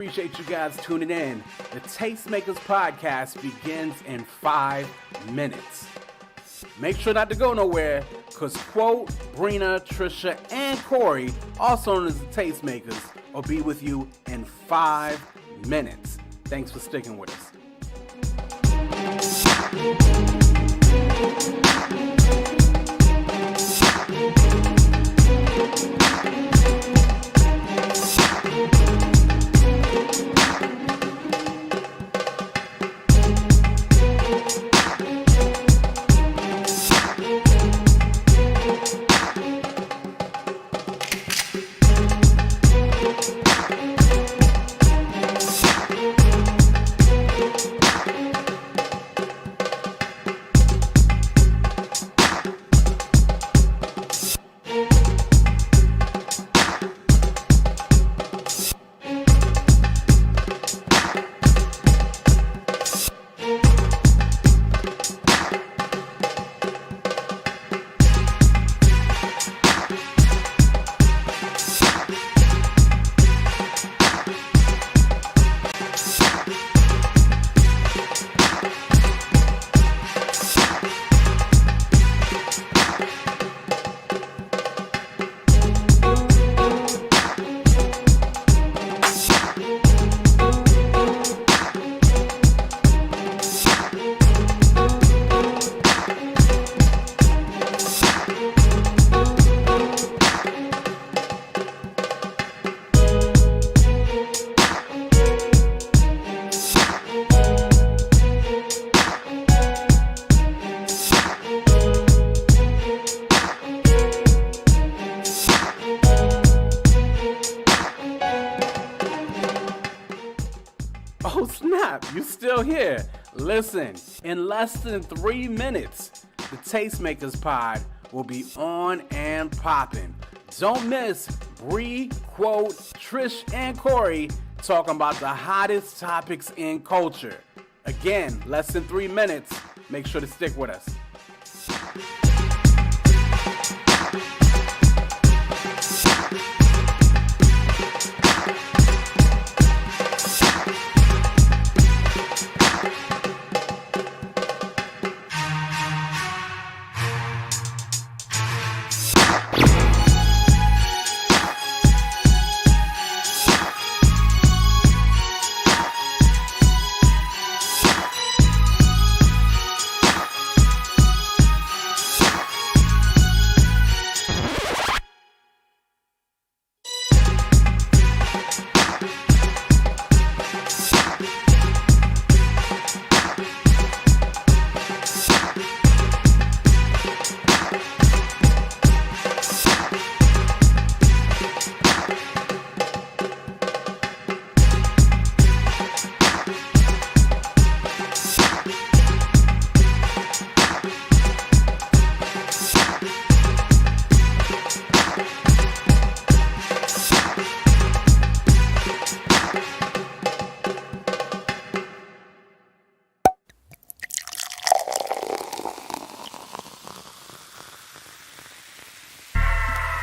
Appreciate you guys tuning in. The Tastemakers podcast begins in 5 minutes. Make sure not to go nowhere, because Quote, Brina, Trisha, and Corey, also known as the Tastemakers, will be with you in 5 minutes. Thanks for sticking with us. Oh snap, you still here. Listen, in less than 3 minutes, the Tastemakers pod will be on and popping. Don't miss Bree, Quote, Trish, and Corey talking about the hottest topics in culture. Again, less than 3 minutes. Make sure to stick with us.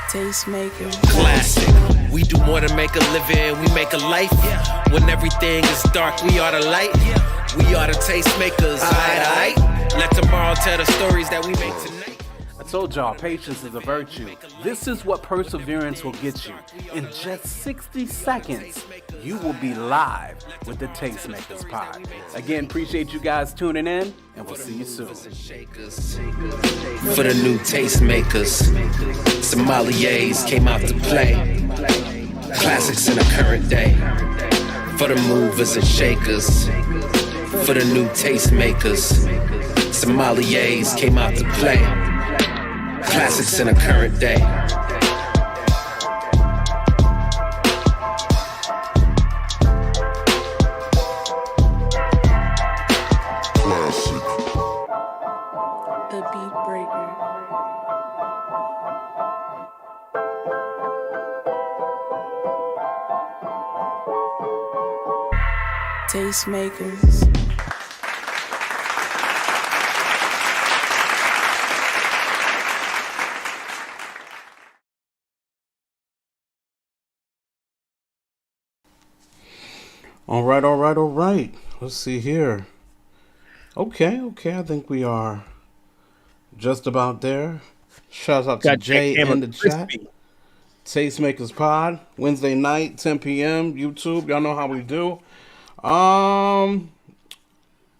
Tastemaker. Classic. We do more than make a living, we make a life. When everything is dark, we are the light. We are the tastemakers. Aight. Let tomorrow tell the stories that we make tonight. I told y'all, patience is a virtue. This is what perseverance will get you. In just 60 seconds, you will be live with the Tastemakers pod. Again, appreciate you guys tuning in, and we'll see you soon. For the new tastemakers, sommeliers came out to play. Classics in the current day. For the movers and shakers. For the new tastemakers, sommeliers came out to play. Classics in the current day. The Beat Breaker. Tastemakers. All right, all right, all right. Let's see here. Okay, okay. I think we are just about there. Shout out to Got that Jay camera in the chat. crispy. Tastemakers Pod, Wednesday night, 10 p.m. YouTube. Y'all know how we do. Um,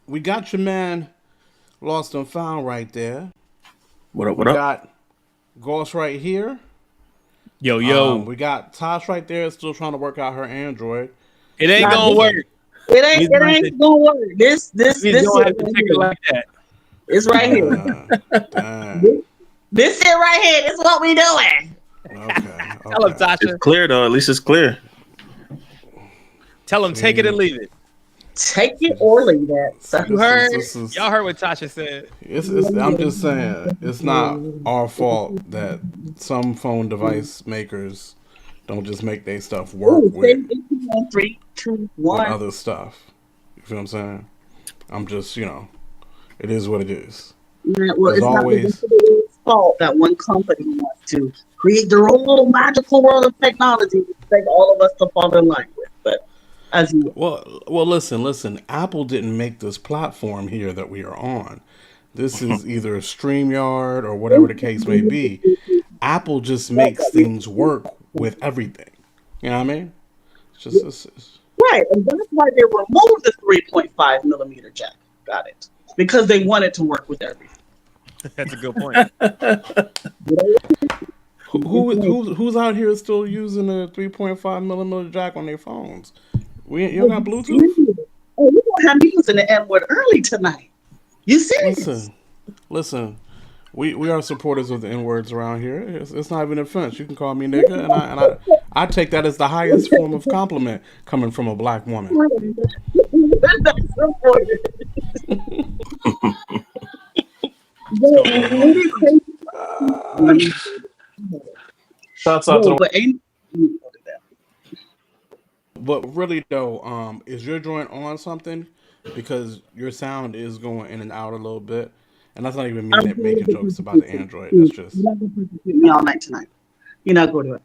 we got your man Lost and Found right there. What up? We What up? got Ghost right here. Yo. We got Tosh right there, still trying to work out her Android. It ain't Nah, gonna work. It ain't. He's It ain't gonna work. This He's gonna have it to right take it here. like that. It's right here. Damn. This it right here. This is what we doing. Okay. Tell him, Tasha. It's clear though. At least it's clear. Tell him, take it and leave it. Take it or leave it. So, You heard? This is- Y'all heard what Tasha said. I'm just saying, it's not our fault that some phone device makers don't just make their stuff work ooh, with 3, 2, with 1. other stuff. You feel what I'm saying? I'm just, it is what it is. Yeah, well, As it's always- not the fault that one company wants to create their own little magical world of technology to expect all of us to fall in line with. But as you Well, listen. Apple didn't make this platform here that we are on. This is either StreamYard or whatever the case may be. Apple just makes things work with everything. You know what I mean? It's right, and that's why they removed the 3.5 millimeter jack. Got it. Because they wanted to work with everything. That's a good point. who's out here still using a 3.5 millimeter jack on their phones? You don't got Bluetooth? Oh, you gonna have me using the N word early tonight. You serious? Listen. We are supporters of the N words around here. It's not even an offense. You can call me nigga, and I take that as the highest form of compliment coming from a black woman. Shouts out to But really though, is your joint on something? Because your sound is going in and out a little bit, and that's not even making jokes about the Android. That's just You're not gonna persecute me all night tonight. You're not going to do it.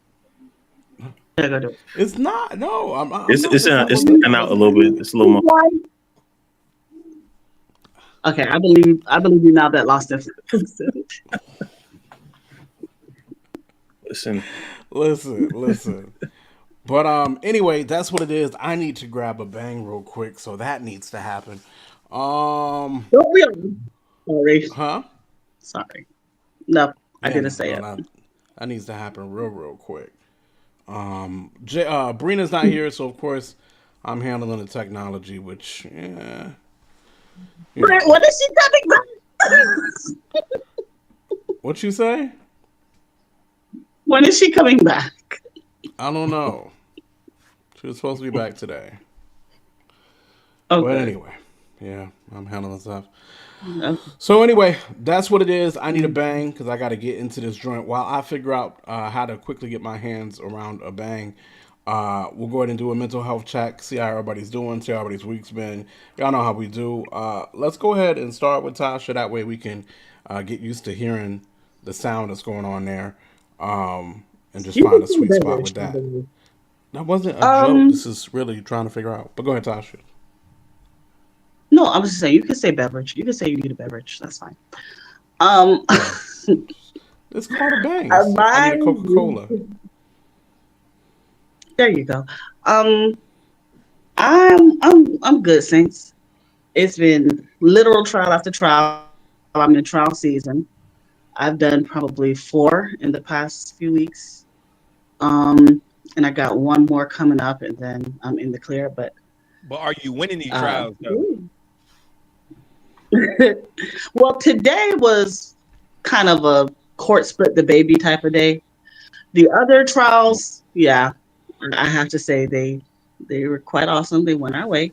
You're not gonna do it. it's not. No, I'm it's not, it's that's not it's what in out a little bit. It's a little more. Okay, I believe you now that lost it. Listen. But anyway, that's what it is. I need to grab a bang real quick, so that needs to happen. Don't we all? Sorry. Huh? Sorry. No, I Yeah, didn't say it. That needs to happen real quick. Brina's not here, so of course I'm handling the technology, which When is she coming back? What you say? When is she coming back? I don't know. She was supposed to be back today. Okay. But anyway, yeah, I'm handling stuff. Okay. So anyway, that's what it is. I need a bang because I got to get into this joint. While I figure out how to quickly get my hands around a bang, we'll go ahead and do a mental health check, see how everybody's doing, see how everybody's week's been. Y'all know how we do. Let's go ahead and start with Tasha. That way we can get used to hearing the sound that's going on there, and just find a sweet spot with that. That wasn't a joke. This is really trying to figure out. But go ahead, Tasha. No, I was just saying you can say beverage. You can say you need a beverage. That's fine. It's called a bang. I need a Coca-Cola. There you go. I'm good, Saints. It's been literal trial after trial. I'm in trial season. I've done probably 4 in the past few weeks. And I got 1 more coming up, and then I'm in the clear. But are you winning these trials though? well, today was kind of a court split the baby type of day. The other trials, yeah, I have to say they were quite awesome. They went our way.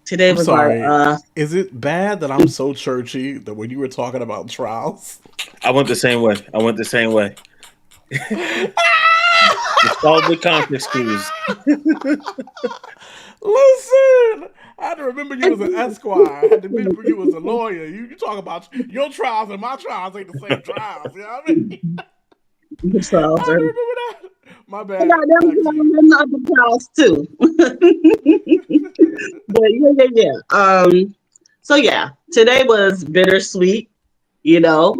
Today was like, is it bad that I'm so churchy that when you were talking about trials? I went the same way. It's called the conference clues. Listen, I had to remember you was an esquire. I had to remember you was a lawyer. You talk about your trials and my trials ain't the same trials. You know what I mean? The trials I remember that. My I bad. got them Back to you. in the other house too. But yeah. So yeah, today was bittersweet, you know.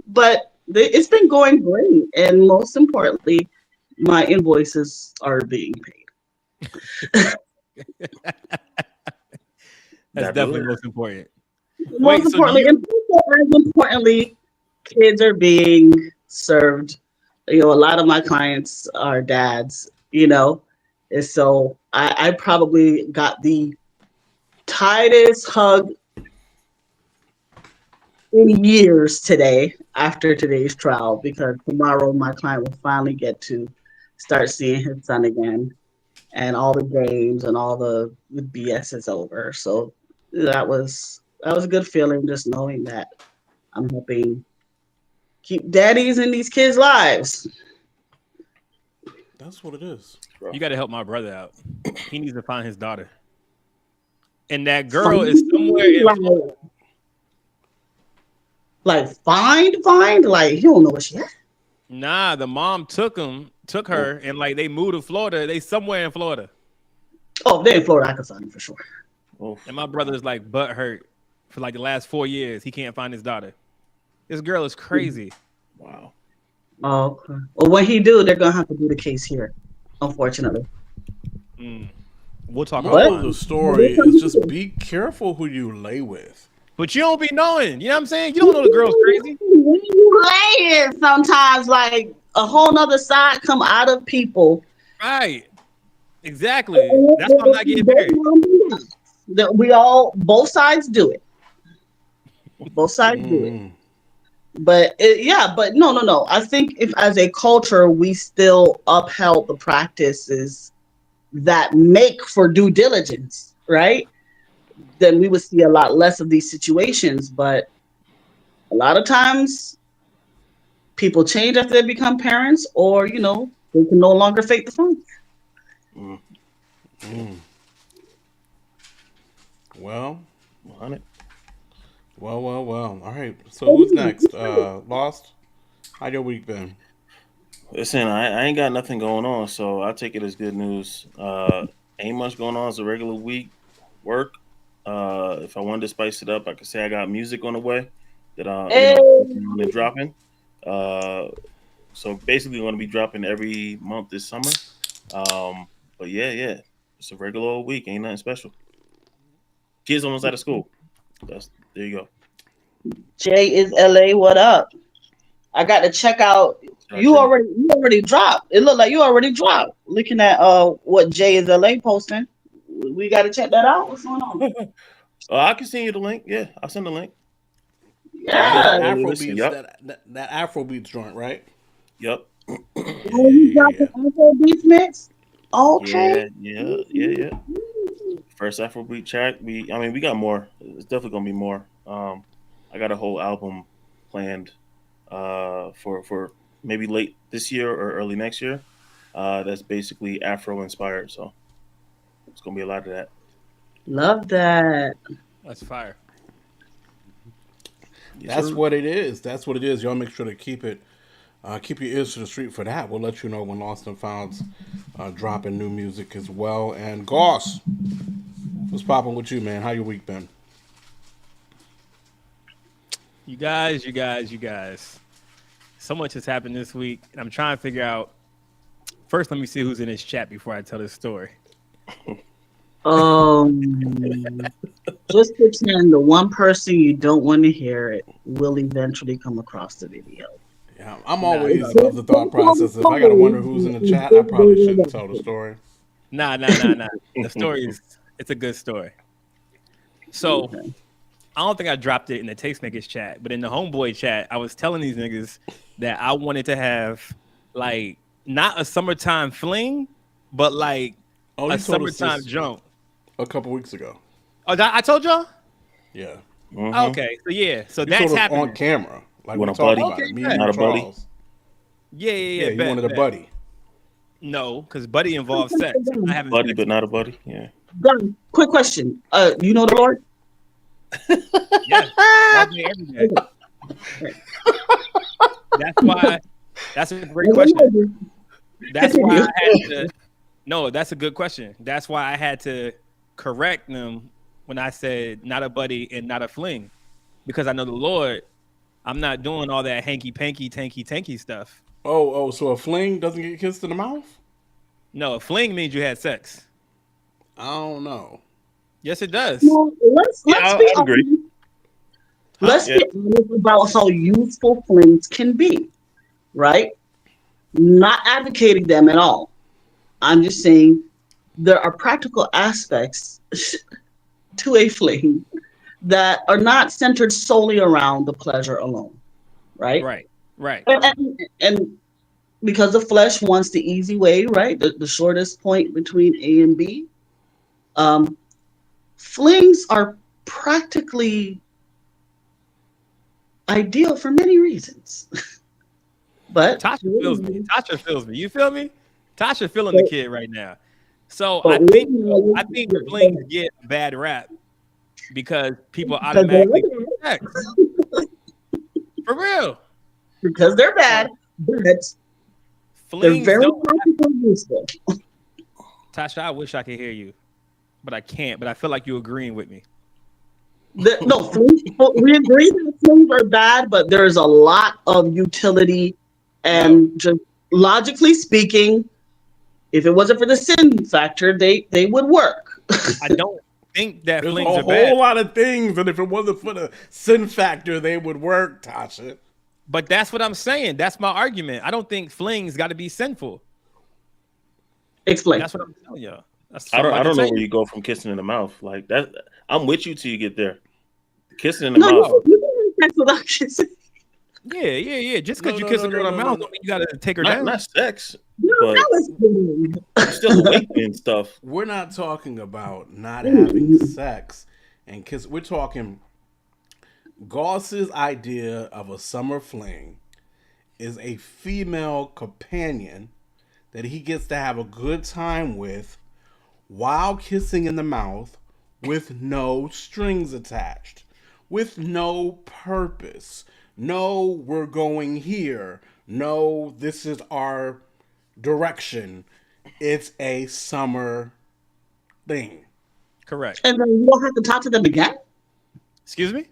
But it's been going great, and most importantly, my invoices are being paid. That's That definitely good. most important. Most Wait, so do importantly, you? and also as importantly, kids are being served. You know, a lot of my clients are dads, you know, and so I probably got the tightest hug in years today after today's trial because tomorrow my client will finally get to start seeing his son again and all the games and all the BS is over. So that was a good feeling just knowing that I'm helping keep daddies in these kids' lives. That's what it is. You got to help my brother out. He needs to find his daughter, and that girl is somewhere in Florida. Like find, like you don't know what she at. Nah, the mom took her, and like they moved to Florida. They somewhere in Florida, Oh, if they're in Florida, I can find them for sure. Oh, and my brother's like butt hurt for like the last 4 years. He can't find his daughter. This girl is crazy. wow. Oh, okay. Well, when he do, they're gonna have to do the case here, unfortunately. We'll talk Moral of But the offline. story is just be careful who you lay with. But you don't be knowing. You know what I'm saying? You don't know the girl's crazy. when you lay it, sometimes like a whole nother side come out of people. Right. Exactly. That's why I'm not getting married. That we all, both sides do it. Both sides do it. Mm. But but no. I think if as a culture we still upheld the practices that make for due diligence, right? Then we would see a lot less of these situations. But a lot of times people change after they become parents, or they can no longer fake the fun. Well, 100. well. All right. So who's next? Lost. How your week been? Listen, I ain't got nothing going on, so I take it as good news. Ain't much going on. It's a regular week. Work. If I wanted to spice it up, I could say I got music on the way that Hey, working on and dropping. Uh, so basically, going to be dropping every month this summer. But yeah, it's a regular old week. Ain't nothing special. Kids almost out of school. There you go. Jay is LA. What up? I got to check out. You already dropped. It looked like you already dropped. Looking at what Jay is LA posting. We got to check that out. What's going on? I can send you the link. Yeah, I'll send the link. Oh, that Yeah. Listen, Afrobeats, yep, that Afrobeats joint, right? yep. Oh, you dropped the Afro Beats mix? Okay. Yeah. First Afrobeat track. We got more. It's definitely gonna be more. I got a whole album planned for maybe late this year or early next year. That's basically Afro inspired. So it's gonna be a lot of that. Love that. That's fire. Yes, That's sir. what it is. That's what it is. Y'all make sure to keep your ears to the street for that. We'll let you know when Lost and Found's dropping new music as well. And Goss, what's popping with you, man? How your week been? You guys. So much has happened this week. And I'm trying to figure out. First, let me see who's in this chat before I tell this story. Just pretend the one person you don't want to hear it will eventually come across the video. Yeah, I'm always of the thought process. If I gotta wonder who's in the chat, I probably shouldn't tell the story. Nah. The story it's a good story. So I don't think I dropped it in the Tastemakers chat, but in the Homeboy chat, I was telling these niggas that I wanted to have like not a summertime fling, but like Oh, a you told us summertime this jump. a couple weeks ago. Oh, I told y'all? Yeah, Mhm. Okay, so yeah, so you that's told us happening. on camera. Like You we want a talked buddy? about it. Me and Not you, a buddy? Charles. Yeah, Yeah, you bet, wanted a bet. buddy. No, because buddy involves sex. I haven't Buddy, sex. but not a buddy. Yeah. Done. Quick question. You know the Lord? Yeah, all day, every day. That's why That's a great question. That's why Continue. I had to. No, that's a good question. That's why I had to correct them when I said not a buddy and not a fling, because I know the Lord. I'm not doing all that hanky panky tanky tanky stuff. So a fling doesn't get kissed in the mouth? No, a fling means you had sex. I don't know. Yes, it does. No, let's be I'd agree. honest. Let's Yeah. be honest about how youthful flings can be, right? Not advocating them at all. I'm just saying there are practical aspects to a fling that are not centered solely around the pleasure alone, right? Right. And because the flesh wants the easy way, right? The shortest point between A and B. Flings are practically ideal for many reasons. But Tasha feels me. Tasha feels me. You feel me? Tasha feeling the kid right now. So I but think we- flings get a bad rap because people because they're automatically bad. sex. For real. Because they're bad, but they're Flings very don't. practical and useful. Tasha, I wish I could hear you, but I can't. But I feel like you're agreeing with me. No, flings, we agree that flings are bad, but there's a lot of utility and just logically speaking, if it wasn't for the sin factor, they would work. I don't think that There's flings a are bad. whole lot of things, and if it wasn't for the sin factor, they would work, Tasha. But that's what I'm saying. That's my argument. I don't think flings got to be sinful. Explain. That's what I'm telling y'all. That's I don't something know tell where you. you go from kissing in the mouth like that. I'm with you till you get there. Kissing in the No, mouth. you can have sex without kissing. Yeah. Just because No, you no, kiss her no, in no, her no, mouth no. don't mean you got to take her Not down. not sex, No, but that was good. you're still awakening stuff. We're not talking about not having sex and kiss. We're talking Goss's idea of a summer fling is a female companion that he gets to have a good time with while kissing in the mouth with no strings attached, with no purpose. No, we're going here. No, this is our direction. It's a summer thing. Correct. And then you don't have to talk to them again? Excuse me?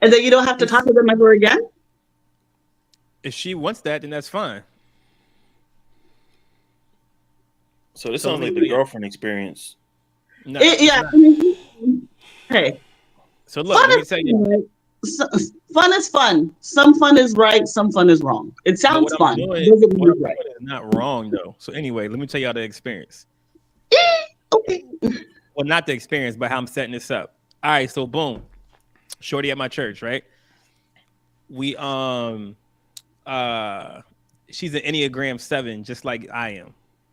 And then you don't have to talk to them ever again? If she wants that, then that's fine. So this So sounds let like me the tell you. girlfriend experience. No, Yeah. it's not. I mean, hey, So look, fun let me is tell you. fun. Fun is fun. Some fun is right. Some fun is wrong. It But sounds what I'm fun. doing, It doesn't what mean I'm it's right. doing is not wrong though. So anyway, let me tell y'all the experience. Okay. Well, not the experience, but how I'm setting this up. All right, so boom, shorty at my church, right? We she's an Enneagram 7, just like I am.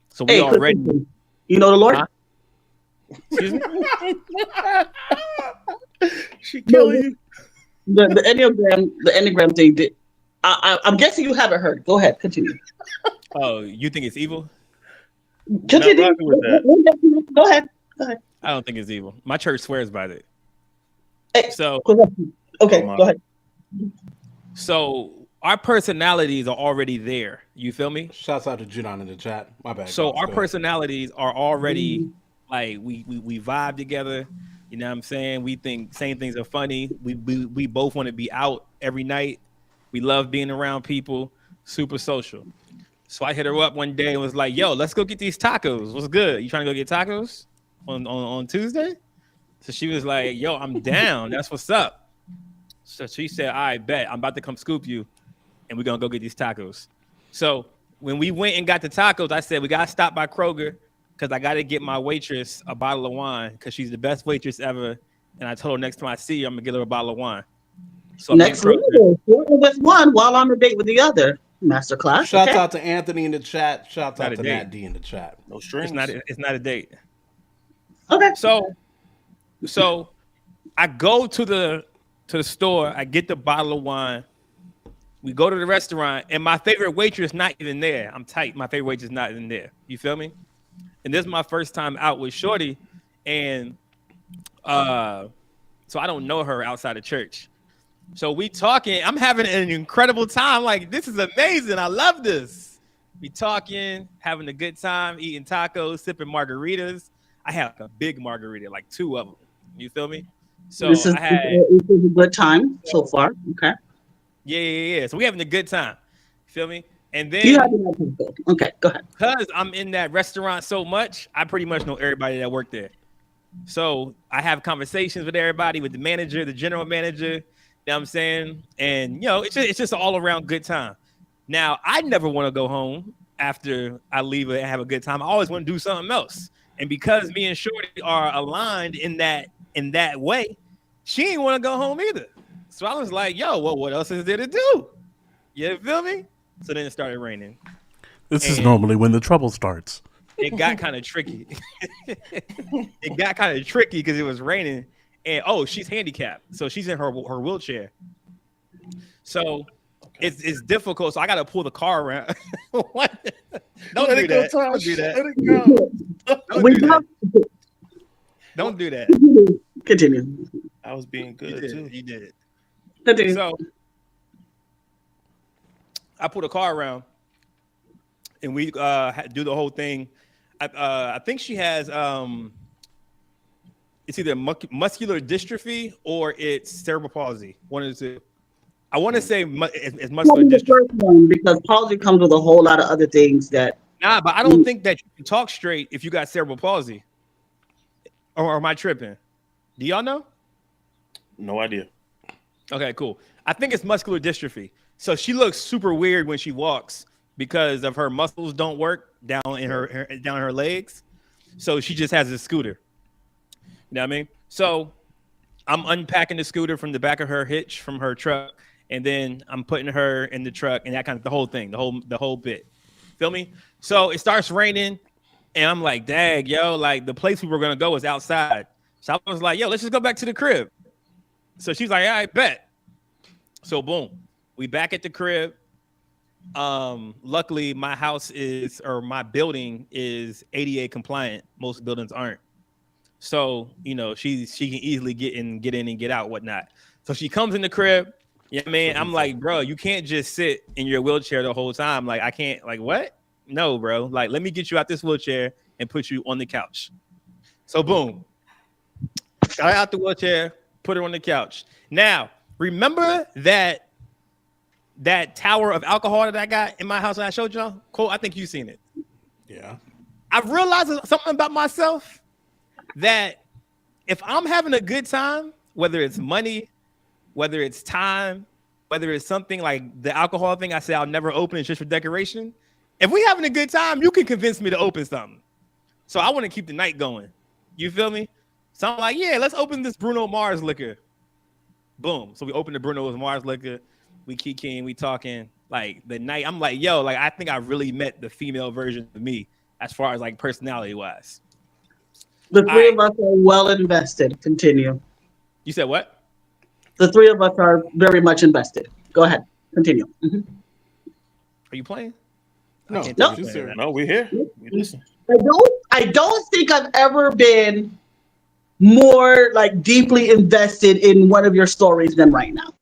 So we Hey, already. Christian, you know the Lord? Huh? Excuse me. She killing you. The Enneagram thing did. I'm guessing you haven't heard. Go ahead, continue. Oh, you think it's evil? Continue. rocking with that. Go ahead. I don't think it's evil. My church swears by it. Hey, So okay, Oh, my. go ahead. So our personalities are already there. You feel me? Shouts out to Junon in the chat. My bad. So Goss, our go ahead. personalities are already like we vibe together. You know what I'm saying? We think same things are funny. We both want to be out every night. We love being around people. Super social. So I hit her up one day and was like, "Yo, let's go get these tacos. What's good? You trying to go get tacos on Tuesday?" So she was like, "Yo, I'm down. That's what's up." So she said, "All right, bet. I'm about to come scoop you, and we're gonna go get these tacos." So when we went and got the tacos, I said we gotta stop by Kroger because I gotta get my waitress a bottle of wine because she's the best waitress ever. And I told her next time I see her, I'm gonna get her a bottle of wine. So I'm Next getting level, flirting with one while on a date with the other. Masterclass. Shouts Okay. out to Anthony in the chat. Shouts Not out a to date. Nat D in the chat. No strings. It's not a date. Okay. So I go to the store, I get the bottle of wine. We go to the restaurant, and my favorite waitress not even there. I'm tight. My favorite waitress not even there. You feel me? And this is my first time out with Shorty, and so I don't know her outside of church. So we talking. I'm having an incredible time. Like, this is amazing. I love this. We talking, having a good time, eating tacos, sipping margaritas. I had like a big margarita, like 2 of them. You feel me? So This is, I had, this is a good time so far. Okay. yeah. So we having a good time. You feel me? And You have then to have okay, go ahead. because I'm in that restaurant so much, I pretty much know everybody that worked there. So I have conversations with everybody, with the manager, the general manager. You know what I'm saying? And it's just an all around good time. Now, I never want to go home after I leave and have a good time. I always want to do something else. And because me and Shorty are aligned in that way, she ain't want to go home either. So I was like, yo, well, what else is there to do? You feel me? So then it started raining. This is normally when the trouble starts. It got kind of tricky. It got kind of tricky because it was raining. And she's handicapped. So she's in her wheelchair. So it's difficult. So I got to pull the car around. What? Don't do that. Don't do that. Let it go. Don't do that. Continue. I was being good too. You did it. Continue. So I pull the car around and we do the whole thing. I think she has it's either muscular dystrophy or it's cerebral palsy. One of the two. I want to say it's muscular the dystrophy. first one, because palsy comes with a whole lot of other things that. Nah, but I don't think that you can talk straight if you got cerebral palsy. Or am I tripping? Do y'all know? No idea. Okay, cool. I think it's muscular dystrophy. So she looks super weird when she walks because of her muscles don't work down in her legs. So she just has a scooter. You know what I mean? So I'm unpacking the scooter from the back of her hitch from her truck, and then I'm putting her in the truck and that kind of the whole thing, the whole bit. Feel me? So it starts raining, and I'm like, dang, yo, like the place we were gonna go was outside. So I was like, yo, let's just go back to the crib. So she's like, all right, bet. So boom, we back at the crib. Luckily my my building is ADA compliant. Most buildings aren't. So, she can easily get in and get out, whatnot. So she comes in the crib. Yeah, man. I'm like, bro, you can't just sit in your wheelchair the whole time. Like, I can't, like, what? No, bro. Like, let me get you out this wheelchair and put you on the couch. So boom. Got her out the wheelchair, put her on the couch. Now, remember that tower of alcohol that I got in my house that I showed y'all? Cole, I think you've seen it. Yeah. I've realized something about myself that if I'm having a good time, whether it's money, whether it's time, whether it's something like the alcohol thing I say I'll never open, it's just for decoration. If we having a good time, you can convince me to open something. So I want to keep the night going. You feel me? So I'm like, yeah, let's open this Bruno Mars liquor. Boom. So we open the Bruno Mars liquor. We kikiing, we talking. Like the night, I'm like, yo, like I think I really met the female version of me as far as like personality wise. The three of us are well invested. Continue. You said what? The three of us are very much invested. Go ahead. Continue. Mm-hmm. Are you playing? No, No, we're here. We listen. I don't think I've ever been more like deeply invested in one of your stories than right now.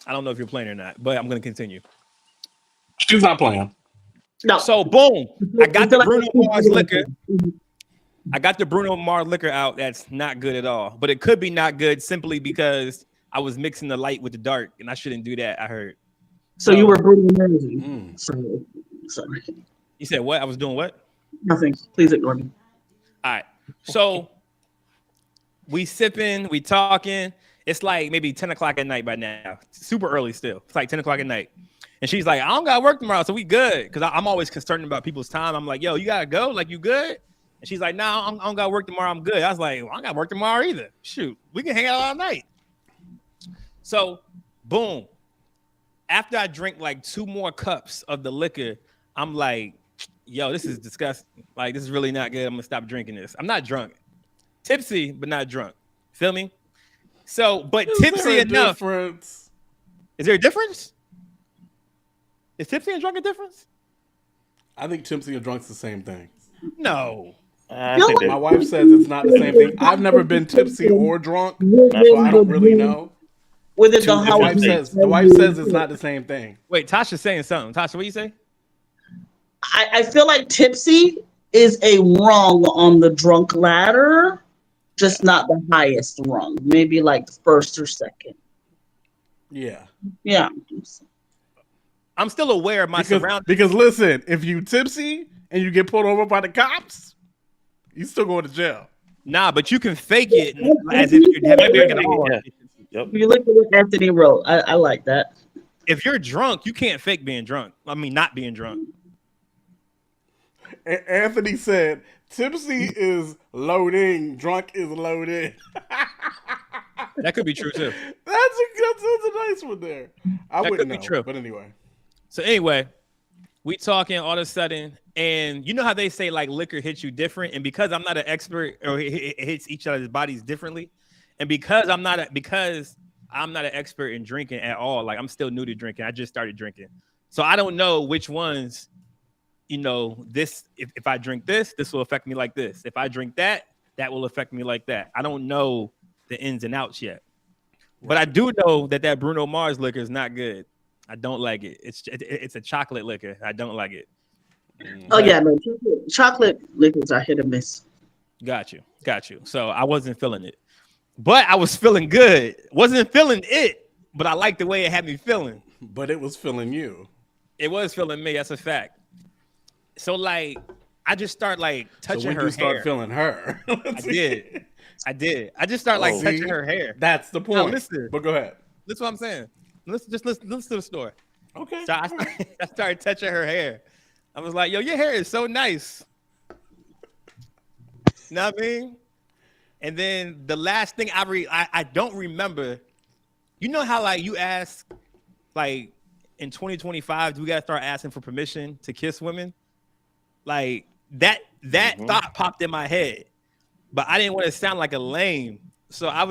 I don't know if you're playing or not, but I'm going to continue. She's not playing. No. So boom, I got the Bruno Mars liquor. Mm-hmm. I got the Bruno Mars liquor out. That's not good at all, but it could be not good simply because I was mixing the light with the dark, and I shouldn't do that. I heard. So you were Bruno Mars. Sorry. You said what? I was doing what? Nothing. Please ignore me. All right. So we sipping, we talking. It's like maybe 10 o'clock at night by now. Super early still. It's like 10 o'clock at night. And she's like, I don't got to work tomorrow, so we good. Because I'm always concerned about people's time. I'm like, yo, you got to go? Like, you good? And she's like, no, I don't got to work tomorrow. I'm good. I was like, well, I don't got to work tomorrow either. Shoot, we can hang out all night. So, boom. After I drink like 2 more cups of the liquor, I'm like, yo, this is disgusting. Like, this is really not good. I'm going to stop drinking this. I'm not drunk. Tipsy, but not drunk. Feel me? So, but tipsy enough. Difference? Is there a difference? Is tipsy and drunk a difference? I think tipsy and drunk's the same thing. No. I think My wife says it's not the same thing. I've never been tipsy or drunk, so I don't really know. within Two the The house. wife different says the wife says it's not the same thing. Wait, Tasha's saying something. Tasha, what you say? I feel like tipsy is a rung on the drunk ladder, just not the highest rung. Maybe like first or second. Yeah. Yeah. I'm still aware of my surroundings. Because listen, if you tipsy and you get pulled over by the cops, you still going to jail. Nah, but you can fake it as if you're having drinking alcohol. Yeah. Yep. You look at what Anthony wrote. I like that. If you're drunk, you can't fake being drunk. I mean, not being drunk. Anthony said, tipsy is loading, drunk is loaded. That could be true too. That's a nice one there. I That wouldn't could be know, true. but anyway. So anyway, we talking all of a sudden, and you know how they say like liquor hits you different, and because I'm not an expert, or it hits each other's bodies differently, and because I'm not an expert in drinking at all. Like I'm still new to drinking. I just started drinking, so I don't know which ones. You know, this if I drink this will affect me like this. If I drink that will affect me like that. I don't know the ins and outs yet, but I do know that Bruno Mars liquor is not good. I don't like it. It's a chocolate liquor. I don't like it. Oh yeah, no, chocolate liquors are hit or miss. Got you. So I wasn't feeling it, but I was feeling good. Wasn't feeling it, but I liked the way it had me feeling. But it was feeling you. It was feeling me. That's a fact. So like, I just start like touching So when her you start hair. feeling her. I did. I just start like touching her hair. That's the point. Now, listen. But go ahead. That's what I'm saying. Listen to the story. Okay. So I started touching her hair. I was like, yo, your hair is so nice. You know what I mean? And then the last thing I don't remember, you know how like you ask, like in 2025, do we gotta start asking for permission to kiss women? Like that thought popped in my head, but I didn't want to sound like a lame. So I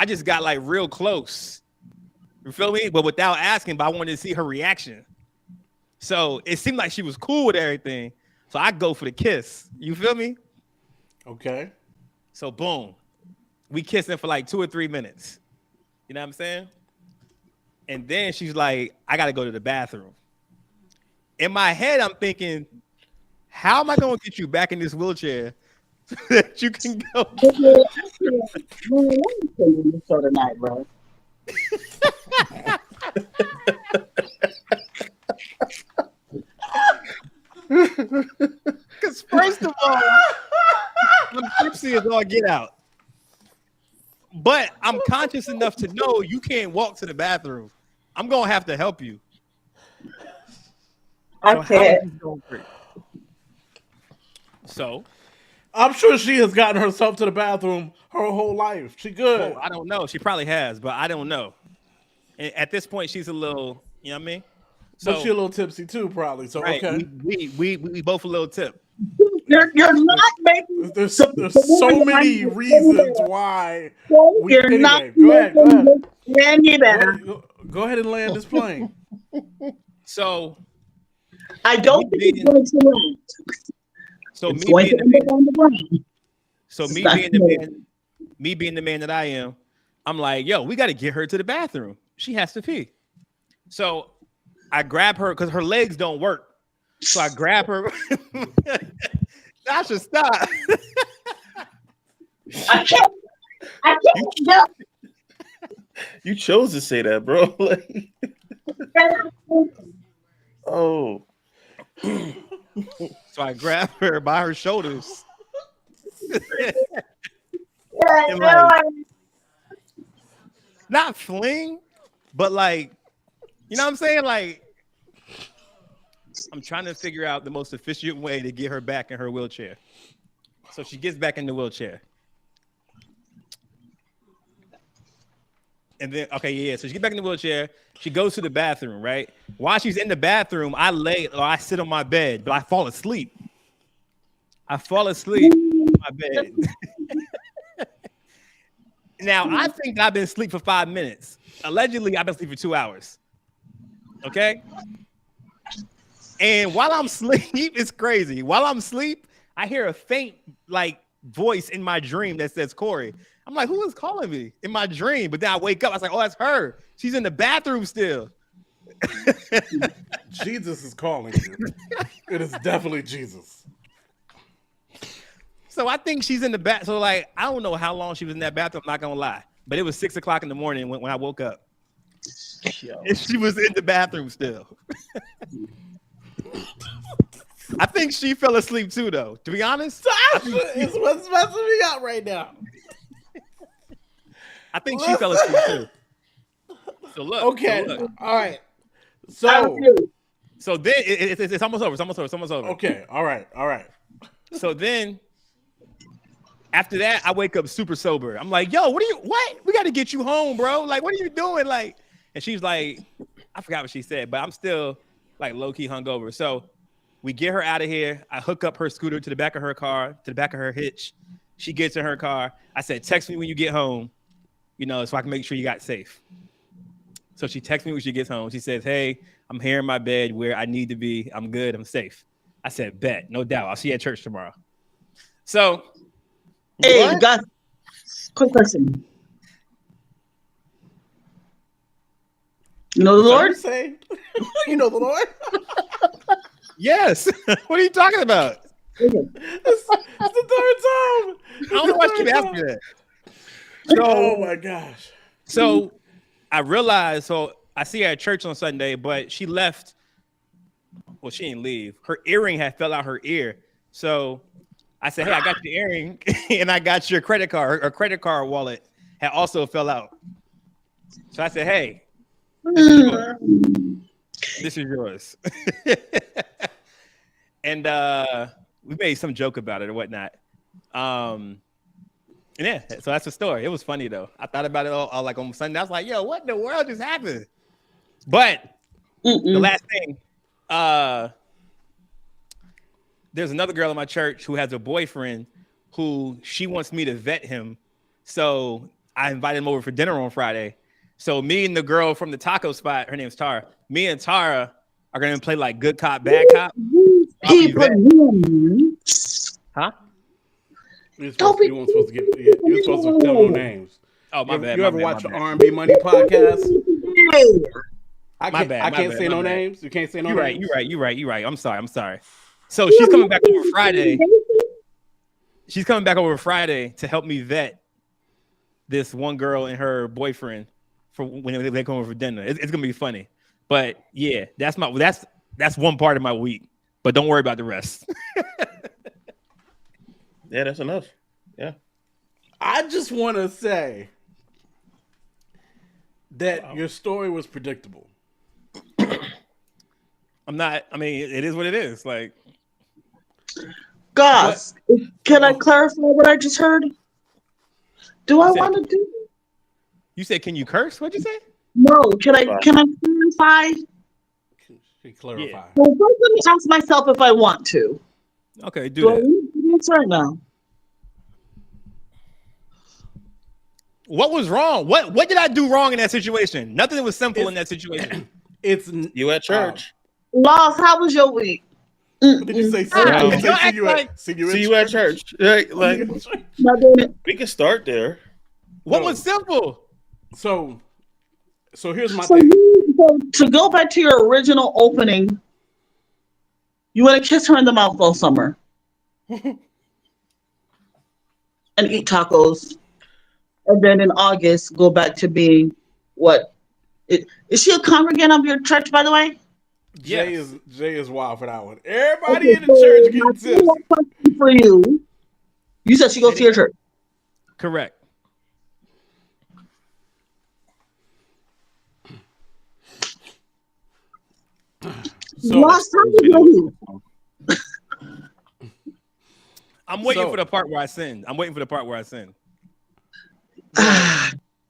just got like real close. You feel me? But without asking, but I wanted to see her reaction. So it seemed like she was cool with everything. So I go for the kiss. You feel me? Okay. So boom. We kissing for like 2 or 3 minutes. You know what I'm saying? And then she's like, I gotta go to the bathroom. In my head, I'm thinking, how am I gonna get you back in this wheelchair so that you can go? So tonight, bro. Because first of all, I'm tipsy as all get out. But I'm conscious enough to know you can't walk to the bathroom. I'm gonna have to help you. So I'm sure she has gotten herself to the bathroom her whole life. She good. well, I don't know. She probably has, but I don't know. And at this point, she's a little, you know what I mean? But she a little tipsy too, probably. So right, okay. We both a little tip. You're not making. There's so many reasons why we You're anyway, not go ahead. any better. Go ahead and land this plane. So I don't think it's going to land. So it's going to end up on the ground. So It's me not being the good. man, me being the man that I am, I'm like, yo, we got to get her to the bathroom. She has to pee. So I grab her because her legs don't work. So I grab her. I should stop. I can't help. You chose to say that, bro. Like, oh. So I grab her by her shoulders. And not fling, but like, you know what I'm saying? Like, I'm trying to figure out the most efficient way to get her back in her wheelchair. So she gets back in the wheelchair. And then, okay, yeah. So she gets back in the wheelchair. She goes to the bathroom, right? While she's in the bathroom, I sit on my bed, but I fall asleep. I fall asleep on my bed. Now, I think I've been asleep for 5 minutes. Allegedly, I've been asleep for 2 hours. Okay? And while I'm asleep, it's crazy. While I'm asleep, I hear a faint, like, voice in my dream that says, Corey. I'm like, who is calling me in my dream? But then I wake up. I was like, oh, that's her. She's in the bathroom still. Jesus is calling you. It is definitely Jesus. So I think she's in the bath. So like, I don't know how long she was in that bathroom. I'm not gonna lie, but it was 6 o'clock in the morning when I woke up. And she was in the bathroom still. I think she fell asleep too, though. To be honest, Tasha is what's messing me up right now. I think she fell asleep too. So look. Okay. So look. All right. So then it's almost over. It's almost over. Okay. All right. So then after that, I wake up super sober. I'm like, yo, what? We got to get you home, bro. Like, what are you doing? Like, and she's like, I forgot what she said, but I'm still like low key hungover. So we get her out of here. I hook up her scooter to the back of her car, to the back of her hitch. She gets in her car. I said, text me when you get home, so I can make sure you got safe. So she texts me when she gets home. She says, hey, I'm here in my bed where I need to be. I'm good. I'm safe. I said, bet, no doubt. I'll see you at church tomorrow. So, hey, guys, quick question. You know the Lord? Say, you know the Lord? yes. What are you talking about? It's the third time. I don't know why she asked me that. So, oh my gosh. So I realized, I see her at church on Sunday, but she left. Well, she didn't leave. Her earring had fell out her ear. So I said, hey, I got your earring and I got your credit card. Her credit card wallet had also fell out. So I said, hey, this is yours. And we made some joke about it or whatnot. And yeah, so that's the story. It was funny though. I thought about it all like on Sunday. I was like, yo, what in the world just happened? But the last thing, there's another girl in my church who has a boyfriend who she wants me to vet him. So I invited him over for dinner on Friday. So me and the girl from the taco spot, her name's Tara. Me and Tara are gonna play like good cop, bad cop. Huh? You weren't supposed to get. You were supposed to tell no names. Oh my bad. You ever watch an R&B Money podcast? I can't say no names. You can't say no names. You're right. I'm sorry. So she's coming back over Friday. She's coming back over Friday to help me vet this one girl and her boyfriend for when they come over for dinner. It's gonna be funny. But yeah, that's one part of my week. But don't worry about the rest. Yeah, that's enough. Yeah. I just want to say that your story was predictable. It is what it is. Like, Gus, can I clarify what I just heard? Do I want to do? You said, can you curse? What'd you say? No. Can I clarify? Clarify. Yeah. Well, first let me ask myself if I want to. Okay, do I that. need to do this right now? What was wrong? What did I do wrong in that situation? Nothing was simple in that situation. It's you at church. Lost, how was your week? Did you say see you at church? Like we can start there. What was simple? So here's my thing. To go back to your original opening, you want to kiss her in the mouth all summer and eat tacos, and then in August go back to being what? Is she a congregant of your church, by the way? Jay is wild for that one. Everybody in the church getting tipsy. For you, you said she goes to your church. Correct. So, Last time you I'm waiting for the part where I sin.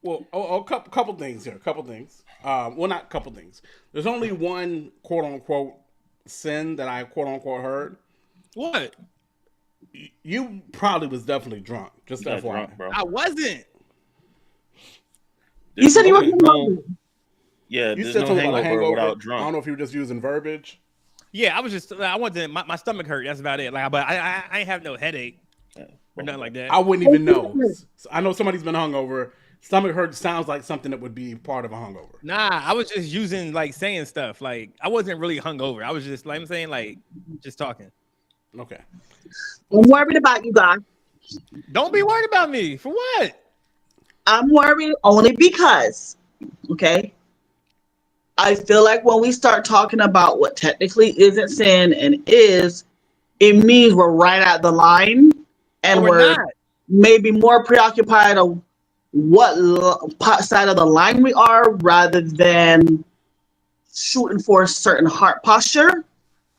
Well, couple things here. Well, not couple things. There's only one quote unquote sin that I quote unquote heard. What? You probably was definitely drunk. Just FYI. Drunk, bro. I wasn't. You said you were. Yeah, you there's said no something about a hangover hangover. without I drunk. don't know if you were just using verbiage. Yeah, I wanted my stomach hurt. That's about it. Like, but I ain't have no headache. or nothing like that. I wouldn't even know. I know somebody's been hungover. Stomach hurt sounds like something that would be part of a hungover. Nah, I was just using like saying stuff. Like I wasn't really hungover. I was just like I'm saying like just talking. Okay. I'm worried about you guys. Don't be worried about me. For what? I'm worried only because, okay, I feel like when we start talking about what technically isn't sin and is, it means we're right at the line and No, we're not. maybe more preoccupied of what side of the line we are rather than shooting for a certain heart posture.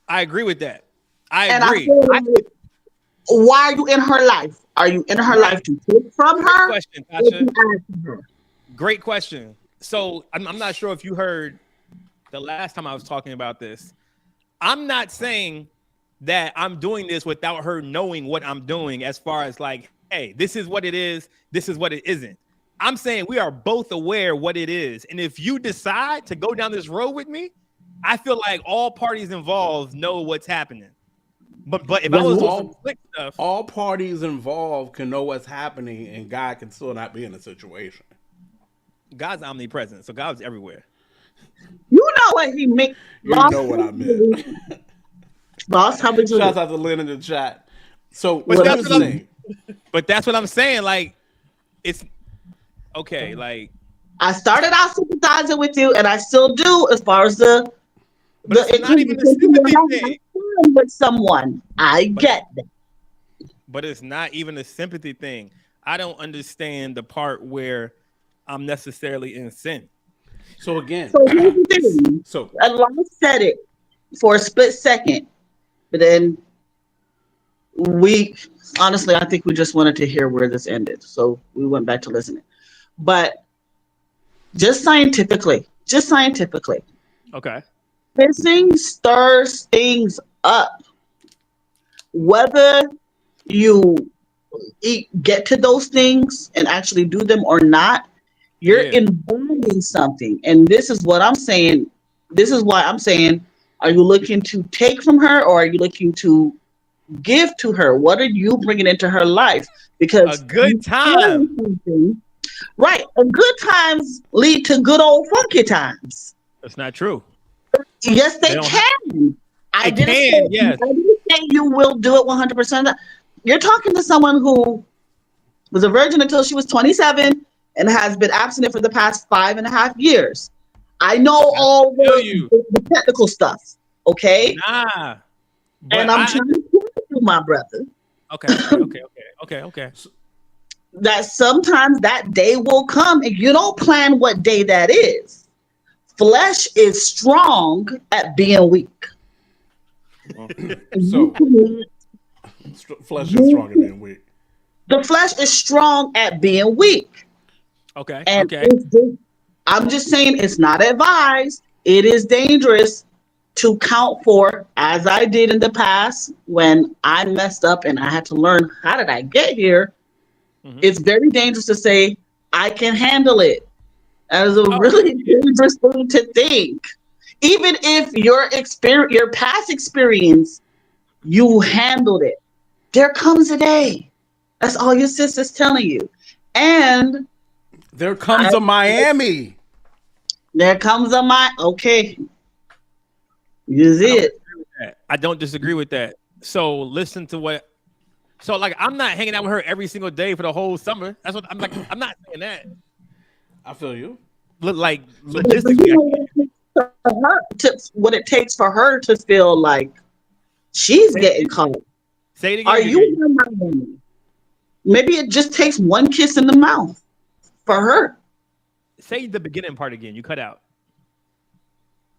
I agree with that. I And agree. I feel like, why are you in her life? Are you in her life to take from Great her? question, Or to Tasha. add to her? Great question. So I'm not sure if you heard the last time I was talking about this. I'm not saying that I'm doing this without her knowing what I'm doing as far as like, hey, this is what it is. This is what it isn't. I'm saying we are both aware what it is. And if you decide to go down this road with me, I feel like all parties involved know what's happening. But if I was doing some slick stuff, All parties involved can know what's happening, and God can still not be in the situation. God's omnipresent, so God's everywhere. You know what he make. You know what I meant. Lost Shouts out to Lynn in the chat. So, But what that's I'm what I'm- saying. But that's what I'm saying. Like, it's okay. Like, I started out sympathizing with you, and I still do as far as the. but it's not even a sympathy thing. With someone, I get that. But it's not even a sympathy thing. I don't understand the part where I'm necessarily in sin. So again, So here's the thing. so Allah said it for a split second, but then we honestly, I think we just wanted to hear where this ended, so we went back to listening. But just scientifically, Okay. kissing stirs things up. Whether you get to those things and actually do them or not, you're inviting something. And this is what I'm saying. This is why I'm saying, are you looking to take from her or are you looking to give to her? What are you bringing into her life? Because A good time. Right. And good times lead to good old funky times. That's not true. Yes, they They don't can. I They didn't can, say, yes. I didn't say you will do it 100%. You're talking to someone who was a virgin until she was 27 and has been abstinent for the past 5.5 years. I know all the technical stuff, okay? Nah. But And I'm trying to tell you, my brother, Okay. that sometimes that day will come and you don't plan what day that is. Flesh is strong at being weak. So flesh is stronger than weak. The flesh is strong at being weak. Okay. And Okay. I'm just saying it's not advised. It is dangerous to count for, as I did in the past when I messed up and I had to learn how did I get here. Mhm. It's very dangerous to say I can handle it. That is a really dangerous thing to think. Even if your past experience, you handled it. There comes a day. That's all your sister's telling you. And there comes a Miami. There comes a okay. Is it? I don't disagree with that. So listen to what. So like, I'm not hanging out with her every single day for the whole summer. That's what I'm like. I'm not saying that. I feel you. Like logistically, What it takes for her to feel like she's getting caught. Say it again. Are you in Miami? Maybe it just takes one kiss in the mouth for her. Say the beginning part again. You cut out.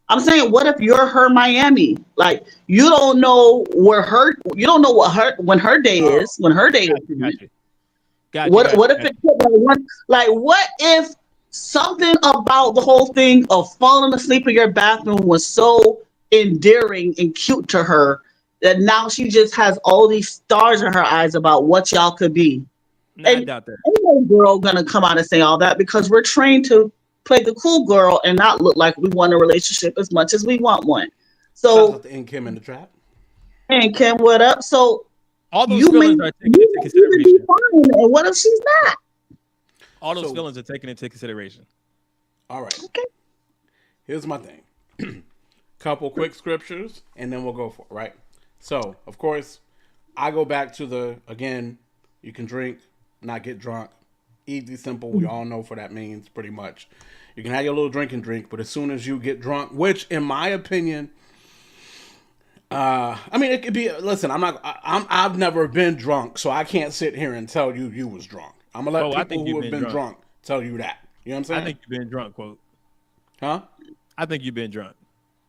I'm saying, what if you're her Miami? Like you don't know when her day is. When her day is. What if it took like what if something about the whole thing of falling asleep in your bathroom was so endearing and cute to her that now she just has all these stars in her eyes about what y'all could be? Nah, And I doubt that. ain't no girl gonna come out and say all that because we're trained to play the cool girl and not look like we want a relationship as much as we want one. Shout So out to Kim in the trap. and Kim, what up? So All those You may, feelings are taken into be consideration. fine. And what if she's not? All those So- feelings are taken into consideration. All right. Okay. Here's my thing. Couple quick scriptures, and then we'll go for it, right? So, of course, I go back to again, you can drink, not get drunk. Easy, simple. We all know what that means, pretty much. You can have your little drink, but as soon as you get drunk, which, in my opinion, I mean, it could be. Listen, I've never been drunk, so I can't sit here and tell you was drunk. I'm gonna let people who have been drunk tell you that. You know what I'm saying? I think you've been drunk, quote. Huh? I think you've been drunk.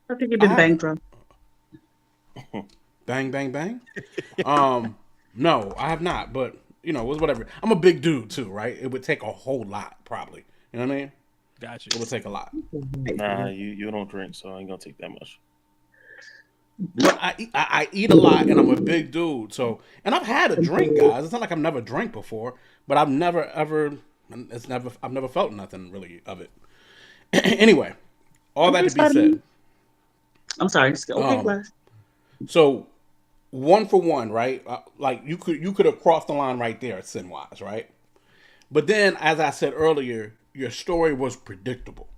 I think you've been bang drunk. Bang, bang, bang. No, I have not, but it was whatever. I'm a big dude too, right? It would take a whole lot, probably. You know what I mean? Gotcha. It would take a lot. Nah, you don't drink, so I ain't gonna take that much. But I eat a lot, and I'm a big dude. So, and I've had a drink, guys. It's not like I've never drank before, but I've never felt nothing really of it. Anyway, all that to be said. I'm sorry. Okay, Glass. So, 1 for 1, right? Like you could have crossed the line right there, sin wise, right? But then, as I said earlier, your story was predictable.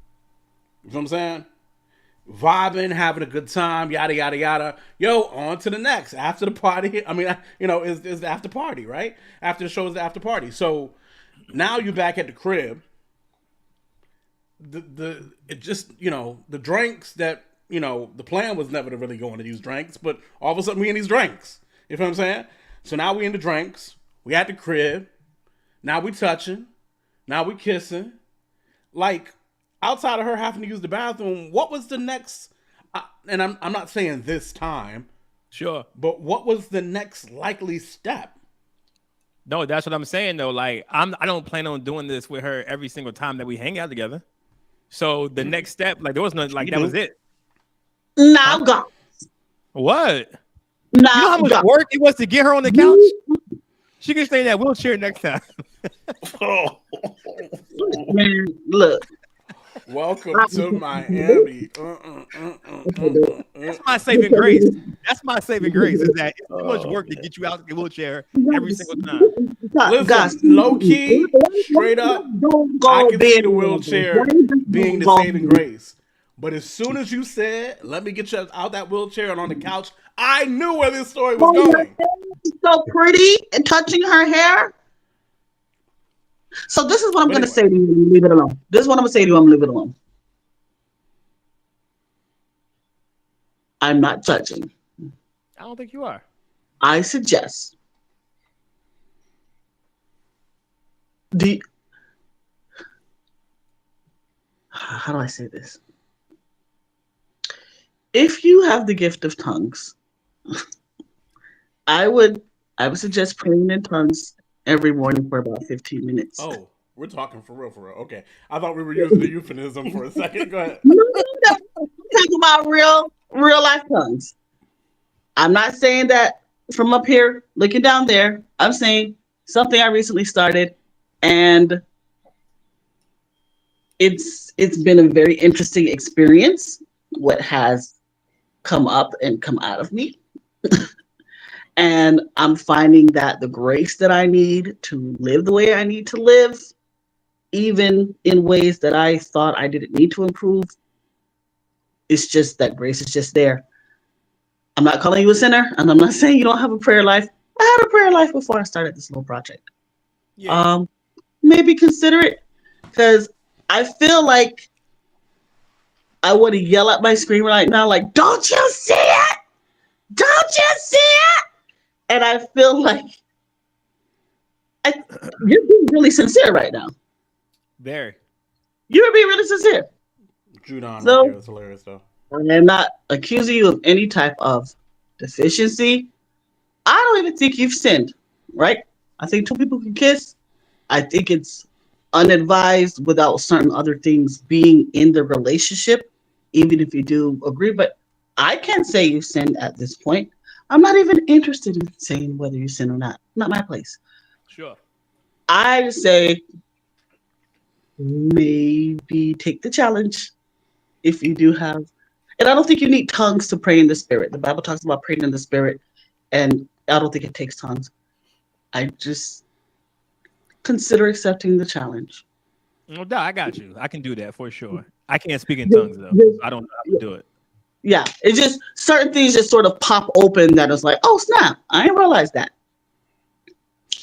You know what I'm saying? Vibing, having a good time, yada yada yada. Yo, on to the next. After the party, I mean, is the after party, right? After the show is the after party. So now you're back at the crib. The drinks that the plan was never to really go into these drinks, but all of a sudden we in these drinks. You know what I'm saying? So now we in the drinks. We at the crib. Now we touching. Now we kissing. Like, outside of her having to use the bathroom, what was the next? And I'm not saying this time, Sure. but what was the next likely step? No, that's what I'm saying though. Like I don't plan on doing this with her every single time that we hang out together. So the next step, like there was nothing, like that was it. Now go. What? Now You know how much go. work it was to get her on the couch? She can stay in that wheelchair next time. Man, look. Welcome to Miami. That's my saving grace. That's my saving grace. Is that it's too much work to get you out of the wheelchair every single time. Listen, low key, straight up, Don't go I can see big. the wheelchair being the saving grace. But as soon as you said, "Let me get you out that wheelchair and on the couch," I knew where this story was going. So pretty and touching her hair. So this is what I'm going to say to you. Leave it alone. This is what I'm going to say to you. I'm going to leave it alone. I'm not judging. I don't think you are. I suggest how do I say this? If you have the gift of tongues, I would suggest praying in tongues every morning for about 15 minutes. Oh, we're talking for real, for real. Okay, I thought we were using the euphemism for a second. Go ahead. No, I'm talking about real life tongues. I'm not saying that from up here looking down there. I'm saying something I recently started, and it's been a very interesting experience. What has come up and come out of me. And I'm finding that the grace that I need to live the way I need to live, even in ways that I thought I didn't need to improve, it's just that grace is just there. I'm not calling you a sinner, and I'm not saying you don't have a prayer life. I had a prayer life before I started this little project. Yeah. Maybe consider it, because I feel like I want to yell at my screen right now, like, "Don't you see it? Don't you see it?" And I feel like you're being really sincere right now. Very. You're being really sincere. Judon So- right there is hilarious, though. I am not accusing you of any type of deficiency. I don't even think you've sinned, right? I think two people can kiss. I think it's unadvised without certain other things being in the relationship, even if you do agree. But I can't say you sinned at this point. I'm not even interested in saying whether you sin or not. Not my place. Sure. I say maybe take the challenge if you do have. And I don't think you need tongues to pray in the spirit. The Bible talks about praying in the spirit. And I don't think it takes tongues. I just consider accepting the challenge. No doubt, I got you. I can do that for sure. I can't speak in Just- tongues though. just- I don't know how to do it. Yeah, it just certain things just sort of pop open that is like, oh snap, I didn't realize that.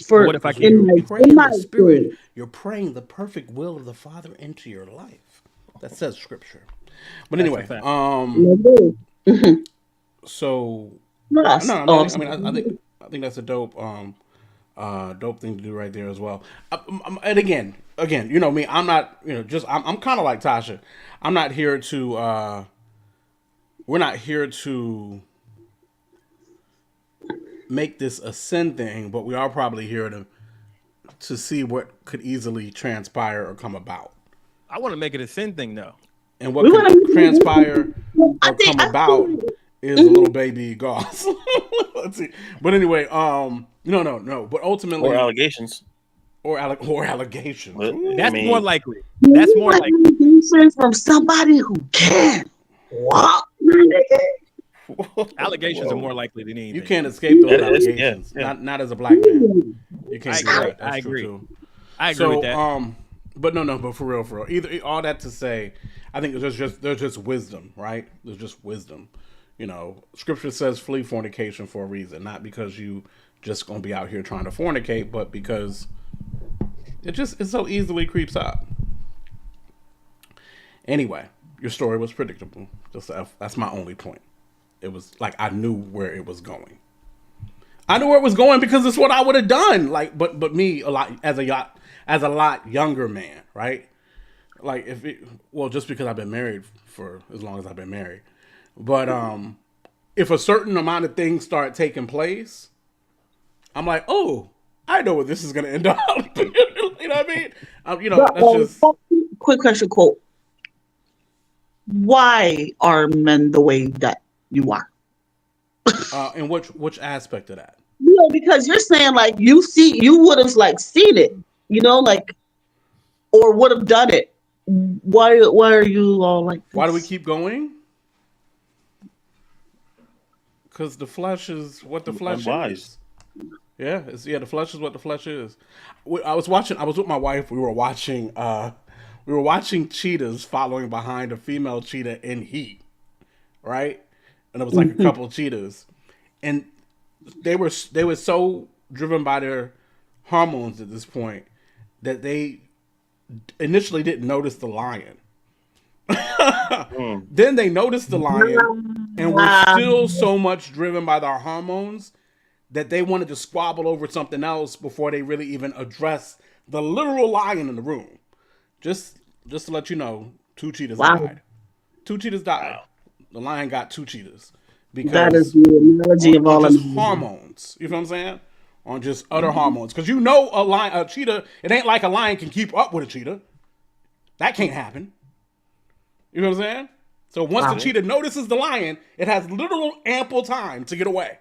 For What if I Because can- in my, you're praying in my the spirit. experience. You're praying the perfect will of the Father into your life. That says scripture. But That's a anyway, Mhm. so Yes. no, Oh, I mean, I think that's a dope dope thing to do right there as well. And again, you know me, I'm not, you know, just I'm kind of like Tasha. I'm not here to. We're not here to make this a sin thing, but we are probably here to see what could easily transpire or come about. I want to make it a sin thing though. And what We could wanna- transpire I or think- come I about think- is a little baby Goss. Let's see. But anyway, no. But ultimately, Or allegations. or allegations. But- Ooh. That's I mean- more likely. That's You more want likely. allegations from somebody who can walk, my nigga. Allegations are Whoa. more likely than anything. You can't escape those It is, allegations. yeah. Not as a black man. You can't I do agree. that. That's I true agree. too. I agree with that. But but for real. Either all that to say, I think there's just wisdom, right? There's just wisdom. You know, scripture says flee fornication for a reason, not because you just gonna be out here trying to fornicate, but because it so easily creeps up. Anyway, your story was predictable. That's my only point. It was like I knew where it was going. I knew where it was going because it's what I would have done. Like, but me a lot as a lot younger man, right? Like just because I've been married for as long as I've been married, but if a certain amount of things start taking place, I'm like, oh, I know where this is gonna end up. You know what I mean? That's just Quick question, quote. Why are men the way that you are? in which aspect of that? You know, because you're saying like you would have like seen it, you know, like, or would have done it. Why are you all like this? Why do we keep going? Because the flesh is what the flesh is. Yeah, the flesh is what the flesh is. I was with my wife. We were watching cheetahs following behind a female cheetah in heat, right? And it was like a couple of cheetahs, and they were so driven by their hormones at this point that they initially didn't notice the lion. Then they noticed the lion and were still so much driven by their hormones that they wanted to squabble over something else before they really even addressed the literal lion in the room. Just to let you know, 2 cheetahs died. 2 cheetahs died. The lion got 2 cheetahs because that is the analogy of all of just hormones. You know what I'm saying? On just utter hormones. Because you know a cheetah, it ain't like a lion can keep up with a cheetah. That can't happen. You know what I'm saying? So once the cheetah notices the lion, it has literal ample time to get away,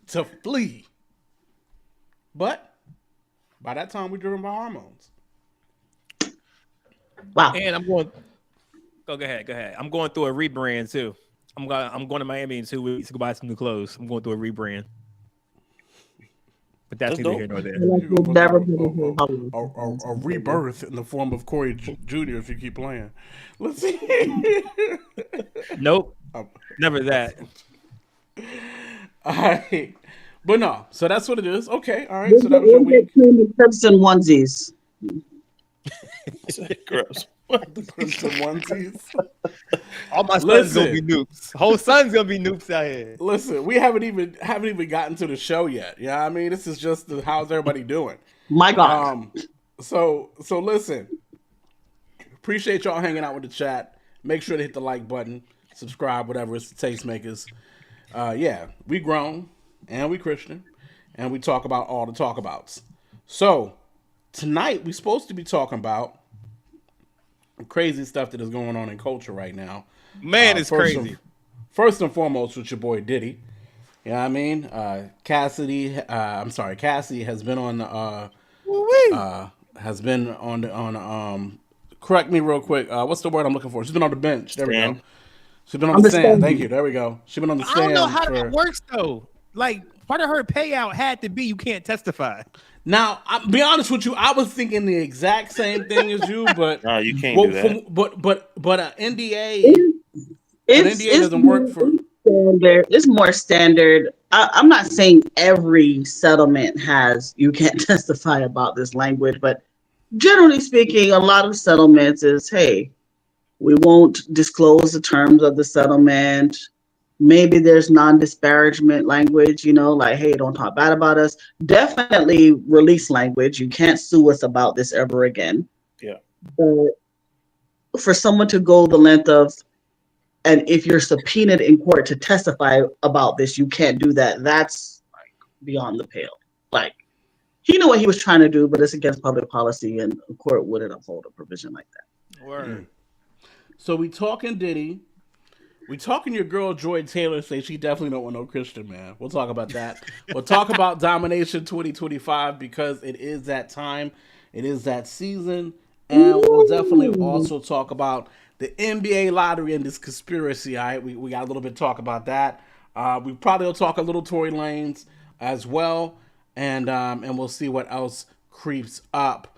to flee. But by that time, we're driven by hormones. Wow. And I'm going. Go ahead. I'm going through a rebrand too. I'm going to Miami in 2 weeks to go buy some new clothes. I'm going through a rebrand. But that's neither here nor there. A rebirth in the form of Corey Jr. if you keep playing. Let's see. Nope. Never that. All right. But no, so that's what it is. Okay, all right. So that was your week. Crimson onesies. Gross. The crimson onesies. All my sons Listen. gonna be noobs. Whole son's gonna be noobs out here. Listen, we haven't even gotten to the show yet. Yeah, I mean, this is just how's everybody doing. My God. So listen. Appreciate y'all hanging out with the chat. Make sure to hit the like button, subscribe, whatever. It's the Tastemakers. Yeah, we grown and we Christian, and we talk about all the talkabouts. So tonight we're supposed to be talking about crazy stuff that is going on in culture right now. Man, it's crazy. First and foremost, with your boy Diddy. You know what I mean? Cassie has been on correct me real quick. What's the word I'm looking for? She's been on the bench. There we go. She's been on the stand. Thank you. There we go. She's been on the stand. I don't know how that works though. Like Part of her payout had to be you can't testify. Now, I'll be honest with you, I was thinking the exact same thing as you, but No, you can't do that. but an NDA, NDA doesn't work for. Standard. It's more standard. I'm not saying every settlement has you can't testify about this language, but generally speaking, a lot of settlements is, hey, we won't disclose the terms of the settlement. Maybe there's non-disparagement language, like, hey, don't talk bad about us. Definitely release language. You can't sue us about this ever again. Yeah. But for someone to go the length of, and if you're subpoenaed in court to testify about this, you can't do that. That's like beyond the pale. Like, he knew what he was trying to do, but it's against public policy, and the court wouldn't uphold a provision like that. Word. So we talking Diddy. We talking your girl Joy Taylor. Say she definitely don't want no Christian man. We'll talk about that. We'll talk about Domination 2025 because it is that time. It is that season. And we'll definitely also talk about the NBA lottery and this conspiracy. All right, we got a little bit to talk about that. We probably will talk a little Tory Lanez as well. And we'll see what else creeps up.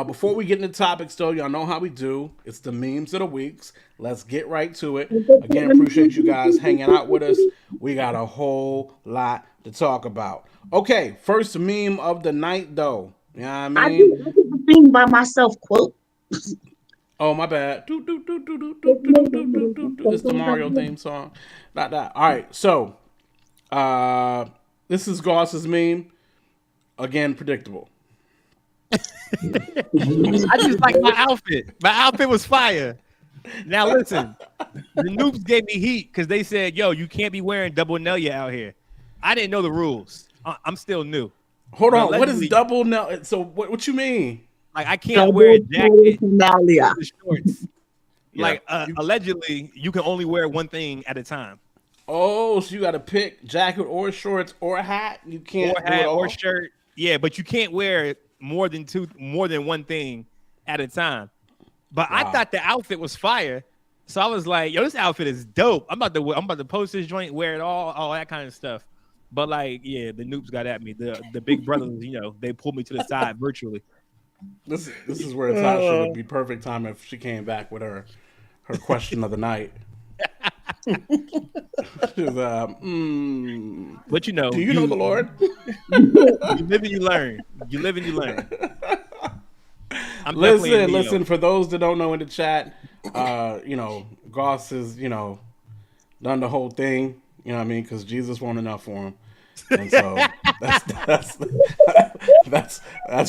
Before we get into topics, though, y'all know how we do. It's the memes of the weeks. Let's get right to it. Again, appreciate you guys hanging out with us. We got a whole lot to talk about. Okay, first meme of the night, though. You know what I mean? I did the thing by myself, quote. Oh, my bad. It's the Mario theme song. Not that. All right, so this is Goss's meme. Again, predictable. I just like my outfit. My outfit was fire. Now listen, the noobs gave me heat because they said, "Yo, you can't be wearing double nail out here." I didn't know the rules. I'm still new. Hold on, what is double nail? So what you mean? Like I can't wear a jacket with Nalia. shorts. Yeah. Like allegedly, you can only wear one thing at a time. Oh, so you got to pick jacket or shorts or a hat. You can't Or hat or shirt. Yeah, but you can't wear more than one thing at a time. But Wow. I thought the outfit was fire, so I was like, "Yo, this outfit is dope. I'm about to post this joint, wear it all that kind of stuff." But like, yeah, the noobs got at me. The big brothers, they pulled me to the side virtually. This is where Tasha would be perfect time if she came back with her question of the night. She's But do you know the Lord? You live and you learn. You live and you learn. Listen. For those that don't know in the chat, Goss has done the whole thing. You know what I mean? Because Jesus won't enough for him, and so that's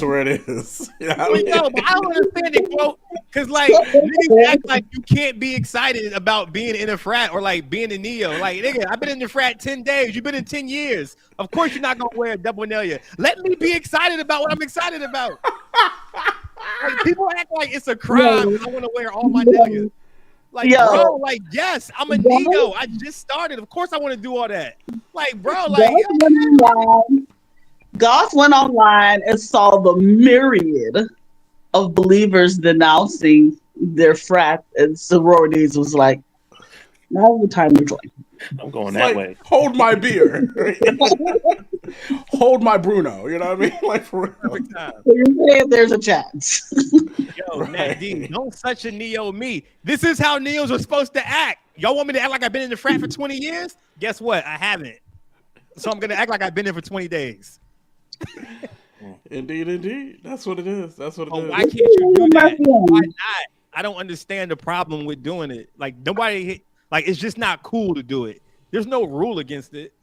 where it is. You know what I mean? But I don't understand it, bro. Because like niggas act like you can't be excited about being in a frat or like being a neo. Like nigga, I've been in the frat 10 days. You've been in 10 years. Of course you're not gonna wear a double nail. Let me be excited about what I'm excited about. Like, people act like it's a crime. I want to wear all my niggas. Like, bro, like, yes, I'm a neo. I just started. Of course I want to do all that. Like, bro, like, Goss went online and saw the myriad of believers denouncing their frat and sororities. Was like, now's the time to join. I'm going that way. Hold my beer. Hold my Bruno. You know what I mean? Like, for real. So you're saying there's a chance. Yo, Nadine, don't such a neo me. This is how neos are supposed to act. Y'all want me to act like I've been in the frat for 20 years? Guess what? I haven't. So I'm going to act like I've been there for 20 days. Indeed. That's what it is. Why can't you do that? Why not? I don't understand the problem with doing it. Like, nobody, like, it's just not cool to do it. There's no rule against it.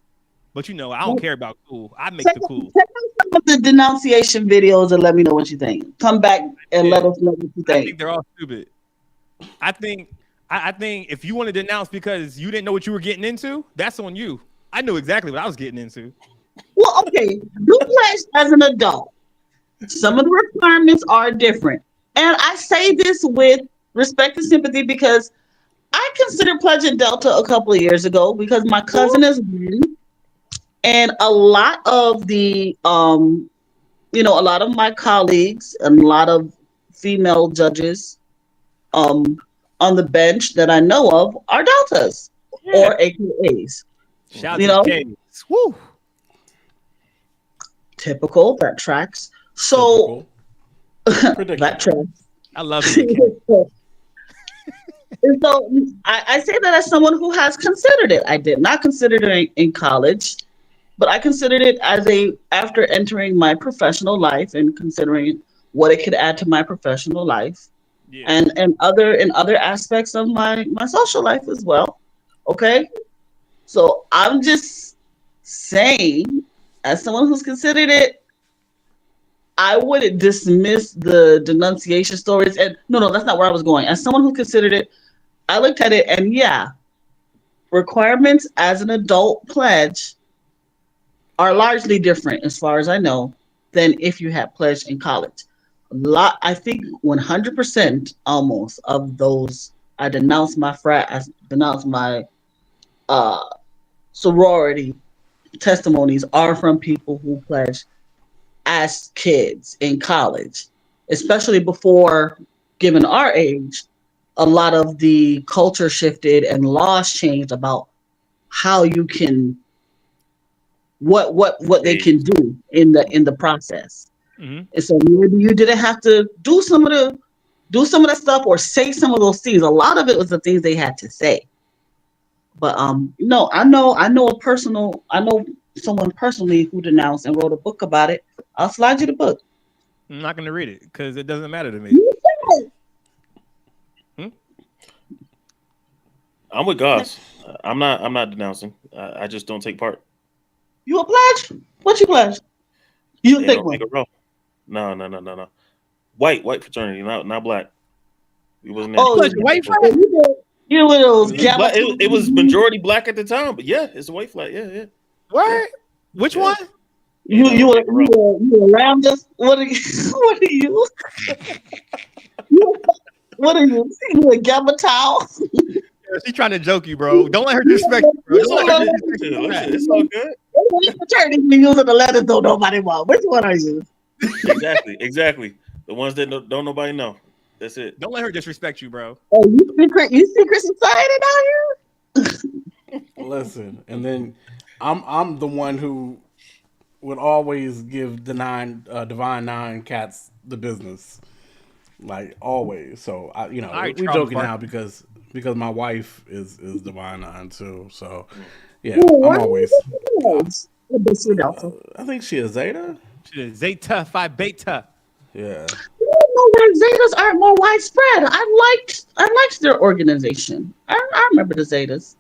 But, I don't care about cool. I make the cool. Check out some of the denunciation videos and let me know what you think. Come back and let us know what you I think. think they're all stupid. I think if you want to denounce because you didn't know what you were getting into, that's on you. I knew exactly what I was getting into. Well, okay, you pledge as an adult. Some of the requirements are different. And I say this with respect and sympathy because I considered pledging Delta a couple of years ago because my cousin is one. And a lot of the, a lot of my colleagues and a lot of female judges on the bench that I know of are Deltas or AKAs. Shout out to K's. Woo. Typical, that tracks. So that Predictable. tracks. I love you, Ken. And so I say that as someone who has considered it. I did not consider it in college, but I considered it as after entering my professional life and considering what it could add to my professional life Yeah. and other aspects of my social life as well. Okay. So I'm just saying, as someone who's considered it, I wouldn't dismiss the denunciation stories. And no, that's not where I was going. As someone who considered it, I looked at it and yeah, requirements as an adult pledge are largely different, as far as I know, than if you had pledged in college. I think 100% almost of those I denounced my frat, I denounced my uh, sorority testimonies are from people who pledged as kids in college, especially before, given our age, a lot of the culture shifted and laws changed about how you can what they Age. can do in the process. Hmm. And so maybe you didn't have to do some of the stuff or say some of those things. A lot of it was the things they had to say. But no, I know someone personally who denounced and wrote a book about it. I'll slide you the book. I'm not going to read it because it doesn't matter to me. You said Hmm? I'm with Goss. I'm not denouncing. I just don't take part. you a pledge? What you pledge? You They think don't make one? a row. No. White fraternity, not black. It wasn't there. Oh, Plus, your white yeah, flag? you with those It was, black, gamma. it was majority black at the time, but yeah, it's a white flag. Yeah. What? Which Yeah. one? They You don't you a, make a row. you a lamb? Just what are you? What are you? You- What are you? You a gamma towel? She's trying to joke you, bro. Don't let her disrespect you, bro. Which Don't one let her are disrespect Yeah, you. look, Right. it's all good. you? Fraternity be using the letters don't nobody want. Which one are you? Exactly. The ones that don't nobody know. That's it. Don't let her disrespect you, bro. Oh, you secret society down here? Listen, and then I'm the one who would always give the divine nine cats the business, like always. So All right, we Charles joking Barkley. now because my wife is divine nine too. So yeah, Oh, I'm what? always. A bit sweet also. I think she is Zeta. Shit, Zeta Phi Beta. Yeah. I don't know why Zetas aren't more widespread. I liked their organization. I remember the Zetas.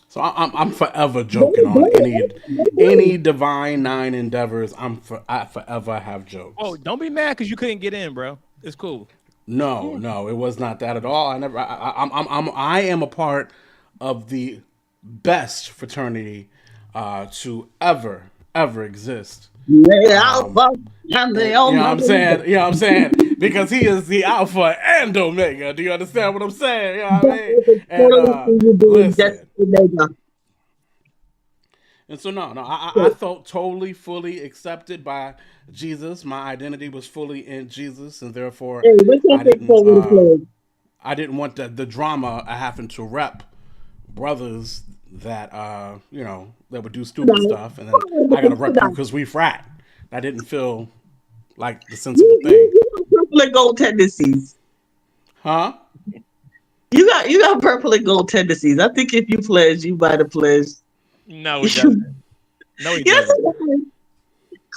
So I'm forever joking on any divine nine endeavors. I forever have jokes. Oh, don't be mad because you couldn't get in, bro. It's cool. No, it was not that at all. I am a part of the best fraternity to ever exist. The Alpha and the You know what I'm Omega. saying? You know what I'm saying? Because he is the Alpha and Omega. Do you understand what I'm saying? You know what I mean? And You do just listen. Omega. And so no, I felt totally, fully accepted by Jesus. My identity was fully in Jesus, and therefore Hey, we I can't take didn't forward the play. I didn't want the drama of having to rep brothers that that would do stupid stuff, and then I got to rep you because we frat. That didn't feel like the sensible You, thing, you got purple and gold tendencies. huh? You got purple and gold tendencies. I think if you pledge, you might have pledged. No, he doesn't. No, he Yes, doesn't.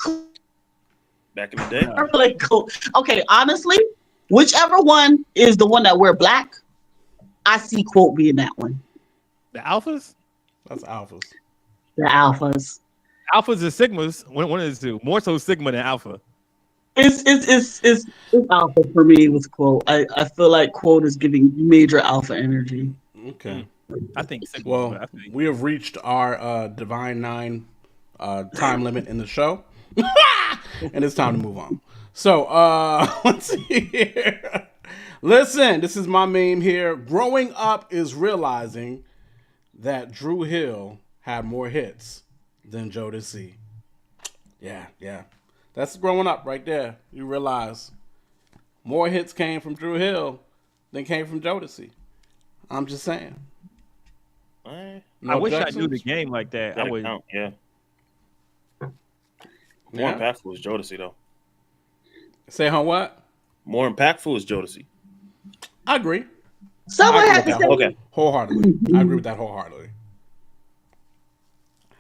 it Back in the day. purple and gold. Okay, honestly, whichever one is the one that wear black, I see quote being that one. The alphas? That's alphas. The alphas. Alphas and sigmas. One is two. More so sigma than alpha. It's alpha for me with quote. I feel like quote is giving major alpha energy. Okay. I think sigma. Well, but I think we have reached our Divine Nine time limit in the show, and it's time to move on. So, let's see here. Listen, this is my meme here. Growing up is realizing that Drew Hill had more hits than Jodeci. Yeah. That's growing up right there. You realize more hits came from Drew Hill than came from Jodeci. I'm just saying. All right. No I wish I objections? knew the game like that. I Gotta would. count. Yeah. More Yeah. impactful is Jodeci though. Say huh? What? More impactful is Jodeci. I agree. Someone I agree had with to that say, Okay. wholeheartedly. I agree with that wholeheartedly.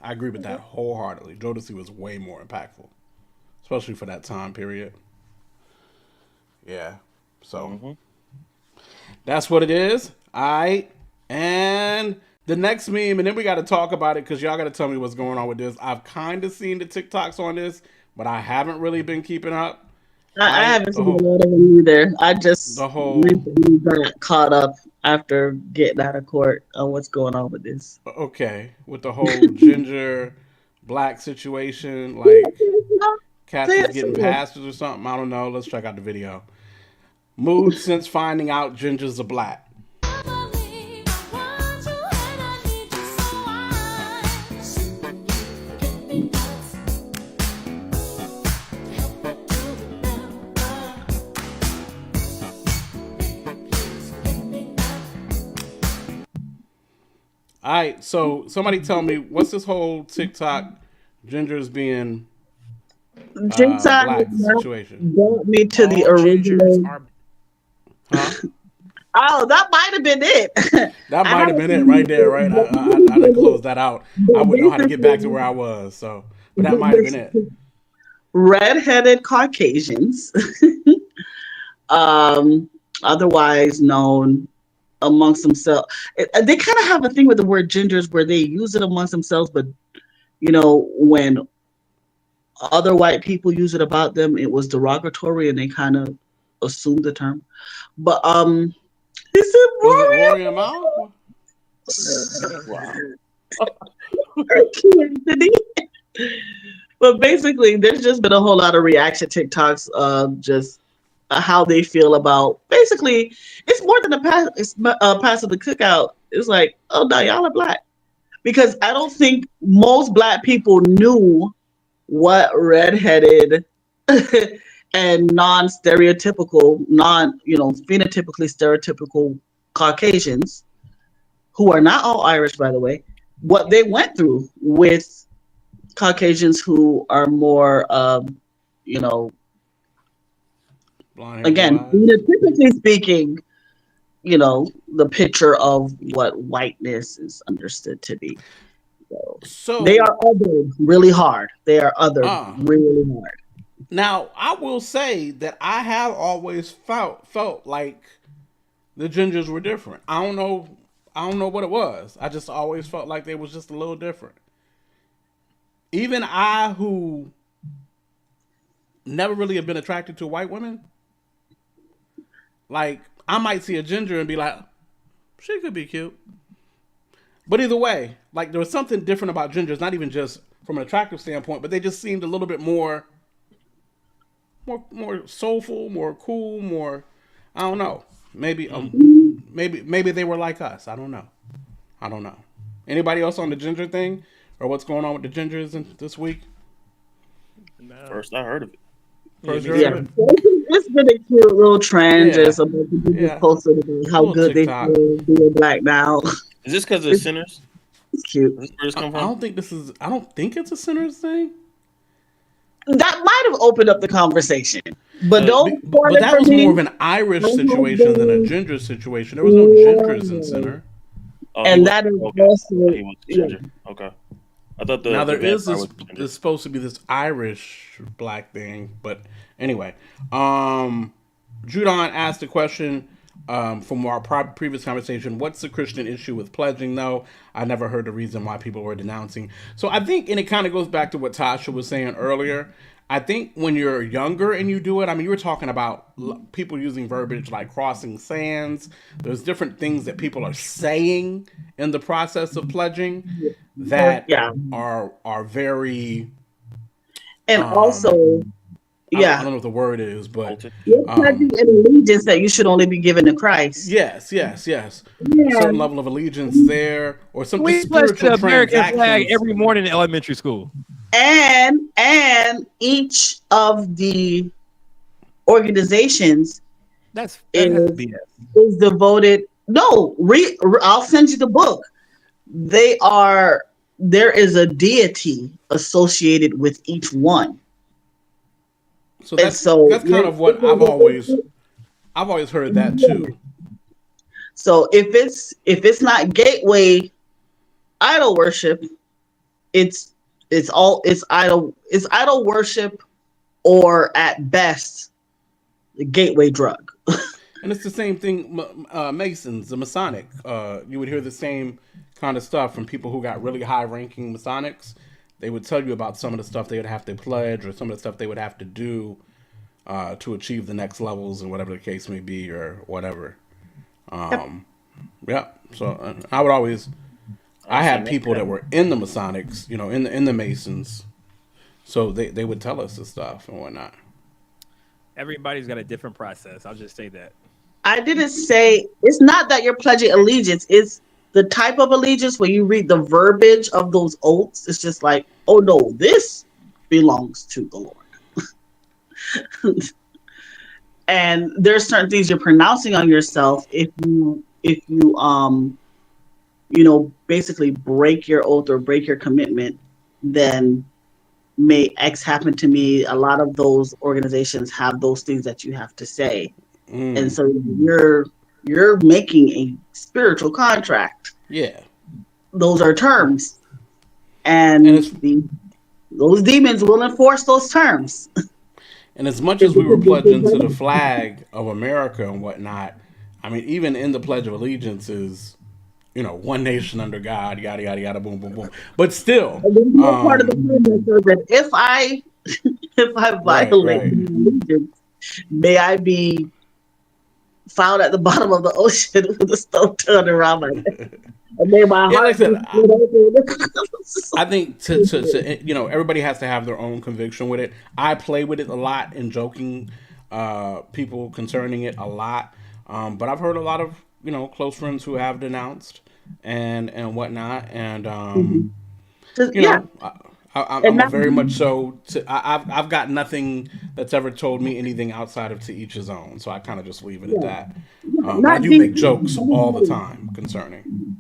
I agree with that wholeheartedly. Jodeci was way more impactful, especially for that time period. Yeah. So Hmm. that's what it is. All right. And the next meme, and then we got to talk about it because y'all got to tell me what's going on with this. I've kind of seen the TikToks on this, but I haven't really been keeping up. I Right? haven't seen a lot of them either. I The just whole recently got caught up after getting out of court on what's going on with this. okay with the whole ginger black situation, like cats is getting passes or something. I don't know. Let's check out the video. Mood since finding out gingers are black. All right, so somebody tell me what's this whole TikTok gingers being TikTok black situation? brought me to the All gingers original. are Huh? Oh, that might have been it. That I might have haven't been it seen right there, right? I didn't close that out. I but wouldn't know how to get back to basically, where I was, so but that might have been it. red-headed Caucasians, um, otherwise known amongst themselves. They kind of have a thing with the word gingers where they use it amongst themselves, but when other white people use it about them, it was derogatory, and they kind of assumed the term. But he said, Was it "Rory, Rory and Mal? Wow. Anthony." But basically, there's just been a whole lot of reaction TikToks of just how they feel about. Basically, it's more than a pass. It's pass of the cookout. It's like, oh no, y'all are black, because I don't think most black people knew what redheaded and non-stereotypical, phenotypically stereotypical Caucasians, who are not all Irish, by the way, what they went through with Caucasians who are more, you know, Blonde hair, blue again, eyes. phenotypically speaking, the picture of what whiteness is understood to be. So they So are othered really hard. They are othered uh really hard. now I will say that I have always felt like the gingers were different. I don't know what it was. I just always felt like they was just a little different. Even I, who never really have been attracted to white women, like I might see a ginger and be like, she could be cute. But either way, like there was something different about gingers, not even just from an attractive standpoint, but they just seemed a little bit more soulful, more cool, more. I don't know. Maybe they were like us. I don't know. I don't know. Anybody else on the ginger thing, or what's going on with the gingers this week? First I heard of it. First me you heard Yeah, of it? it's been a cute little trend. Yeah, Just about to be yeah. posted about how Little good they TikTok. feel being black now. Is this because of sinners? It's cute. Is this where this come I from? don't think this is. I don't think it's a sinners thing. That might have opened up the conversation, but don't spoil But it that for was me. more of an Irish I have situation than a been ginger situation. There was no gingers in warned, Sinner. Oh, he and was that is okay. also He was the yeah. ginger. Okay. I thought Now the there is vampire this. was the ginger. There's supposed to be this Irish black thing, but anyway, Judon asked a question from our previous conversation. What's the Christian issue with pledging? Though I never heard the reason why people were denouncing. So I think, and it kind of goes back to what Tasha was saying earlier. I think when you're younger and you do it, I mean, you were talking about people using verbiage like crossing sands. There's different things that people are saying in the process of pledging that Yeah, are very and also I yeah, don't know what the word is, but Voltage. you're pledging um an allegiance that you should only be given to Christ. yes. A Yeah, certain level of allegiance there, or some just We pledged spiritual the American flag transactions. every morning in elementary school. and each of the organizations That has to is be is devoted. No, I'll send you the book. There is a deity associated with each one. So And that's so, that's kind of what I've always heard that too. so if it's not gateway idol worship, it's it's idol worship, or at best the gateway drug. And it's the same thing, Masons, the Masonic. You would hear the same kind of stuff from people who got really high ranking Masonics. They would tell you about some of the stuff they would have to pledge or some of the stuff they would have to do to achieve the next levels and whatever the case may be or whatever. Yeah. So I had people that were in the Masonics, in the Masons. So they would tell us the stuff and whatnot. Everybody's got a different process. I'll just say that. I didn't say it's not that you're pledging allegiance. It's the type of allegiance where you read the verbiage of those oaths. It's just like, oh no, this belongs to the Lord. And there's certain things you're pronouncing on yourself if you basically break your oath or break your commitment, then may X happen to me. A lot of those organizations have those things that you have to say. And so you're making a spiritual contract. Yeah. Those are terms. And those demons will enforce those terms. And as much as we were pledging to the flag of America and whatnot, I mean, even in the Pledge of Allegiance is, one nation under God, yada yada yada, boom boom boom. But still, part of the agreement says that if I violate the allegiance, may I be found at the bottom of the ocean with a stone turned around my head. And may my heart. Like I think to everybody has to have their own conviction with it. I play with it a lot in joking people concerning it a lot. But I've heard a lot of close friends who have denounced and whatnot, and I'm very much so. I've got nothing that's ever told me anything outside of to each his own. So I kind of just leave it at that. I do make jokes all the time concerning.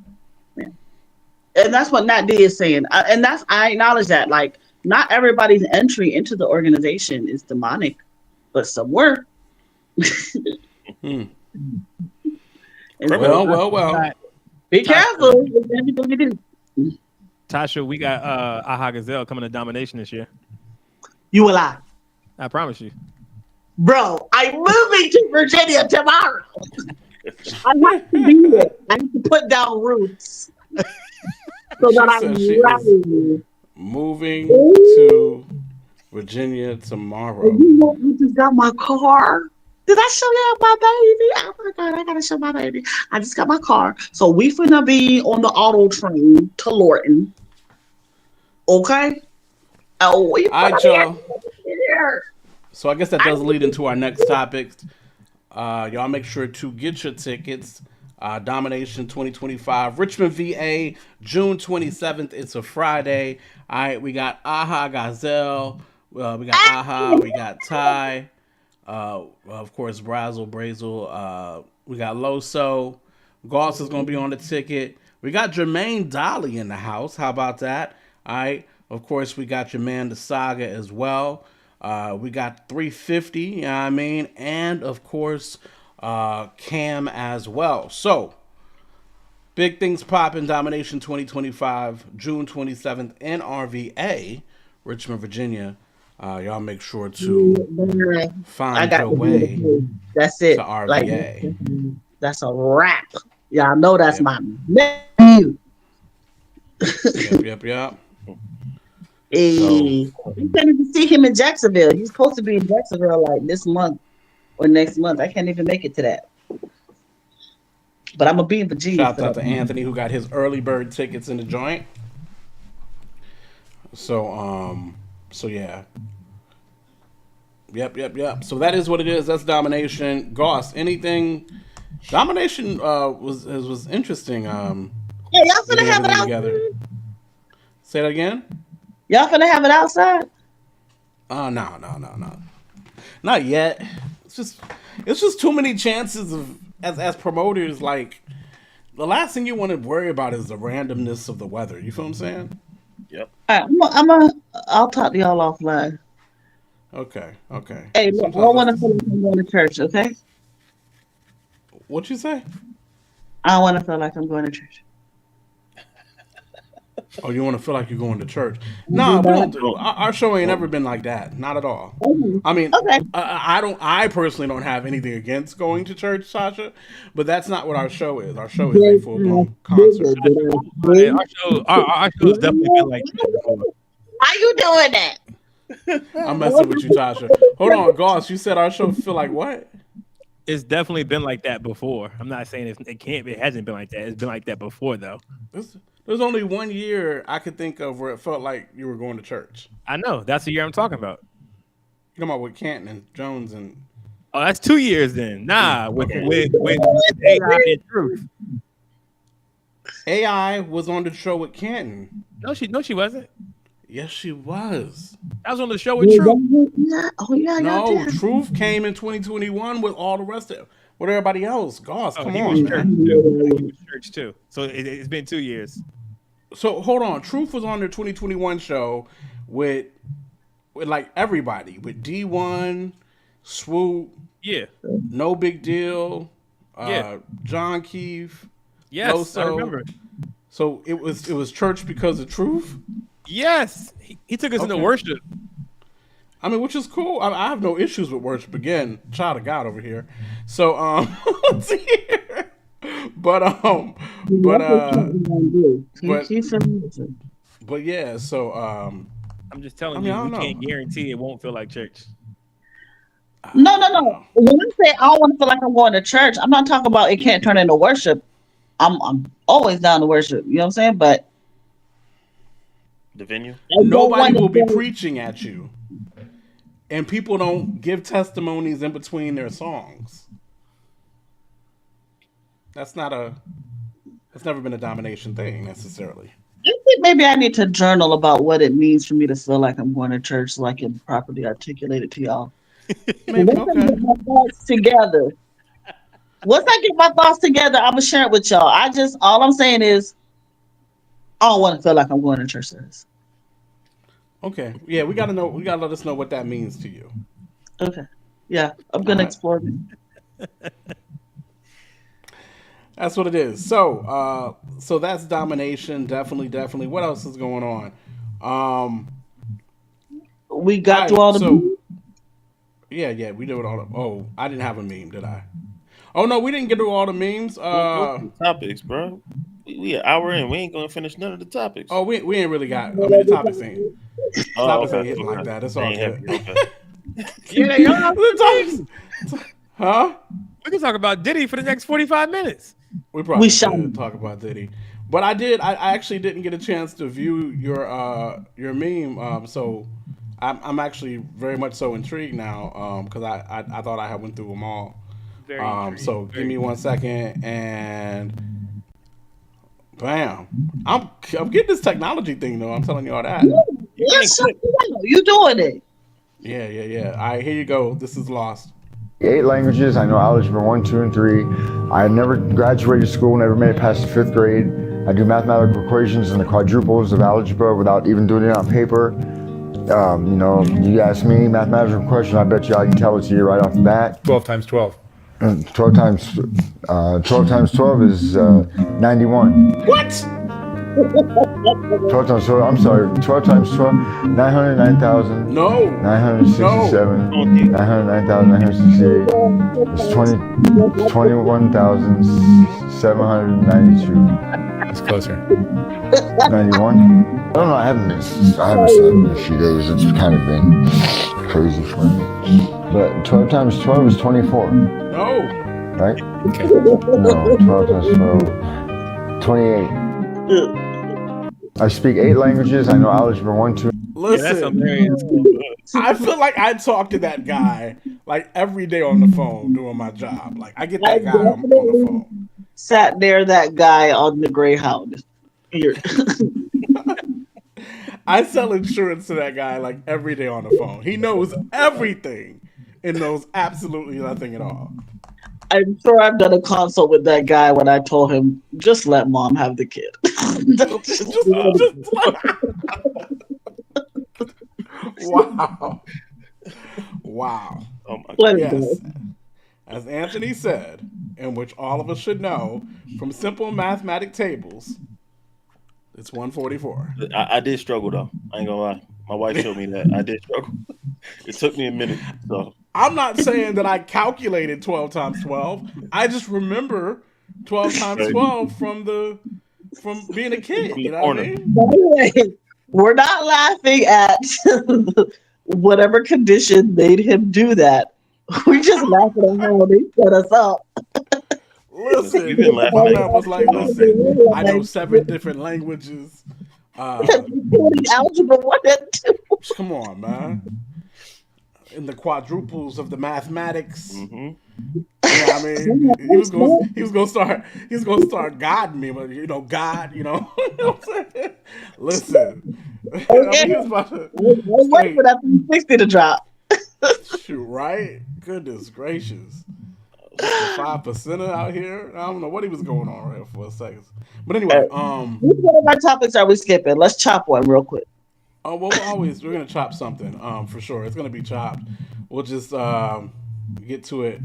And that's what Nat D is saying, and I acknowledge that. Like, not everybody's entry into the organization is demonic, but some were. Well. Be careful. Tasha, we got Aha Gazelle coming to Domination this year. You will lie. I promise you. Bro, I'm moving to Virginia tomorrow. I have to be there. I need to put down roots. So that I'm ready. Moving to Virginia tomorrow. And you know, I just got my car. Did I show you my baby? Oh my God, I gotta show my baby. I just got my car. So we finna be on the auto train to Lorton. Okay? Oh, all right, y'all. So I guess that does lead into our next topic. Y'all make sure to get your tickets. Domination 2025, Richmond, VA, June 27th. It's a Friday. All right, we got Aha Gazelle. We got Aha. We got Ty. Of course, Brazel. We got Loso. Goss is going to be on the ticket. We got Jermaine Dolly in the house. How about that? All right. Of course, we got your man, the Saga, as well. We got 350, you know what I mean? And, of course, Cam as well. So, big things popping. Domination 2025, June 27th in RVA, Richmond, Virginia. Y'all make sure to find your way. That's it. To RVA. Like, that's a wrap. Y'all know that's my nephew. Yep. Hey, you can't even see him in Jacksonville. He's supposed to be in Jacksonville like this month or next month. I can't even make it to that. But I'm gonna be in Virginia. Shout out to Anthony who got his early bird tickets in the joint. So yeah. Yep. So that is what it is. That's Domination. Goss, anything? Domination was interesting. Yeah, y'all finna have it out together. Say that again. Y'all finna have it outside? No. Not yet. It's just too many chances of as promoters. Like, the last thing you want to worry about is the randomness of the weather. You feel what I'm saying? Yep. All right, I'll talk to y'all offline. Okay. Hey, look, I Sometimes don't want to that's feel like I'm going to church, okay? what you say. I don't want to feel like I'm going to church. Oh, you want to feel like you're going to church? Do Nah, we that. don't. Well, Our show ain't ever well, been like that. Not at all. Okay. I mean, Okay. I don't. I personally don't have anything against going to church, Sasha, but that's not what our show is. Our show is a Did full I blown concert. did I Our say? our show's definitely been like that before. How you doing that? I'm messing with you, Tasha. Hold on, Goss. You said our show feel like what? It's definitely been like that before. I'm not saying it can't. It hasn't been like that. It's been like that before, though. There's only 1 year I could think of where it felt like you were going to church. I know. That's the year I'm talking about. You're talking about with Canton and Jones and Oh, that's 2 years then. Nah, Okay. with AI and Truth. AI was on the show with Canton. No, she wasn't. Yes, she was. I was on the show with Truth. Yeah. Oh yeah, No, y'all did. Truth came in 2021 with all the rest of with everybody else. Goss, Oh, come he on, was man. church too. He was church too. So it's been 2 years. So hold on. Truth was on their 2021 show with like everybody, with D1, Swoop, Yeah. No Big Deal, Yeah. John Keefe. Yes, Loso. I remember. So it was church because of Truth. Yes, he took us into Okay. worship. I mean, which is cool. I have no issues with worship. Again, child of God over here. So let's see here. But but yeah. So I'm just telling I mean, I you, we don't can't know. guarantee it won't feel like church. No. When I say I don't want to feel like I'm going to church, I'm not talking about it can't turn into worship. I'm always down to worship. You know what I'm saying? But the venue. I don't Nobody want to will be feel- preaching at you, and people don't give testimonies in between their songs. That's never been a domination thing necessarily. I think maybe I need to journal about what it means for me to feel like I'm going to church so I can properly articulate it to y'all. Maybe Once I okay. get my thoughts together, I'm gonna share it with y'all. All I'm saying is I don't want to feel like I'm going to church service. Okay. Yeah, we gotta know. We gotta let us know what that means to you. Okay. Yeah, I'm gonna Alright. explore it. That's what it is. So that's domination. Definitely. What else is going on? We got through Alright, all the so yeah, we did it all. Oh, I didn't have a meme, did I? Oh no, we didn't get through all the memes. Go through the topics, bro. We an hour in. We ain't gonna finish none of the topics. Oh, we ain't really got. I mean, the topics ain't okay. hitting like that. It's They all ain't good. heavy. Okay. Yeah, they are. The topics- huh? We can talk about Diddy for the next 45 minutes. We probably shall. should talk about Diddy, but I actually didn't get a chance to view your meme. So I'm actually very much so intrigued now. Because I thought I had went through them all. Very intrigued. So give me 1 second and bam. I'm getting this technology thing though. I'm telling you all that. Yes, you doing it. Yeah. All right, here you go. This is Lost. 8 languages. I know algebra 1, 2, and 3. I never graduated school, never made it past the 5th grade. I do mathematical equations and the quadruples of algebra without even doing it on paper. You ask me mathematical question, I bet you I can tell it to you right off the bat. 12 times 12. 12 times 12 is 91. What? 12 times 12, I'm sorry, 12 times 12, 909,000. No. 967, 909,968. It's 21,792. It's closer. 91. I don't know. I haven't slept in a few days. It's kind of been crazy for me. But 12 times 12 is 24, No. right? Okay. No, 12 times 12, 28. I speak 8 languages. I know algebra 1, 2. Yeah, that's Listen, hilarious. I feel like I talk to that guy like every day on the phone doing my job. Like I get that guy on the phone. Sat there, that guy on the Greyhound. Here. I sell insurance to that guy like every day on the phone. He knows everything and knows absolutely nothing at all. I'm sure I've done a consult with that guy when I told him, just let mom have the kid. Wow. Wow. Oh my Let god. it Yes. go. As Anthony said, and which all of us should know from simple mathematic tables, it's 144. I did struggle though. I ain't gonna lie. My wife showed me that. I did struggle. It took me a minute. So I'm not saying that I calculated 12 times 12. I just remember 12 times right, 12 from being a kid. from the You know what I corner. mean? By the way, we're not laughing at whatever condition made him do that. We just laughing at how they set us up. Listen, we've been Listen, laughing my at man you was for like, too long. listen, I know 7 different languages. Including algebra 1 and 2. Come on, man. In the quadruples of the mathematics. Hmm. Yeah, I mean, he was gonna start guiding me, but God, you know what I'm saying? Listen, I Okay. mean, he was about to We'll wait for straight that 360 to drop. shoot, right? Goodness gracious, Mr. 5%er out here. I don't know what he was going on right for a second, but anyway, Which one of our topics are we skipping? Let's chop one real quick. oh well, we're gonna chop something, for sure. It's gonna be chopped. We'll just get to it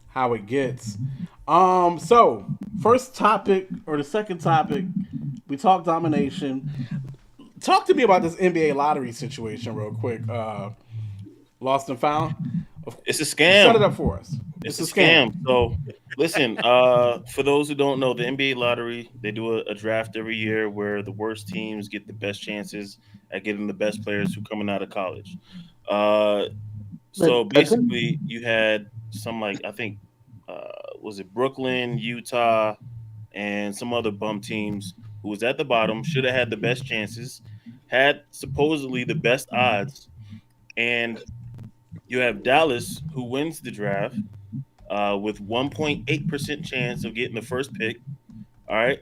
how it gets. So first topic or the second topic, we talk domination. Talk to me about this NBA lottery situation real quick. Lost and found. It's a Set it scam. up for us. It's It's a a scam. scam. So listen, for those who don't know, the NBA lottery, they do a draft every year where the worst teams get the best chances at getting the best players who coming out of college. Uh, so basically, you had some like I think was it Brooklyn, Utah, and some other bum teams who was at the bottom should have had the best chances, had supposedly the best odds, and you have Dallas who wins the draft with 1.8% chance of getting the first pick. All right.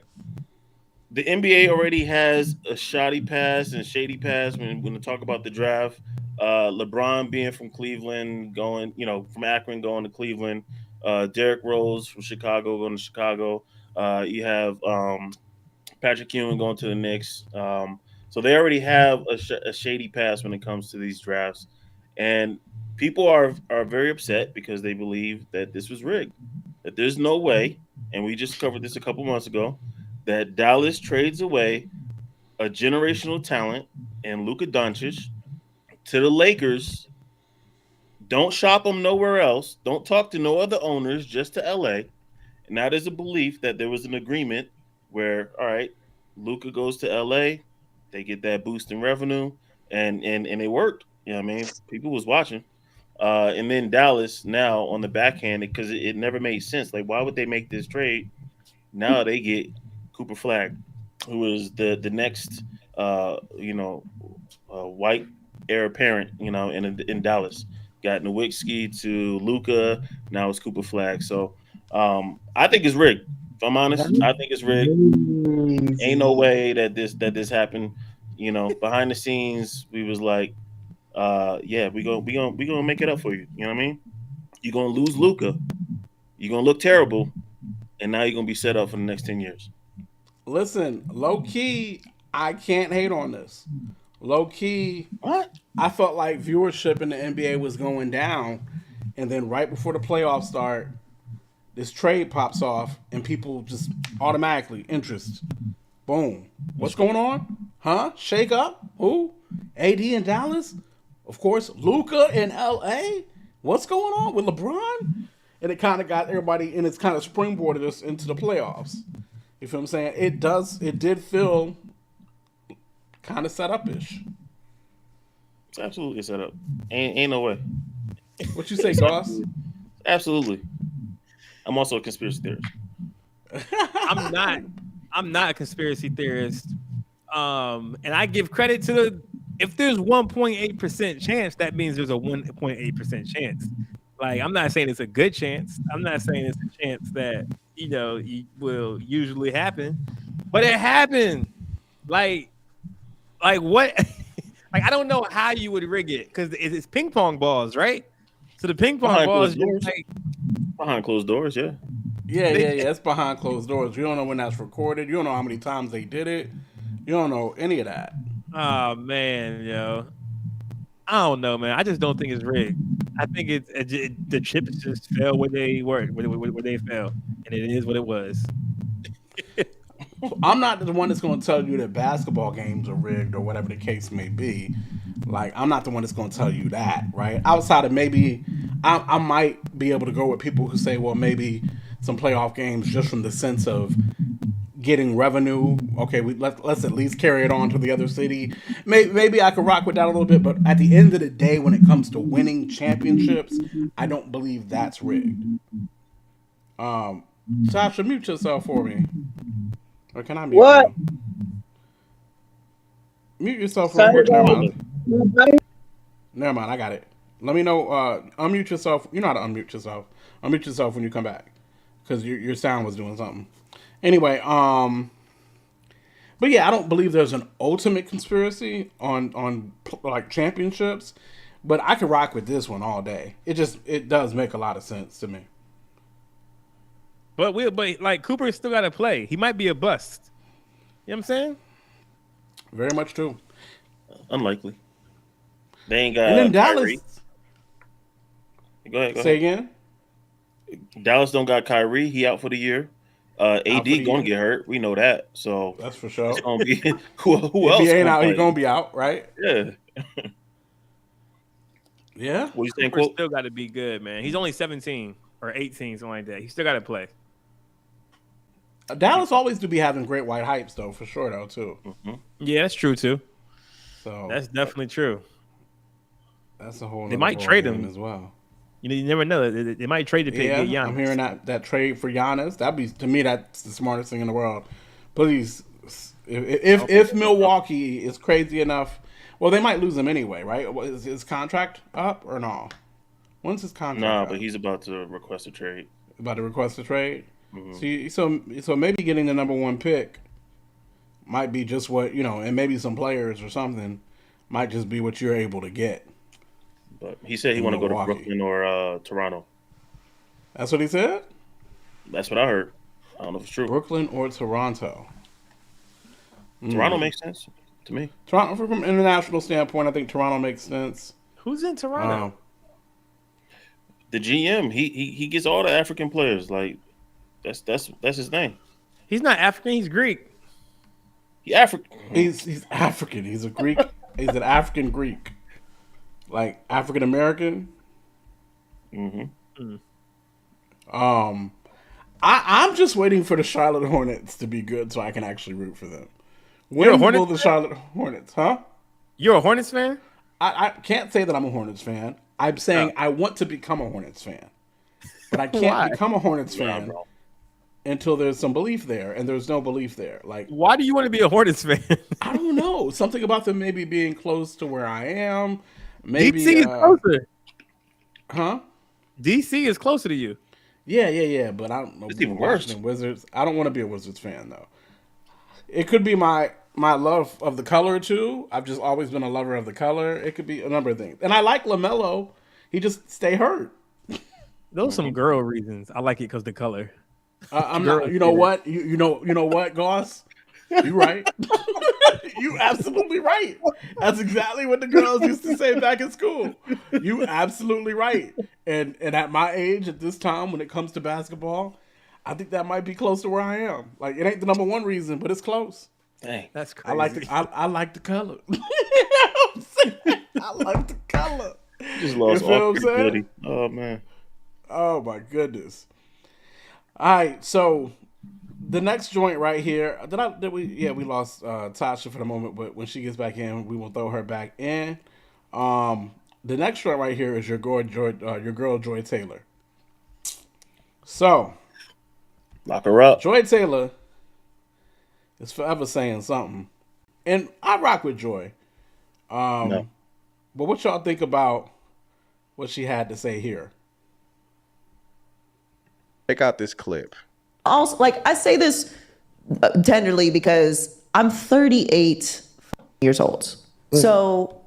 The NBA already has a shoddy pass and shady pass when they talk about the draft. LeBron being from Cleveland, going, from Akron going to Cleveland. Derrick Rose from Chicago going to Chicago. You have Patrick Ewing going to the Knicks. So they already have a shady past when it comes to these drafts, and people are very upset because they believe that this was rigged. That there's no way, and we just covered this a couple months ago, that Dallas trades away a generational talent and Luka Doncic to the Lakers. Don't shop them nowhere else. Don't talk to no other owners, just to LA. And now there's a belief that there was an agreement where, all right, Luca goes to LA, they get that boost in revenue, and it worked. You know what I mean? People was watching. And then Dallas now on the backhand because it never made sense. Like, why would they make this trade? Now they get Cooper Flag, who is the next white heir apparent, in Dallas. Got Nowitzki to Luca. Now it's Cooper Flag. So I think it's rigged. If I'm honest, I think it's rigged. Ain't no way that this happened. Behind the scenes, we was like, yeah, we gonna make it up for you. You know what I mean? You're gonna lose Luca. You're gonna look terrible, and now you're gonna be set up for the next 10 years. Listen, low key, I can't hate on this. Low key, What? I felt like viewership in the NBA was going down, and then right before the playoffs start, this trade pops off, and people just automatically interest. Boom. What's going on? Huh? Shake up? Who? AD in Dallas? Of course, Luca in LA? What's going on with LeBron? And it kind of got everybody, and it's kind of springboarded us into the playoffs. You feel what I'm saying? It did feel kind of set up-ish. It's absolutely set up. Ain't no way. What you say, Goss? Absolutely. I'm also a conspiracy theorist. I'm not a conspiracy theorist. And I give credit to if there's 1.8% chance, that means there's a 1.8% chance. Like, I'm not saying it's a good chance. I'm not saying it's a chance that, will usually happen, but it happened. Like what? Like, I don't know how you would rig it because it's ping pong balls, right? So the ping pong balls, behind closed doors, yeah. Yeah. It's behind closed doors. You don't know when that's recorded. You don't know how many times they did it. You don't know any of that. Oh man, I don't know, man. I just don't think it's rigged. I think the chips just fell where they were, where they fell, and it is what it was. I'm not the one that's going to tell you that basketball games are rigged or whatever the case may be. Like, I'm not the one that's going to tell you that, right? Outside of maybe, I might be able to go with people who say, well, maybe some playoff games just from the sense of getting revenue. Okay, let's at least carry it on to the other city. Maybe I could rock with that a little bit, but at the end of the day, when it comes to winning championships, I don't believe that's rigged. Sasha, mute yourself for me. Or can I mute you? Mute yourself real quick. Never mind. Never mind, I got it. Let me know. Unmute yourself. You know how to unmute yourself. Unmute yourself when you come back, because your sound was doing something. Anyway, but yeah, I don't believe there's an ultimate conspiracy on like championships, but I could rock with this one all day. It does make a lot of sense to me. But like Cooper still got to play. He might be a bust. You know what I'm saying? Very much true. Unlikely. They ain't got. And then Dallas. Kyrie. Go ahead. Say again. Dallas don't got Kyrie. He out for the year. AD gonna get hurt. We know that. So that's for sure. It's gonna be who else? If he ain't out, he's gonna be out, right? Yeah. Yeah. What you saying? Cooper still got to be good, man. He's only 17 or 18, something like that. He still got to play. Dallas always do be having great white hypes, though, for sure, though, too. Mm-hmm. Yeah, that's true too. So that's definitely true. That's a whole. They might trade him as well. You never know. They might trade to pick Giannis. I'm hearing that trade for Giannis. To me, that's the smartest thing in the world. Please, if Milwaukee is crazy enough, well, they might lose him anyway, right? Is his contract up or no? When's his contract? Nah, up? But he's about to request a trade. About to request a trade. Mm-hmm. So maybe getting the number one pick might be just what and maybe some players or something might just be what you're able to get. But he said he want to go to Brooklyn or Toronto. That's what he said? That's what I heard. I don't know if it's true. Brooklyn or Toronto. Toronto makes sense to me. Toronto, from an international standpoint, I think Toronto makes sense. Who's in Toronto? The GM. He gets all the African players. Like that's his thing. He's not African. He's Greek. He's African. He's African. He's a Greek. He's an African Greek. Like African American. Mm-hmm. I'm just waiting for the Charlotte Hornets to be good so I can actually root for them. When will the Charlotte Hornets, huh? You're a Hornets fan? I can't say that I'm a Hornets fan. I'm saying I want to become a Hornets fan. But I can't become a Hornets fan until there's some belief there, and there's no belief there. Like, why do you want to be a Hornets fan? I don't know. Something about them maybe being close to where I am. Maybe DC is closer. Huh? DC is closer to you. Yeah. But I don't know. It's even worse. Wizards. I don't want to be a Wizards fan though. It could be my love of the color too. I've just always been a lover of the color. It could be a number of things. And I like LaMelo. He just stay hurt. Those are some girl reasons. I like it because the color. I'm not. You know what? You know what, Goss? You right. You absolutely right. That's exactly what the girls used to say back in school. You absolutely right. And at my age, at this time, when it comes to basketball, I think that might be close to where I am. Like, it ain't the number one reason, but it's close. Dang, that's crazy. I like the color. I like the color. Just lost all credibility. Oh man. Oh my goodness. All right, so the next joint right here. We lost Tasha for the moment, but when she gets back in, we will throw her back in. The next joint right here is your girl Joy Taylor. So, lock her up. Joy Taylor is forever saying something, and I rock with Joy. No. But what y'all think about what she had to say here? Check out this clip. Also, like, I say this tenderly because I'm 38 years old. So,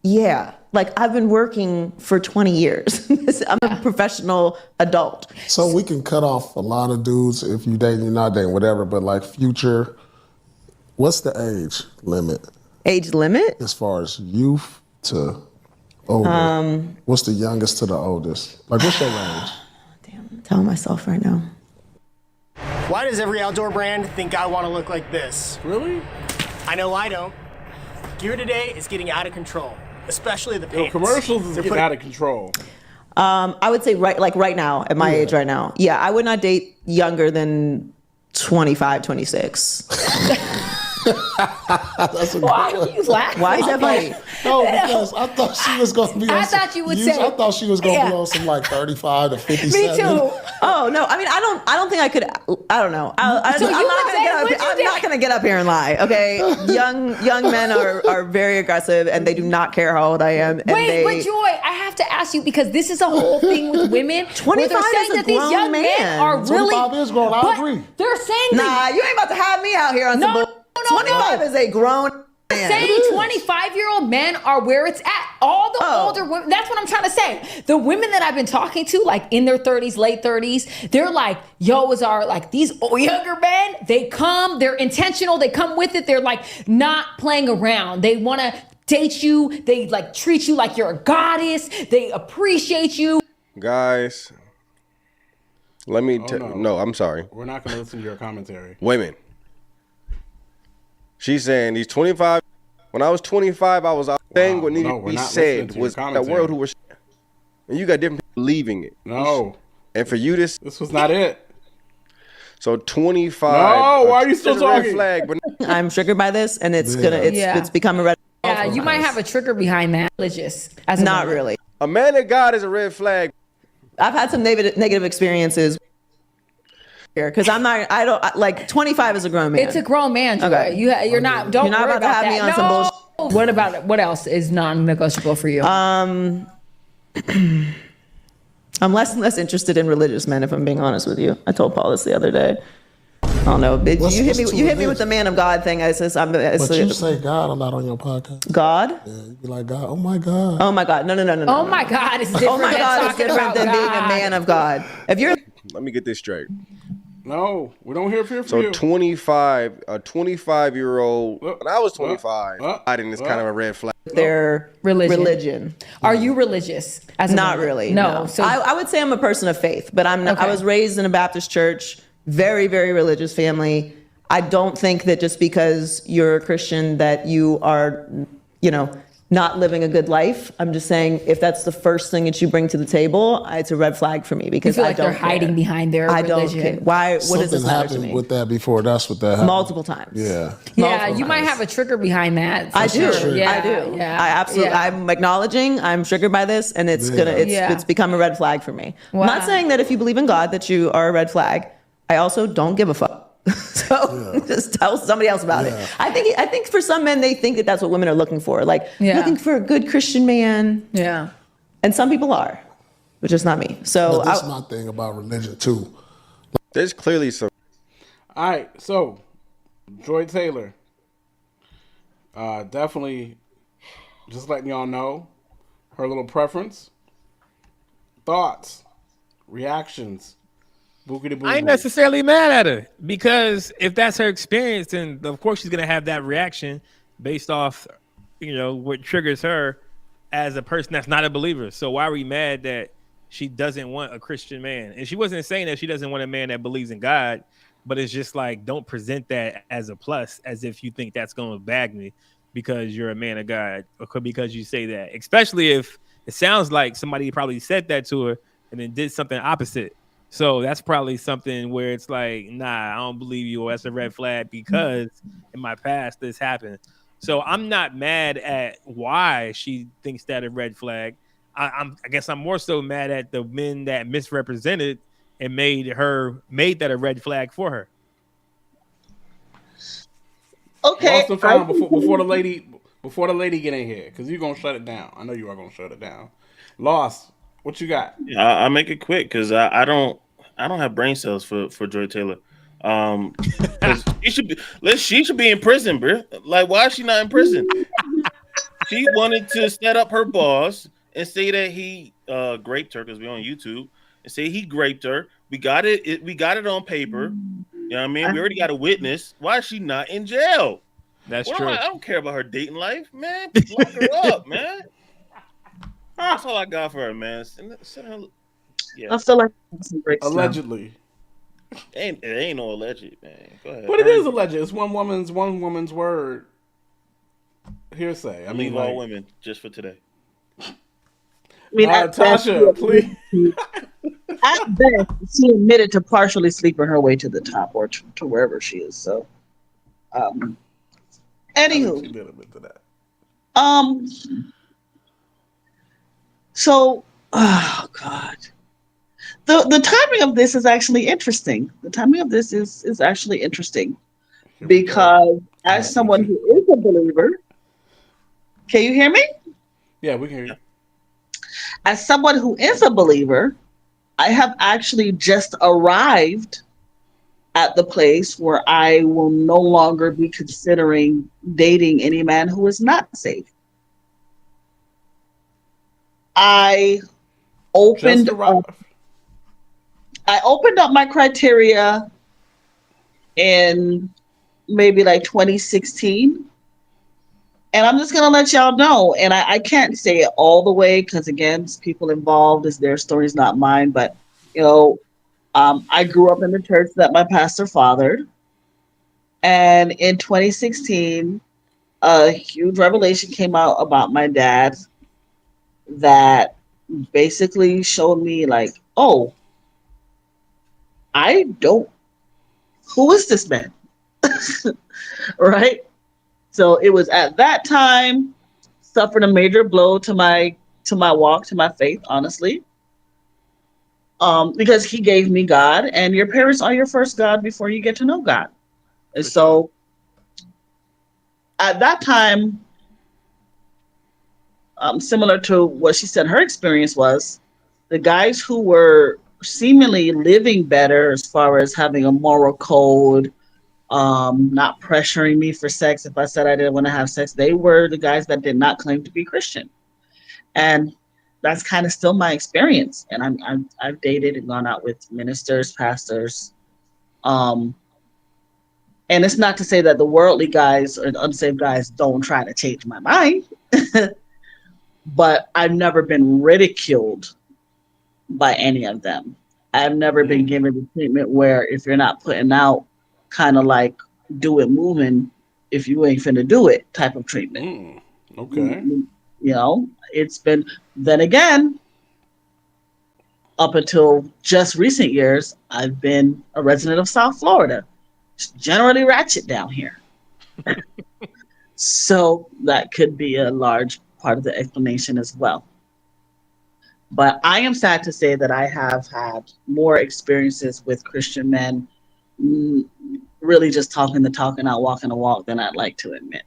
yeah, like, I've been working for 20 years. I'm a professional adult. So we can cut off a lot of dudes if you dating, you're not dating, whatever. But like Future, what's the age limit? Age limit? As far as youth to Older. What's the youngest to the oldest? Like, what's your range? Damn, I'm telling myself right now. Why does every outdoor brand think I want to look like this? Really? I know I don't. Gear today is getting out of control, especially the pants. Commercials is getting out of control. I would say right now, at my age right now. Yeah, I would not date younger than 25, 26. That's a Why good are you laughing? Why is that funny? No, because I thought she was going to be on I thought you would say- I thought she was going to Yeah. be on some like 35 to 57. Me too. Oh no! I mean, I don't think I could. I don't know. So you would say, I'm not gonna get up here and lie. Okay, young men are very aggressive and they do not care how old I am. And Wait, but Joy, I have to ask you because this is a whole thing with women. 25 they're saying is a that these grown young men man. are really. 25 is grown, I but agree. They're saying Nah, that. you ain't about to have me out here on some bull. 25 is a grown man. Saying 25-year-old men are where it's at. All the older women, that's what I'm trying to say. The women that I've been talking to, like in their 30s, late 30s, they're like, like these younger men, they come, they're intentional, they come with it. They're like not playing around. They want to date you. They like treat you like you're a goddess. They appreciate you. Guys, let me no, I'm sorry. We're not going to listen to your commentary. Women. She's saying he's 25. When I was 25, I was out saying what needed to be said was the world who was. And you got different people leaving it. No. And for you, this was not it. So 25. No, why are you still talking? Flag, but I'm triggered by this, and it's it's become a red. Yeah, you might have a trigger behind that. Religious. As a Not woman. really. A man of God is a red flag. I've had some negative experiences here because I don't like 25 is a grown man. It's a grown man. Joy. Okay. You're not. Don't You're not worry about to have that. me on some bullshit. What about it? What else is non-negotiable for you? I'm less and less interested in religious men, if I'm being honest with you. I told Paul this the other day. I don't know. You hit me with the man of God thing. But you say God, I'm not on your podcast. God? Yeah, you be like, God, oh my God. Oh my God. No. Oh my God, it's different. Oh my God, it's different than being a man of God. If you're Let me get this straight. No, we don't hear from So you. 25, a 25-year-old, when I was 25, I think it's kind of a red flag. their religion. Are you religious? Not really. No. So I would say I'm a person of faith, but I'm not. Okay. I was raised in a Baptist church, very, very religious family. I don't think that just because you're a Christian that you are, not living a good life. I'm just saying if that's the first thing that you bring to the table, it's a red flag for me because You feel I like don't they're hiding care. behind their I don't religion. care. Why? What does Something this matter to happened me? with that before. That's what that happened. Multiple times. Yeah. Yeah, you might have a trigger behind that. for I do. sure. Yeah, I do. Yeah, I absolutely. yeah. I'm acknowledging. I'm triggered by this, and it's it's become a red flag for me. Wow. I'm not saying that if you believe in God that you are a red flag. I also don't give a fuck. So just tell somebody else about it. I think for some men they think that that's what women are looking for, like looking for a good Christian man. Yeah. And some people are, but just not me. So But this is my thing about religion too. There's clearly some. All right, so Joy Taylor, definitely just letting y'all know her little preference, thoughts, reactions. I ain't necessarily mad at her because if that's her experience, then of course she's gonna have that reaction based off, what triggers her as a person that's not a believer. So why are we mad that she doesn't want a Christian man? And she wasn't saying that she doesn't want a man that believes in God, but it's just like don't present that as a plus, as if you think that's gonna bag me because you're a man of God or because you say that. Especially if it sounds like somebody probably said that to her and then did something opposite. So that's probably something where it's like, nah, I don't believe you, or that's a red flag because in my past this happened. So I'm not mad at why she thinks that a red flag. I guess I'm more so mad at the men that misrepresented and made that a red flag for her. Okay. Boston Fine, before the lady get in here, because you're gonna shut it down. I know you are gonna shut it down. Lost. What you got? Yeah, I'll make it quick because I don't have brain cells for Joy Taylor. She should be in prison, bro. Like, why is she not in prison? She wanted to set up her boss and say that he raped her because we're on YouTube and say he raped her. We got it. We got it on paper. You know what I mean? We already got a witness. Why is she not in jail? That's true. I don't care about her dating life, man. Lock her up, man. That's all I got for her, man. Send her, yeah. I feel like some breaks allegedly. It ain't no alleged, man. Go ahead. But it is alleged. It's one woman's word. Hearsay. I mean, all women just for today. I mean, Tasha, please. At best, she admitted to partially sleeping her way to the top or to wherever she is. So, anywho, She did admit to that. So, oh God, the timing of this is actually interesting. The timing of this is actually interesting because as someone who is a believer, can you hear me? Yeah, we can hear you. As someone who is a believer, I have actually just arrived at the place where I will no longer be considering dating any man who is not saved. I opened up my criteria in maybe like 2016. And I'm just going to let y'all know. And I can't say it all the way because, again, it's people involved. It's their stories, not mine. But, I grew up in the church that my pastor fathered. And in 2016, a huge revelation came out about my dad that basically showed me like, oh, who is this man? Right? So it was at that time, suffered a major blow to my walk, to my faith, honestly. Because he gave me God, and your parents are your first God before you get to know God. And so at that time, similar to what she said her experience was, the guys who were seemingly living better as far as having a moral code, not pressuring me for sex if I said I didn't want to have sex, they were the guys that did not claim to be Christian. And that's kind of still my experience. And I've dated and gone out with ministers, pastors. And it's not to say that the worldly guys or the unsaved guys don't try to change my mind, but I've never been ridiculed by any of them. I've never been given the treatment where if you're not putting out kind of like do it moving, if you ain't finna do it type of treatment. Okay. It's been, then again, up until just recent years, I've been a resident of South Florida. It's generally ratchet down here. So that could be a large part of the explanation as well. But I am sad to say that I have had more experiences with Christian men, really just talking the talk and not walking the walk than I'd like to admit.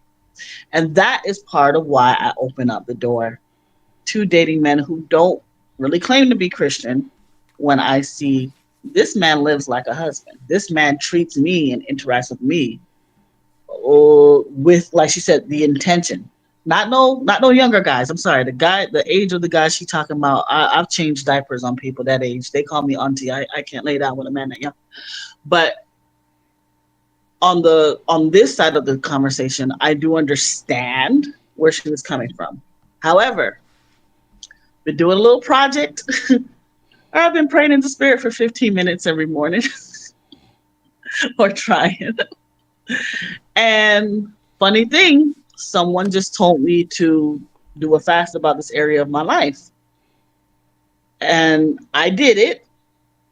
And that is part of why I open up the door to dating men who don't really claim to be Christian when I see this man lives like a husband. This man treats me and interacts with me with, like she said, the intention. Not no younger guys. I'm sorry. The age of the guy she talking about, I've changed diapers on people that age. They call me auntie. I can't lay down with a man that young. But on this side of the conversation, I do understand where she was coming from. However, been doing a little project. I've been praying in the spirit for 15 minutes every morning or trying. And funny thing, someone just told me to do a fast about this area of my life. And I did it.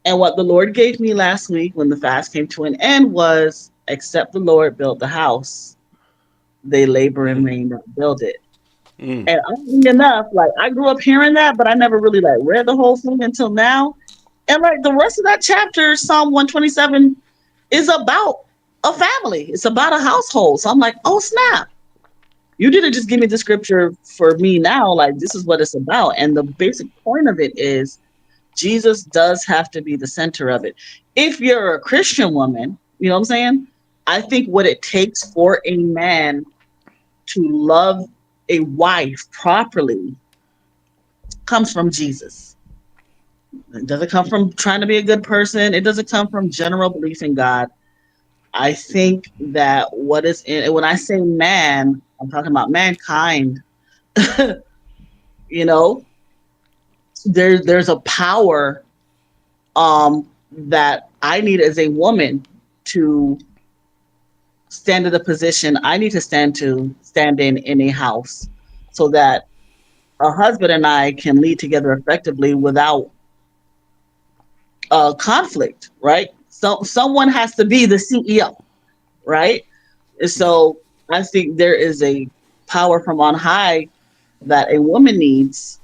And what the Lord gave me last week when the fast came to an end was, except the Lord built the house, they labor in vain that build it. And oddly enough, like I grew up hearing that, but I never really like read the whole thing until now. And like the rest of that chapter, Psalm 127, is about a family. It's about a household. So I'm like, oh snap. You didn't just give me the scripture for me now. Like this is what it's about. And the basic point of it is Jesus does have to be the center of it. If you're a Christian woman, you know what I'm saying? I think what it takes for a man to love a wife properly comes from Jesus. It doesn't come from trying to be a good person. It doesn't come from general belief in God. I think that what is in, when I say man, I'm talking about mankind. there's a power that I need as a woman to stand in a position I need to stand in a house, so that a husband and I can lead together effectively without conflict, right? So someone has to be the CEO, right? And so I think there is a power from on high that a woman needs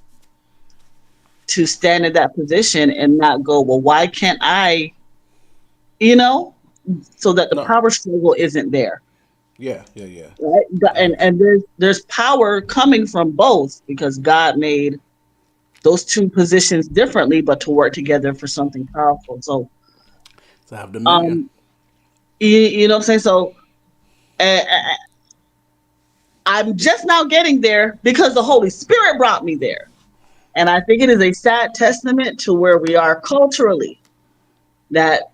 to stand in that position and not go, well, why can't I, so that the power struggle isn't there. Yeah. Right? And there's power coming from both, because God made those two positions differently, but to work together for something powerful. So, to have dominion. You know what I'm saying? So, I'm just now getting there because the Holy Spirit brought me there. And I think it is a sad testament to where we are culturally, that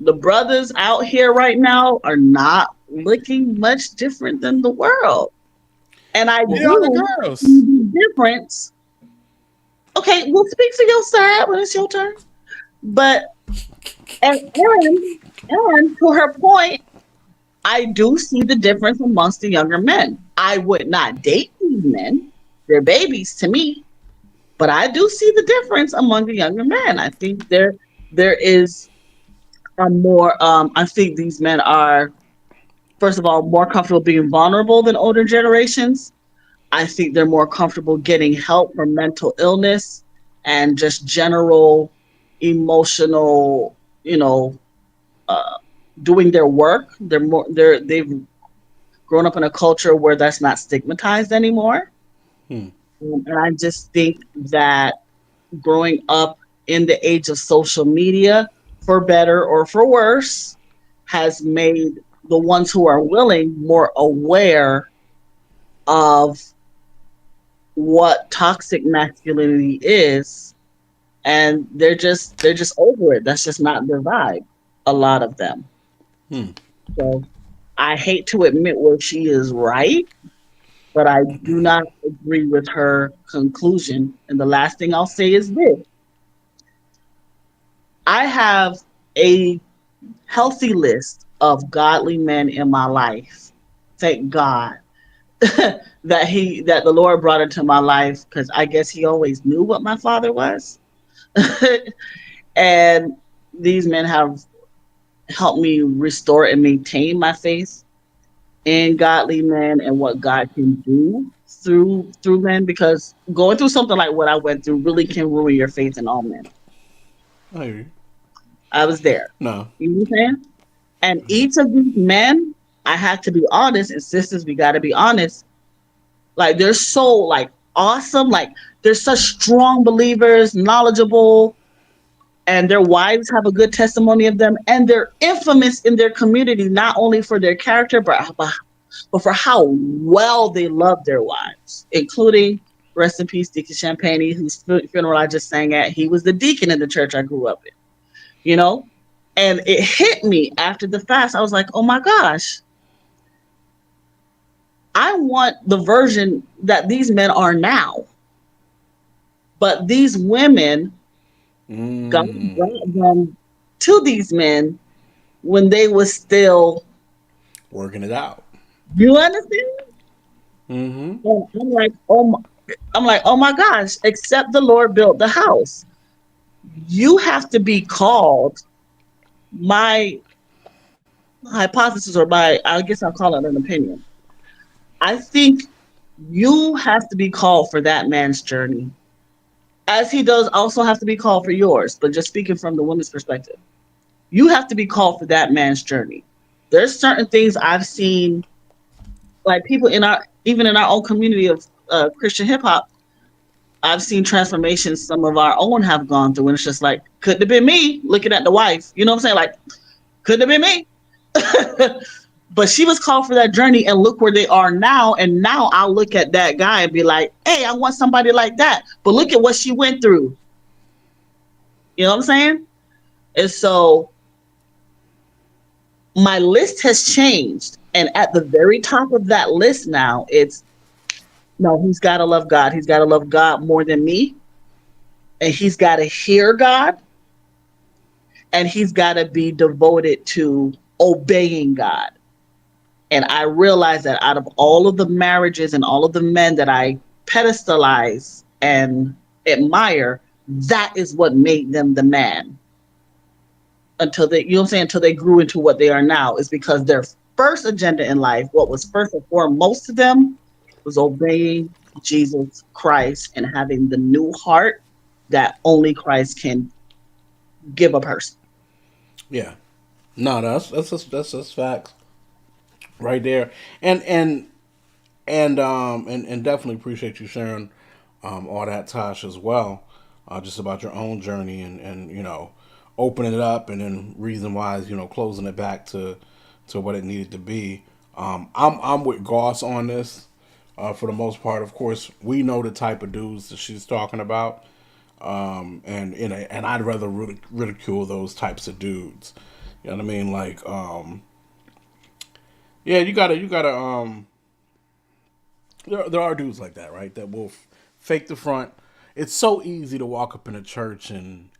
the brothers out here right now are not looking much different than the world. And I do see the difference. Okay, well, speak for your side when it's your turn. But and to her point, I do see the difference amongst the younger men. I would not date these men; they're babies to me. But I do see the difference among the younger men. I think there is a more. I think these men are, first of all, more comfortable being vulnerable than older generations. I think they're more comfortable getting help for mental illness and just general emotional, doing their work. They've grown up in a culture where that's not stigmatized anymore. And I just think that growing up in the age of social media, for better or for worse, has made the ones who are willing more aware of what toxic masculinity is, and they're just over it. That's just not their vibe, a lot of them. So I hate to admit where she is right, but I do not agree with her conclusion. And the last thing I'll say is this: I have a healthy list of godly men in my life. Thank God that the Lord brought into my life, because I guess he always knew what my father was. And these men have helped me restore and maintain my faith in godly men and what God can do through men, because going through something like what I went through really can ruin your faith in all men. I hear you. I was there. No. You know what I'm saying? And each of these men, I had to be honest, and sisters, we got to be honest. Like, they're so like awesome. Like, they're such strong believers, knowledgeable, and their wives have a good testimony of them. And they're infamous in their community, not only for their character, but for how well they love their wives, including, rest in peace, Deacon Champagne, whose funeral I just sang at. He was the deacon in the church I grew up in, And it hit me after the fast. I was like, oh my gosh, I want the version that these men are now. But these women, God brought them to these men when they were still working it out. You understand? And I'm like, oh my gosh, except the Lord built the house. You have to be called. My hypothesis, or I guess I'll call it an opinion. I think you have to be called for that man's journey, as he does also have to be called for yours. But just speaking from the woman's perspective, you have to be called for that man's journey. There's certain things I've seen, like people even in our own community of Christian hip hop, I've seen transformations some of our own have gone through, and it's just like, couldn't have been me looking at the wife. You know what I'm saying? Like, couldn't have been me. But she was called for that journey, and look where they are now. And now I'll look at that guy and be like, hey, I want somebody like that. But look at what she went through. You know what I'm saying? And so my list has changed. And at the very top of that list now, it's, no, he's got to love God. He's got to love God more than me. and he's got to hear God, and he's got to be devoted to obeying God. And I realized that out of all of the marriages and all of the men that I pedestalize and admire, that is what made them the man. Until they, you know what I'm saying, until they grew into what they are now, is because their first agenda in life, what was first and foremost to them, was obeying Jesus Christ and having the new heart that only Christ can give a person. Yeah. No, that's facts right there. And definitely appreciate you sharing all that, Tosh, as well. Just about your own journey and opening it up and then reason wise, closing it back to what it needed to be. I'm with Goss on this for the most part. Of course, we know the type of dudes that she's talking about, and I'd rather ridicule those types of dudes. You know what I mean? Like, yeah, you gotta. There are dudes like that, right? That will fake the front. It's so easy to walk up in a church and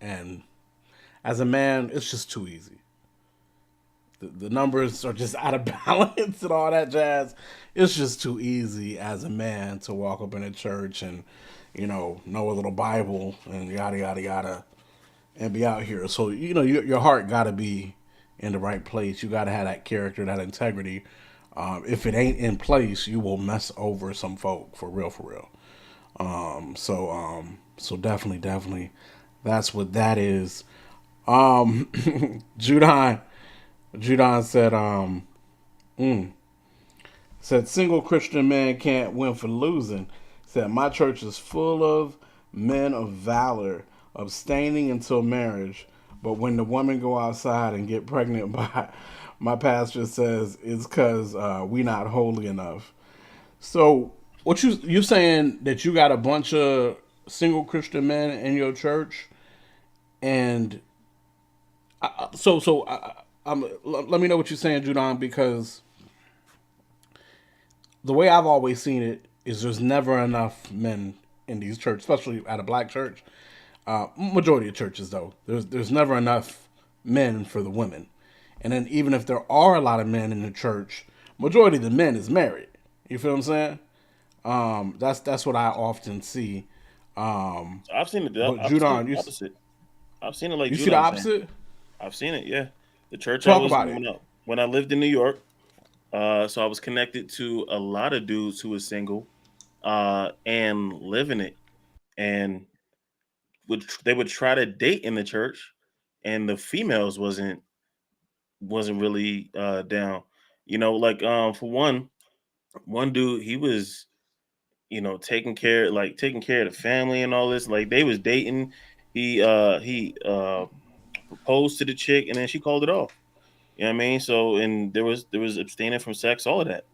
as a man, it's just too easy. The numbers are just out of balance and all that jazz. It's just too easy as a man to walk up in a church and know a little Bible and yada yada yada and be out here. So your heart got to be in the right place. You got to have that character, that integrity. If it ain't in place, you will mess over some folk for real, for real. So definitely, that's what that is. Judon said, said single Christian man can't win for losing. Said my church is full of men of valor, abstaining until marriage. But when the women go outside and get pregnant by my pastor says it's because we not holy enough. So what you saying that you got a bunch of single Christian men in your church, and let me know what you're saying, Judon, because the way I've always seen it is there's never enough men in these churches, especially at a black church. Majority of churches, though, there's never enough men for the women. And then even if there are a lot of men in the church, majority of the men is married. You feel what I'm saying? That's what I often see. I've seen it. But I've Judon, seen the opposite. I've seen it like you Judon see the saying. opposite? I've seen it. Yeah, the church I Talk was about it. when I lived in New York. So I was connected to a lot of dudes who were single, and living it, and they would try to date in the church, and the females wasn't really down. Like for one dude, he was taking care of the family and all this. Like they was dating. He proposed to the chick, and then she called it off. You know what I mean? So and there was abstaining from sex, all of that.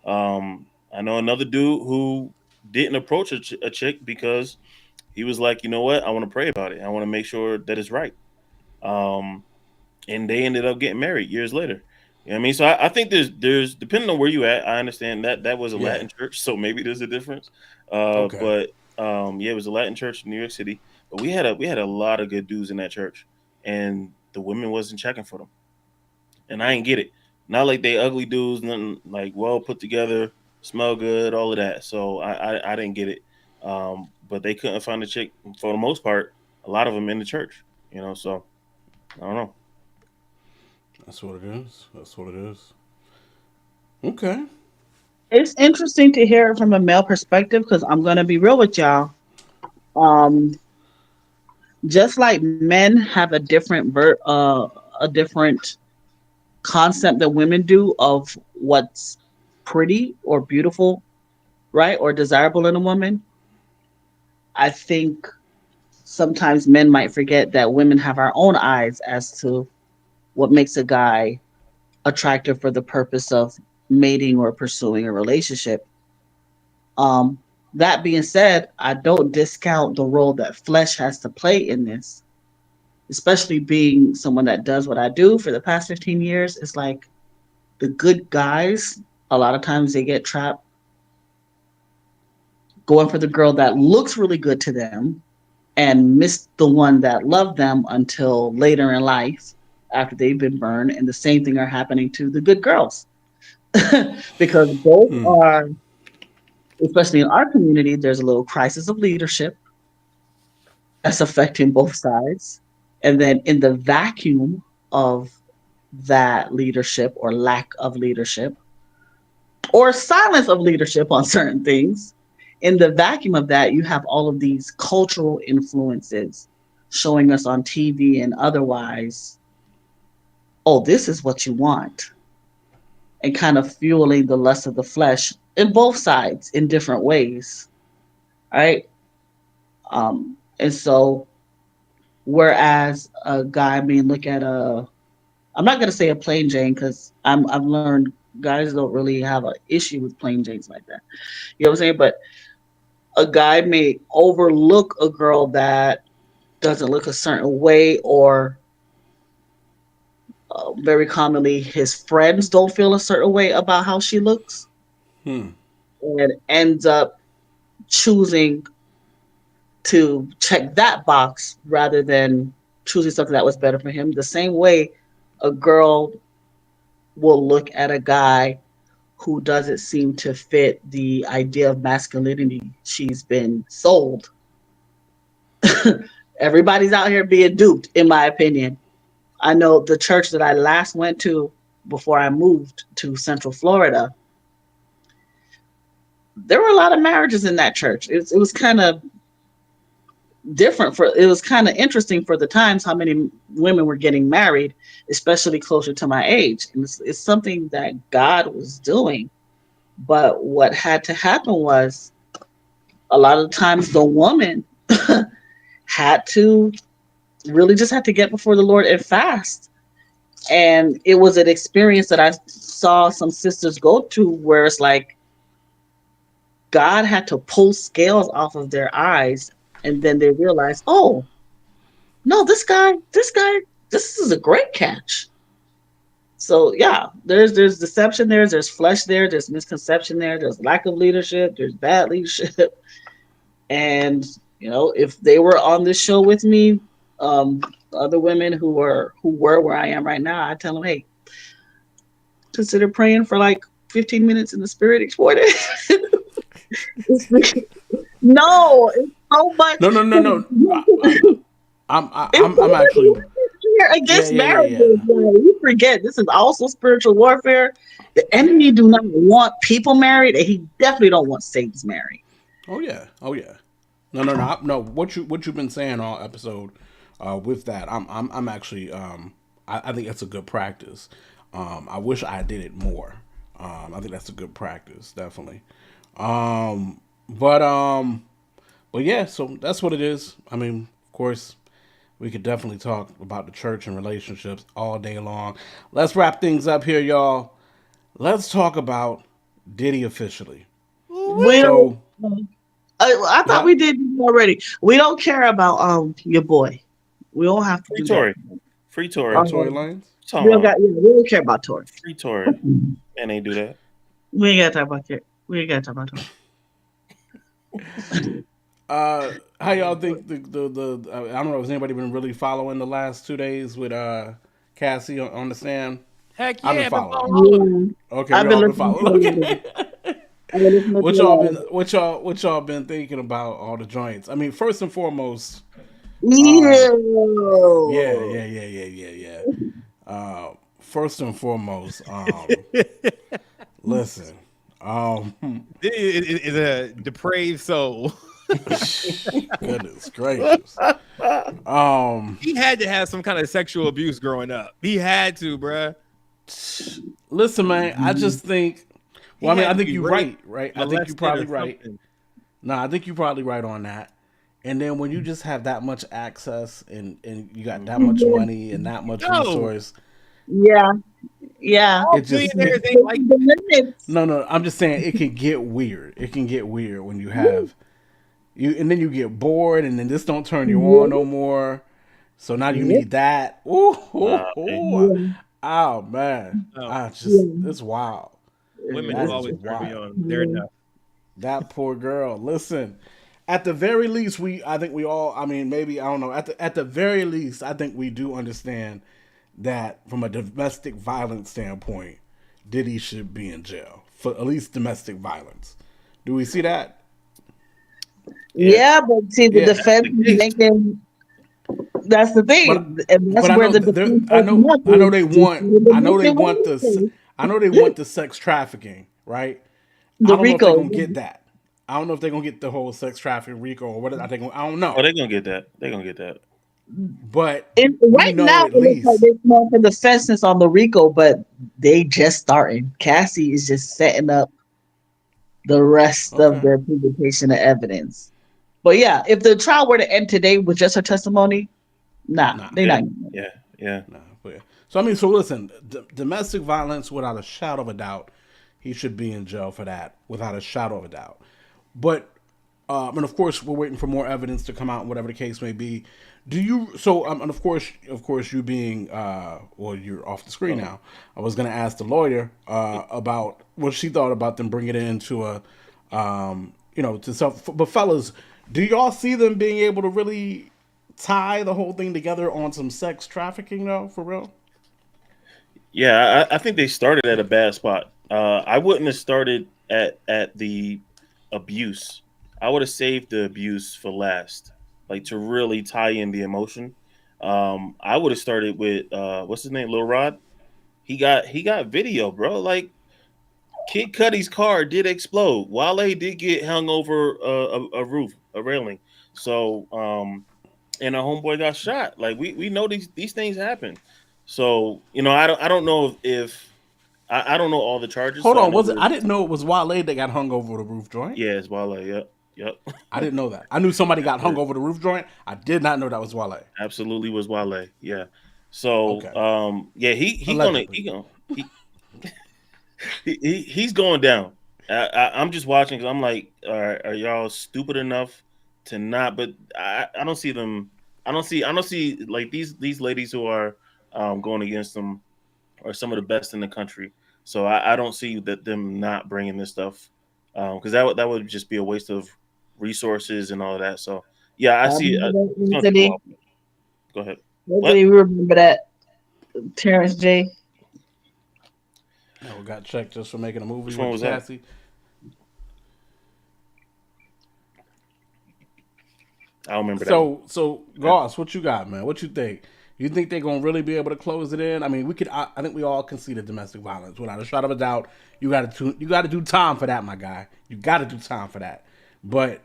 I know another dude who didn't approach a chick because he was like, you know what, I want to pray about it. I want to make sure that it's right. Um, and they ended up getting married years later. You know what I mean? So I think there's depending on where you at, I understand that was a Yeah. Latin church, so maybe there's a difference. Okay. But yeah, it was a Latin church in New York City. But we had a lot of good dudes in that church, and the women wasn't checking for them, and I ain't get it. Not like they ugly dudes, nothing like well put together, smell good, all of that. So I didn't get it. But they couldn't find a chick for the most part. A lot of them in the church, So I don't know. That's what it is. That's what it is. Okay. It's interesting to hear it from a male perspective because I'm gonna be real with y'all. Um, just like men have a different concept that women do of what's pretty or beautiful, right, or desirable in a woman. I think sometimes men might forget that women have our own eyes as to what makes a guy attractive for the purpose of mating or pursuing a relationship. Um, that being said, I don't discount the role that flesh has to play in this, especially being someone that does what I do for the past 15 years. It's like the good guys, a lot of times they get trapped going for the girl that looks really good to them and miss the one that loved them until later in life after they've been burned. And the same thing are happening to the good girls because both are, especially in our community, there's a little crisis of leadership that's affecting both sides. And then in the vacuum of that leadership or lack of leadership or silence of leadership on certain things, in the vacuum of that, you have all of these cultural influences showing us on TV and otherwise, oh, this is what you want, and kind of fueling the lust of the flesh in both sides in different ways. Right. And so, whereas a guy may look at I'm not going to say a plain Jane because I've learned guys don't really have an issue with plain Janes like that. You know what I'm saying? But a guy may overlook a girl that doesn't look a certain way, or very commonly his friends don't feel a certain way about how she looks, and ends up choosing to check that box rather than choosing something that was better for him. The same way a girl will look at a guy who doesn't seem to fit the idea of masculinity she's been sold. Everybody's out here being duped, in my opinion. I know the church that I last went to before I moved to Central Florida, there were a lot of marriages in that church. It was kind of different it was kind of interesting for the times how many women were getting married, especially closer to my age. And it's something that God was doing. But what had to happen was a lot of times the woman had to really just had to get before the Lord and fast. And it was an experience that I saw some sisters go to where it's like God had to pull scales off of their eyes, and then they realized, oh, no, this is a great catch. So yeah, there's deception there's flesh there's misconception there's lack of leadership, there's bad leadership. And if they were on this show with me, other women who were where I am right now, I tell them, hey, consider praying for like 15 minutes in the spirit, explore it. No, it's so much. No. I'm actually against marriage. You forget this is also spiritual warfare. The enemy do not want people married, and he definitely don't want saints married. Oh yeah. No. What you've been saying all episode with that, I'm actually I think that's a good practice. I wish I did it more. I think that's a good practice, definitely. But yeah, so that's what it is. I mean, of course, we could definitely talk about the church and relationships all day long. Let's wrap things up here, y'all. Let's talk about Diddy officially. I thought we did already. We don't care about your boy. We don't have to. Free Tory. Tory Lanez. We don't care about Tory. Free Tory. And they do that. We ain't gotta talk about it. We ain't gotta talk about Tory. How y'all think the I don't know, has anybody been really following the last 2 days with Cassie on the stand? Heck yeah, I've been following. Okay, I've been following. Okay. What y'all been thinking about all the joints? I mean, first and foremost, yeah. First and foremost, listen, is a depraved soul. Goodness gracious. He had to have some kind of sexual abuse growing up. He had to, bruh. Listen, man, I just think. Well, I mean, I think you're right? I think you're probably right. I think you're probably right on that. And then when you just have that much access and you got that much money and that much resource. Yeah. It just no. I'm just saying it can get weird. It can get weird when you have and then you get bored, and then this don't turn you on no more. So now you need that. Oh man, it's wild. Women will always turn me on. They're enough. That poor girl. Listen, at the very least, I think we all. I mean, maybe I don't know. At the very least, I think we do understand that from a domestic violence standpoint, Diddy should be in jail for at least domestic violence. Do we see that? Yeah, but see, the defense is making. That's the thing, and that's where the defense. I know they want. I know they want the sex trafficking, right? The I don't know if RICO. they're gonna get that. I don't know if they're gonna get the whole sex trafficking RICO or what. I don't know. Oh, they're gonna get that. They're gonna get that. But right now, it looks like they're going for the fences on the RICO, but they just starting. Cassie is just setting up the rest of their presentation of evidence. But yeah, if the trial were to end today with just her testimony, they're not. Yeah. So I mean, so listen, domestic violence, without a shadow of a doubt, he should be in jail for that, without a shadow of a doubt. But and of course, we're waiting for more evidence to come out, whatever the case may be. Do you? So and of course, you being well, you're off the screen now. I was going to ask the lawyer about what she thought about them bringing it into a, to self. But fellas, do y'all see them being able to really tie the whole thing together on some sex trafficking, though, for real? Yeah, I think they started at a bad spot. I wouldn't have started at the abuse. I would have saved the abuse for last, like to really tie in the emotion. I would have started with what's his name, Lil Rod. He got video, bro. Like Kid Cudi's car did explode. Wale did get hung over a roof, a railing. So and a homeboy got shot. Like we know these things happen. So I don't know if I don't know all the charges. Hold on, I didn't know it was Wale that got hung over the roof joint. Yeah, it's Wale. Yep. I didn't know that. I knew somebody got hung over the roof joint. I did not know that was Wale. Absolutely was Wale. Yeah. So he's going down. I'm just watching because I'm like, are y'all stupid enough to not? But I don't see them. I don't see like these ladies who are going against them are some of the best in the country. So I don't see them not bringing this stuff because that would just be a waste of resources and all of that. So yeah, I see. Go ahead. Do you remember that Terrence J? No, got checked just for making a movie. Which one was Cassie? I don't remember that. So Goss, what you got, man? What you think? You think they're gonna really be able to close it in? I mean, we could. I think we all conceded domestic violence without a shadow of a doubt. You got to do time for that, my guy. You got to do time for that. But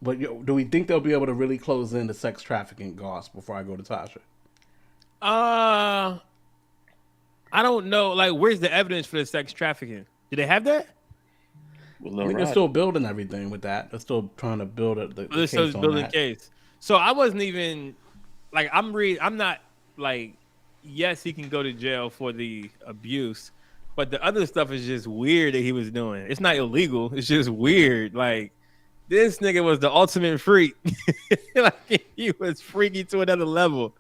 do we think they'll be able to really close in the sex trafficking, Goss? Before I go to Tasha. I don't know. Like, where's the evidence for the sex trafficking? Do they have that? I think they're still building everything with that. They're still trying to build the case on building that. Case. So I wasn't even like I'm not like, yes, he can go to jail for the abuse, but the other stuff is just weird that he was doing. It's not illegal. It's just weird. Like, this nigga was the ultimate freak. Like, he was freaky to another level.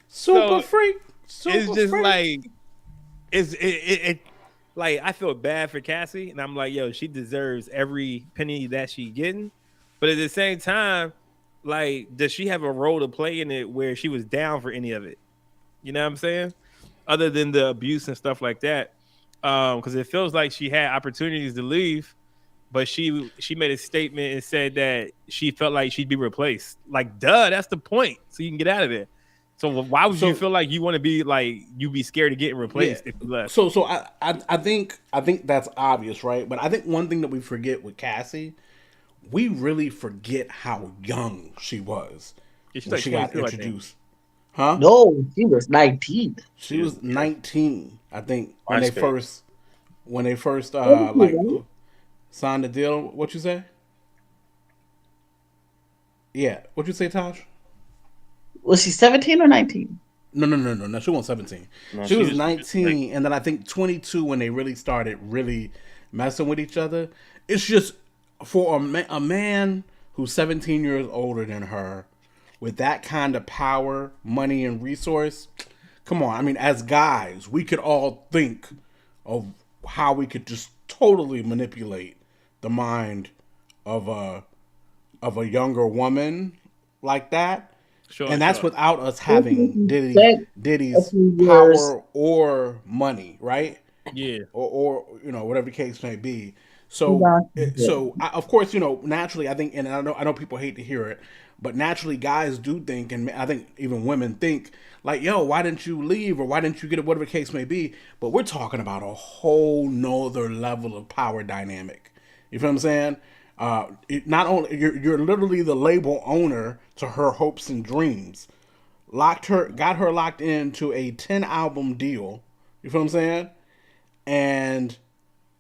Super freak. It's just freak. Like it like, I feel bad for Cassie, and I'm like, yo, she deserves every penny that she's getting. But at the same time, like, does she have a role to play in it where she was down for any of it? You know what I'm saying? Other than the abuse and stuff like that. Because it feels like she had opportunities to leave, but she made a statement and said that she felt like she'd be replaced. Like, duh, that's the point. So you can get out of there. So why would you feel like you want to be like, you be scared of getting replaced if you left? So I think that's obvious, right? But I think one thing that we forget with Cassie, we really forget how young she was when she got introduced. Huh? No, she was 19. She was 19, I think, when they first signed the deal. What you say? Yeah, what you say, Tosh? Was she 17 or 19? No. She wasn't 17. No, she was 19, and then I think 22 when they really started messing with each other. It's just for a man who's 17 years older than her, with that kind of power, money, and resource. Come on, I mean, as guys, we could all think of how we could just totally manipulate the mind of a of a younger woman like that. Sure, And that's sure. without us having A Diddy's few years. power or money, right? Yeah. Or whatever the case may be. So of course, naturally, I think, and I know people hate to hear it, but naturally, guys do think, and I think even women think, like, yo, why didn't you leave, or why didn't you get it, whatever the case may be. But we're talking about a whole nother level of power dynamic. You feel what I'm saying? Not only you're literally the label owner to her hopes and dreams. Got her locked into a 10-album deal. You feel what I'm saying? And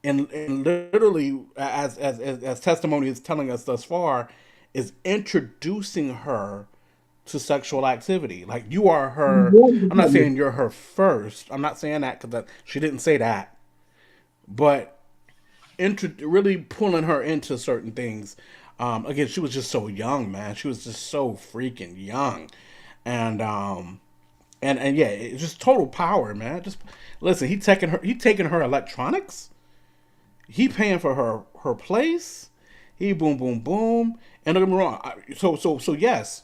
literally, as testimony is telling us thus far, is introducing her to sexual activity. Like, you are her. I'm not saying you're her first. I'm not saying that because she didn't say that. But really pulling her into certain things. Again, she was just so young, man. She was just so freaking young, and yeah, it's just total power, man. Just listen, he taking her electronics. He paying for her place. He boom boom boom. And don't get me wrong. So yes,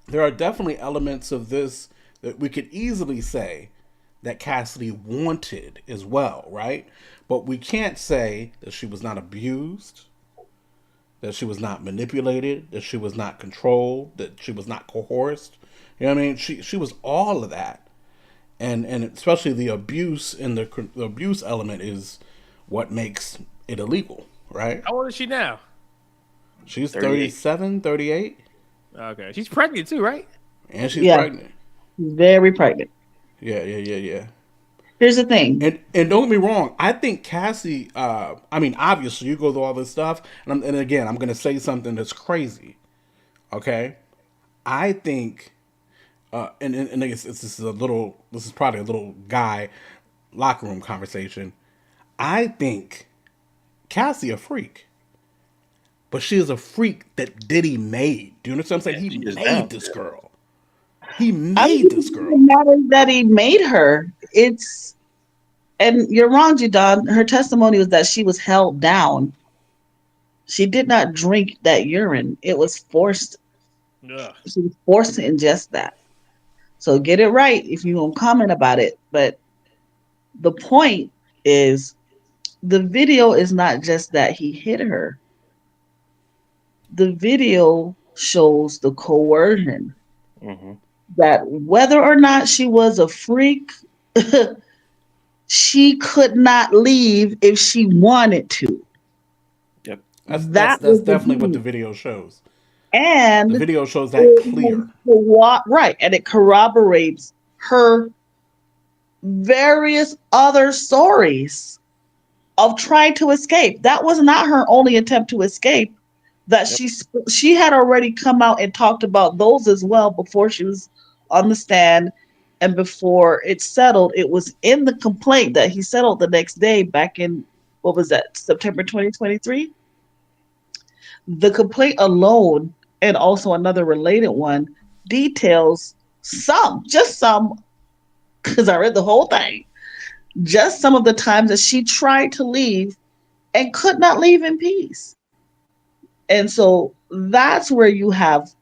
there are definitely elements of this that we could easily say that Cassidy wanted as well, right? But we can't say that she was not abused, that she was not manipulated, that she was not controlled, that she was not coerced. You know what I mean? She was all of that, and especially the abuse and the abuse element is what makes it illegal, right? How old is she now? She's 37, 38. Okay, she's pregnant too, right? And she's pregnant. Very pregnant. Yeah. Here's the thing. And don't get me wrong. I think Cassie, I mean, obviously you go through all this stuff. And again, I'm going to say something that's crazy. Okay. I think, and this is probably a little guy locker room conversation. I think Cassie a freak. But she is a freak that Diddy made. Do you understand what I'm saying? He made this girl. He made this girl. It matters that he made her. And you're wrong, Jadon. Her testimony was that she was held down. She did not drink that urine. It was forced. Ugh. She was forced to ingest that. So get it right if you don't comment about it. But the point is, the video is not just that he hit her. The video shows the coercion. Mm-hmm. That whether or not she was a freak, she could not leave if she wanted to. Yep. That's definitely what the video shows. And the video shows that clear. Right. And it corroborates her various other stories of trying to escape. That was not her only attempt to escape. That she had already come out and talked about those as well before she was on the stand, and before it settled. It was in the complaint that he settled the next day back in, what was that, September 2023? The complaint alone, and also another related one, details just some, because I read the whole thing, just some of the times that she tried to leave and could not leave in peace. And so that's where you have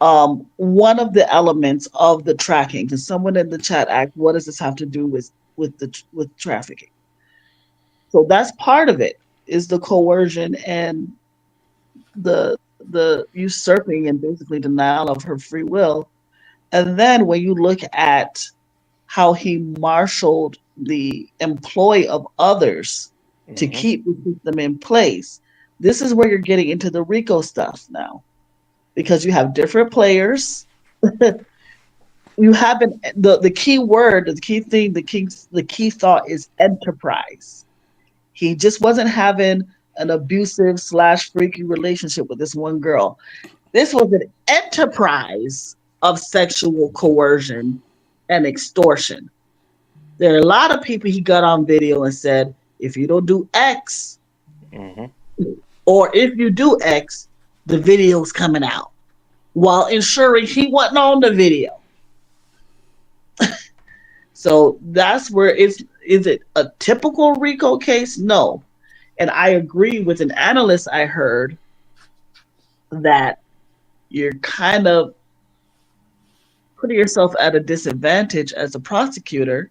one of the elements of the tracking. Because someone in the chat asked, what does this have to do with trafficking? So that's part of it, is the coercion and the usurping and basically denial of her free will. And then when you look at how he marshaled the employ of others to keep the system in place, this is where you're getting into the RICO stuff now, because you have different players. You have the key word, the key thing, the key thought is enterprise. He just wasn't having an abusive / freaky relationship with this one girl. This was an enterprise of sexual coercion and extortion. There are a lot of people he got on video and said, if you don't do X, or if you do X, the video's coming out, while ensuring he wasn't on the video. So that's where is it a typical RICO case? No. And I agree with an analyst I heard that you're kind of putting yourself at a disadvantage as a prosecutor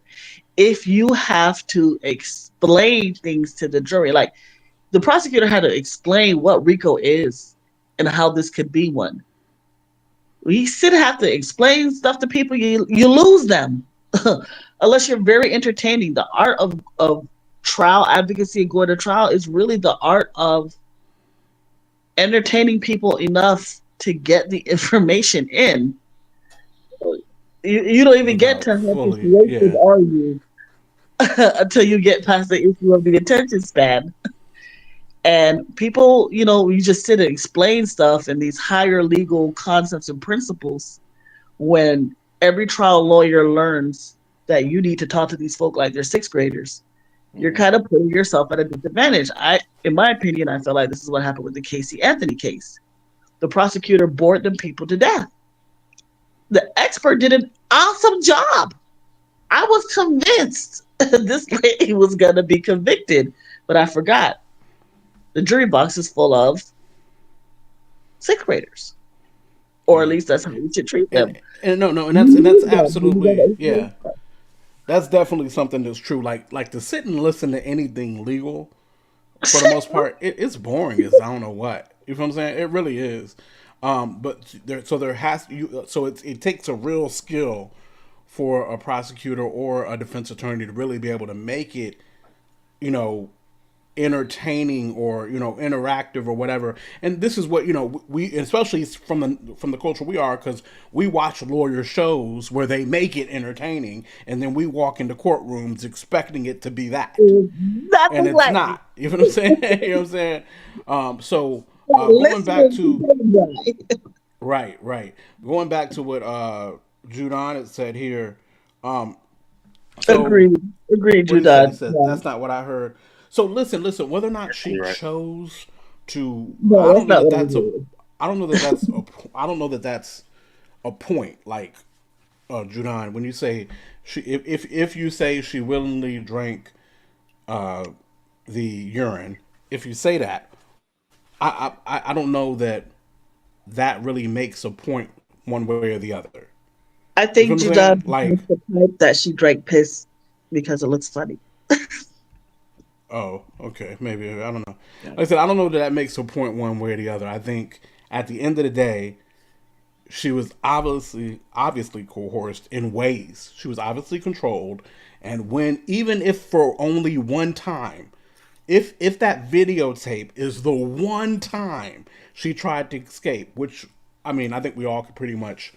if you have to explain things to the jury. Like the prosecutor had to explain what RICO is and how this could be one. You still have to explain stuff to people, you lose them. Unless you're very entertaining. The art of trial advocacy and going to trial is really the art of entertaining people enough to get the information in. You don't even get to how persuasive are you until you get past the issue of the attention span. And people, you just sit and explain stuff and these higher legal concepts and principles when every trial lawyer learns that you need to talk to these folk like they're sixth graders. You're kind of putting yourself at a disadvantage. In my opinion, I feel like this is what happened with the Casey Anthony case. The prosecutor bored them people to death. The expert did an awesome job. I was convinced this lady was going to be convicted, but I forgot. The jury box is full of sixth graders, or at least that's how you should treat them. And that's absolutely, yeah. That's definitely something that's true. Like to sit and listen to anything legal, for the most part, it's boring as I don't know what. You know what I'm saying? It really is. But it takes a real skill for a prosecutor or a defense attorney to really be able to make it, entertaining or interactive or whatever. And this is what we, especially from the culture we are, because we watch lawyer shows where they make it entertaining, and then we walk into courtrooms expecting it to be that, and it's not. You know what I'm saying? You know what I'm saying? Going back to right, going back to what Judon had said here. Agreed, Judon. That's not what I heard. So listen. Whether or not she chose to, no, I don't know that that's a point. Like, Judon, when you say if you say she willingly drank the urine, if you say that, I don't know that really makes a point one way or the other. I think Judon like the type that she drank piss because it looks funny. Oh, okay. Maybe. I don't know. Like I said, I don't know that makes a point one way or the other. I think at the end of the day, she was obviously coerced in ways. She was obviously controlled. And even if for only one time, if that videotape is the one time she tried to escape, which, I mean, I think we all could pretty much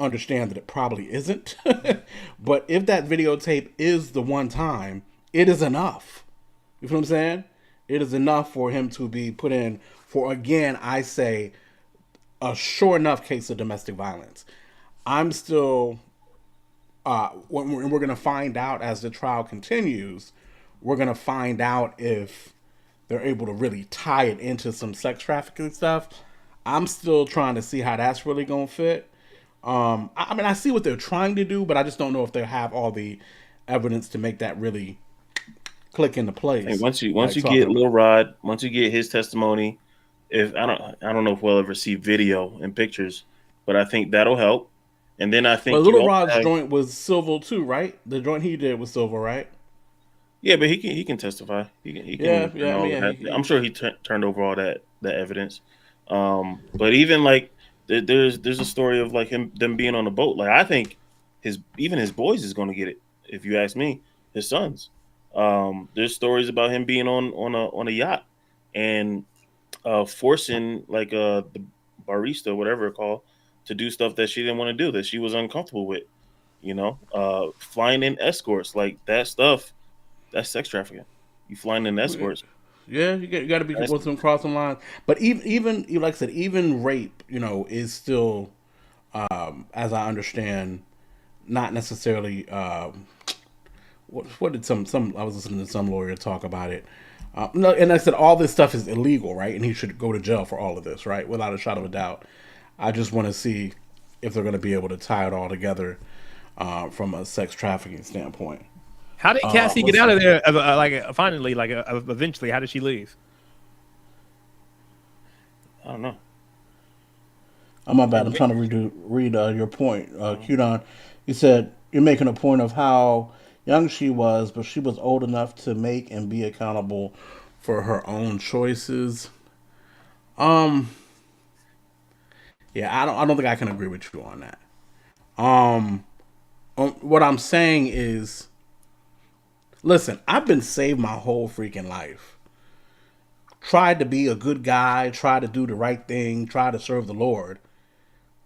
understand that it probably isn't. But if that videotape is the one time, it is enough. You know what I'm saying? It is enough for him to be put in for, again, I say, a sure enough case of domestic violence. I'm still, we're going to find out as the trial continues, we're going to find out if they're able to really tie it into some sex trafficking stuff. I'm still trying to see how that's really going to fit. I mean, I see what they're trying to do, but I just don't know if they have all the evidence to make that really click into place. And once you get Lil Rod, once you get his testimony, if I don't know if we'll ever see video and pictures, but I think that'll help. And then I think Lil Rod's joint was civil too, right? The joint he did was civil, right? Yeah, but he can testify. He can. I'm sure he turned over all that evidence. But even like there's a story of like them being on a boat. Like I think his boys is going to get it. If you ask me, his sons. There's stories about him being on a yacht and forcing like the barista, whatever it's called, to do stuff that she didn't want to do, that she was uncomfortable with. Flying in escorts, like that stuff, that's sex trafficking. You flying in escorts. Yeah, you got to be careful with them crossing lines. But even like I said, even rape, is still, as I understand, not necessarily. What did some I was listening to some lawyer talk about it. No, and I said all this stuff is illegal, right? And he should go to jail for all of this, right? Without a shadow of a doubt. I just want to see if they're going to be able to tie it all together from a sex trafficking standpoint. How did Cassie get out of there? Eventually, how did she leave? I don't know. Oh, my bad. I'm trying to read your point. Qdon, you said you're making a point of how young she was, but she was old enough to make and be accountable for her own choices. Um, yeah, I don't think I can agree with you on that. Um, what I'm saying is, listen, I've been saved my whole freaking life. Tried to be a good guy, tried to do the right thing, tried to serve the Lord,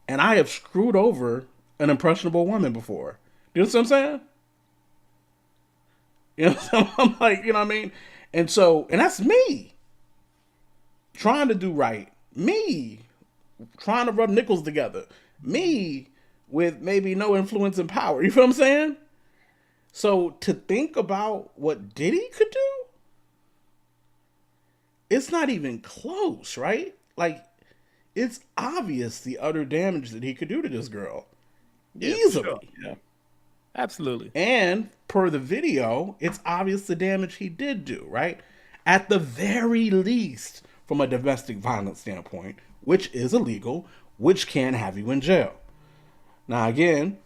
and I have screwed over an impressionable woman before. You know what I'm saying? You know, so I'm like, you know what I mean? And that's me trying to do right. Me trying to rub nickels together. Me with maybe no influence and power. You feel what I'm saying? So to think about what Diddy could do, it's not even close, right? Like, it's obvious the utter damage that he could do to this girl. Yeah, easily. Sure. Yeah. Absolutely. And per the video, it's obvious the damage he did do, right? At the very least, from a domestic violence standpoint, which is illegal, which can have you in jail. Now, again,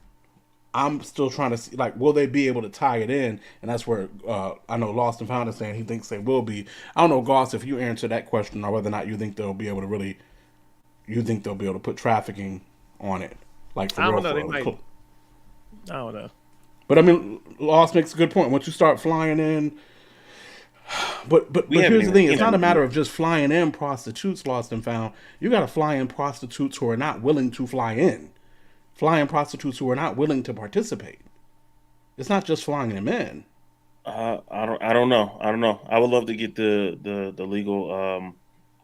I'm still trying to see, like, will they be able to tie it in? And that's where I know Lost and Found is saying he thinks they will be. I don't know, Goss, if you answer that question or whether or not you think they'll be able to really, you think they'll be able to put trafficking on it. Like, for I don't real, know. They might. I don't know. But I mean, Lost makes a good point. Once you start flying in, but here's the thing: it's not a matter of just flying in prostitutes. Lost and Found. You got to fly in prostitutes who are not willing to fly in, fly in prostitutes who are not willing to participate. It's not just flying them in. I don't know. I would love to get the legal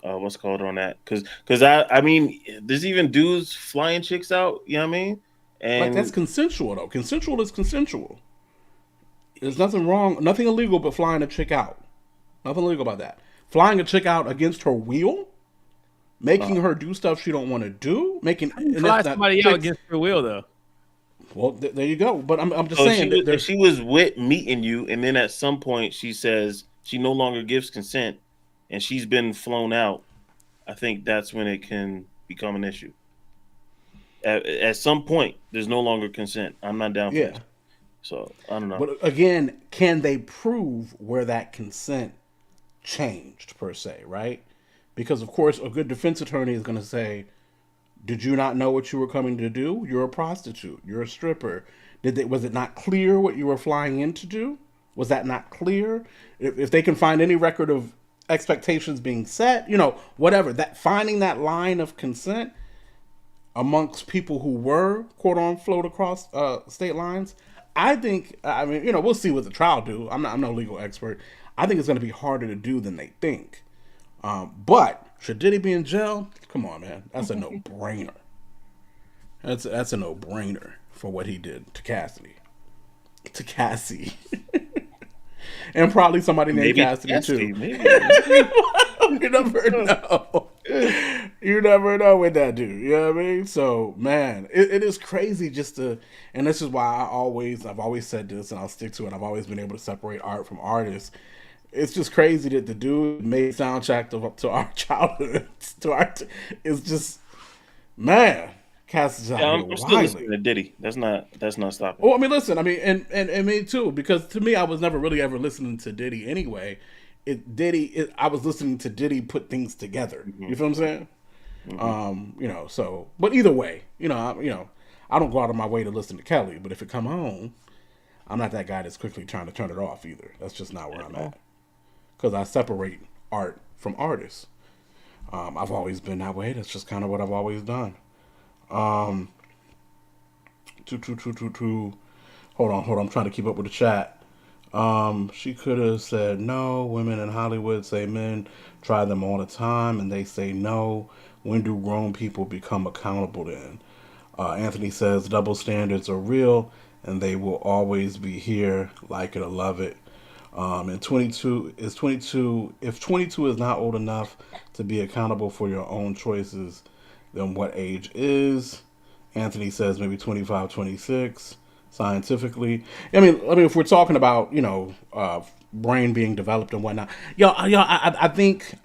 what's called on that because I mean, there's even dudes flying chicks out. You know what I mean? And like, that's consensual though. Consensual is consensual. There's nothing wrong, nothing illegal, but flying a chick out. Nothing illegal about that. Flying a chick out against her will, making her do stuff she don't want to do, making fly somebody out against her will though. Well, there you go. But I'm just so saying if she was with meeting you, and then at some point she says she no longer gives consent, and she's been flown out, I think that's when it can become an issue. At some point, there's no longer consent. I'm not down for it. So I don't know. But again, can they prove where that consent changed per se, right? Because of course, a good defense attorney is going to say, "Did you not know what you were coming to do? You're a prostitute. You're a stripper. Was it not clear what you were flying in to do? Was that not clear?" If they can find any record of expectations being set, whatever, that finding that line of consent amongst people who were quote on float across state lines, I think, I mean, we'll see what the trial do. I'm no legal expert. I think it's going to be harder to do than they think. But should Diddy be in jail? Come on, man, that's a no-brainer. That's a no-brainer for what he did to Cassie, and probably somebody named Cassidy too. You never know. You never know with that dude. You know what I mean? So, man, it is crazy just to, and this is why I've always said this, and I'll stick to it. I've always been able to separate art from artists. It's just crazy that the dude made soundtrack to our childhood. It's just, man. Cass I'm still listening to Diddy. That's not stopping. Well, I mean, listen. I mean, and me too. Because to me, I was never really ever listening to Diddy anyway. I was listening to Diddy put things together. Mm-hmm. You feel what I'm saying? Mm-hmm. So, but either way, I don't go out of my way to listen to Kelly. But if it come on, I'm not that guy that's quickly trying to turn it off either. That's just not where I'm at. Because I separate art from artists. I've always been that way. That's just kind of what I've always done. Hold on. I'm trying to keep up with the chat. She could have said no. Women in Hollywood say men try them all the time, and they say no. When do grown people become accountable then? Anthony says double standards are real, and they will always be here. Like it or love it. And 22 is 22. If 22 is not old enough to be accountable for your own choices, then what age is? Anthony says maybe 25, 26. Scientifically, I mean, if we're talking about brain being developed and whatnot, I think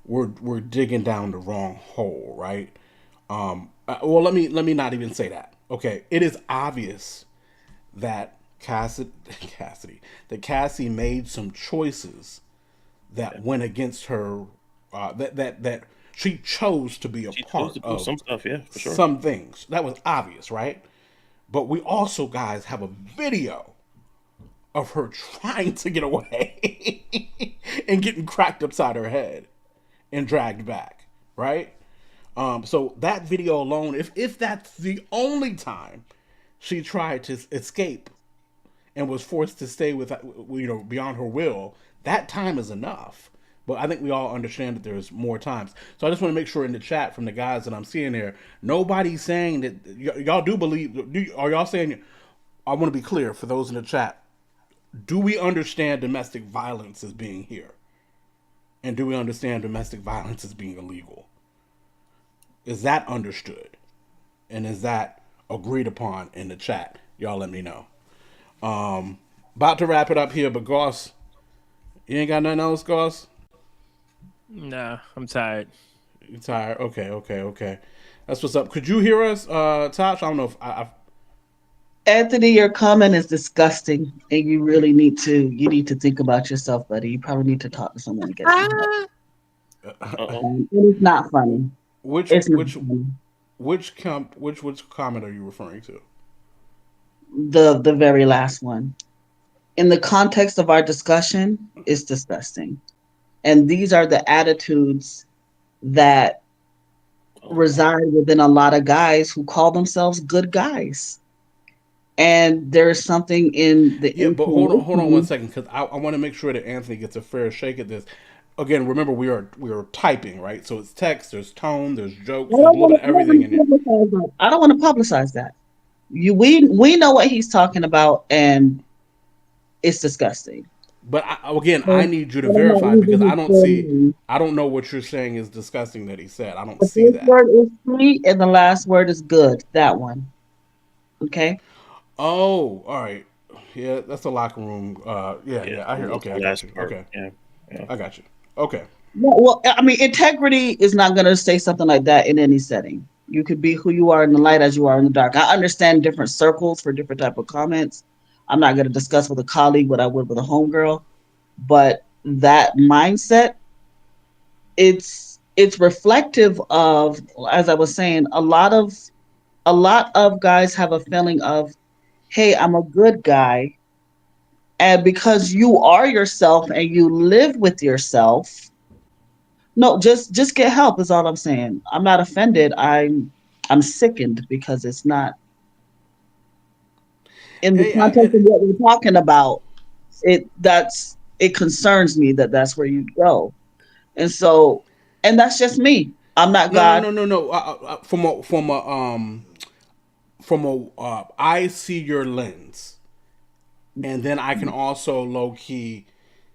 we're digging down the wrong hole, right? Well, let me not even say that. Okay, it is obvious that Cassie made some choices that went against her. That she chose to be a part of some stuff. Yeah, for sure. Some things that was obvious, right? But we also, guys, have a video of her trying to get away and getting cracked upside her head and dragged back, right? So that video alone, if that's the only time she tried to escape and was forced to stay with, beyond her will, that time is enough. But I think we all understand that there's more times. So I just want to make sure in the chat from the guys that I'm seeing there, nobody's saying that y'all do believe. Are y'all saying? I want to be clear for those in the chat. Do we understand domestic violence as being here? And do we understand domestic violence as being illegal? Is that understood? And is that agreed upon in the chat? Y'all let me know. About to wrap it up here, but Goss, you ain't got nothing else, Goss? Nah, I'm tired. You tired? Okay. That's what's up. Could you hear us, Tosh? I don't know if I've... Anthony, your comment is disgusting, and you really need to think about yourself, buddy. You probably need to talk to someone to get some help. It is not funny. Which comment are you referring to? The very last one. In the context of our discussion, it's disgusting. And these are the attitudes that reside within a lot of guys who call themselves good guys. And there's something in the... Yeah, but hold on 1 second, because I want to make sure that Anthony gets a fair shake at this. Again, remember, we are typing, right? So it's text, there's tone, there's jokes, there's a little bit of everything in it. I don't want to publicize that. We know what he's talking about, and it's disgusting. But I need you to verify, because I don't know what you're saying is disgusting that he said. I don't see that. The first word is sweet and the last word is good. That one. Okay. Oh, all right. Yeah, that's the locker room. Yeah. I hear. Okay, I got you. Okay. Yeah. I got you. Okay. Well, I mean, integrity is not going to say something like that in any setting. You could be who you are in the light as you are in the dark. I understand different circles for different type of comments. I'm not going to discuss with a colleague what I would with a homegirl, but that mindset, it's reflective of, as I was saying, a lot of guys have a feeling of, hey, I'm a good guy, and because you are yourself and you live with yourself. No, just get help is all I'm saying. I'm not offended. I'm sickened because it's not in the context of what we're talking about. It concerns me that that's where you go, and that's just me. I'm not God. No. From a I see your lens, and then I can also low key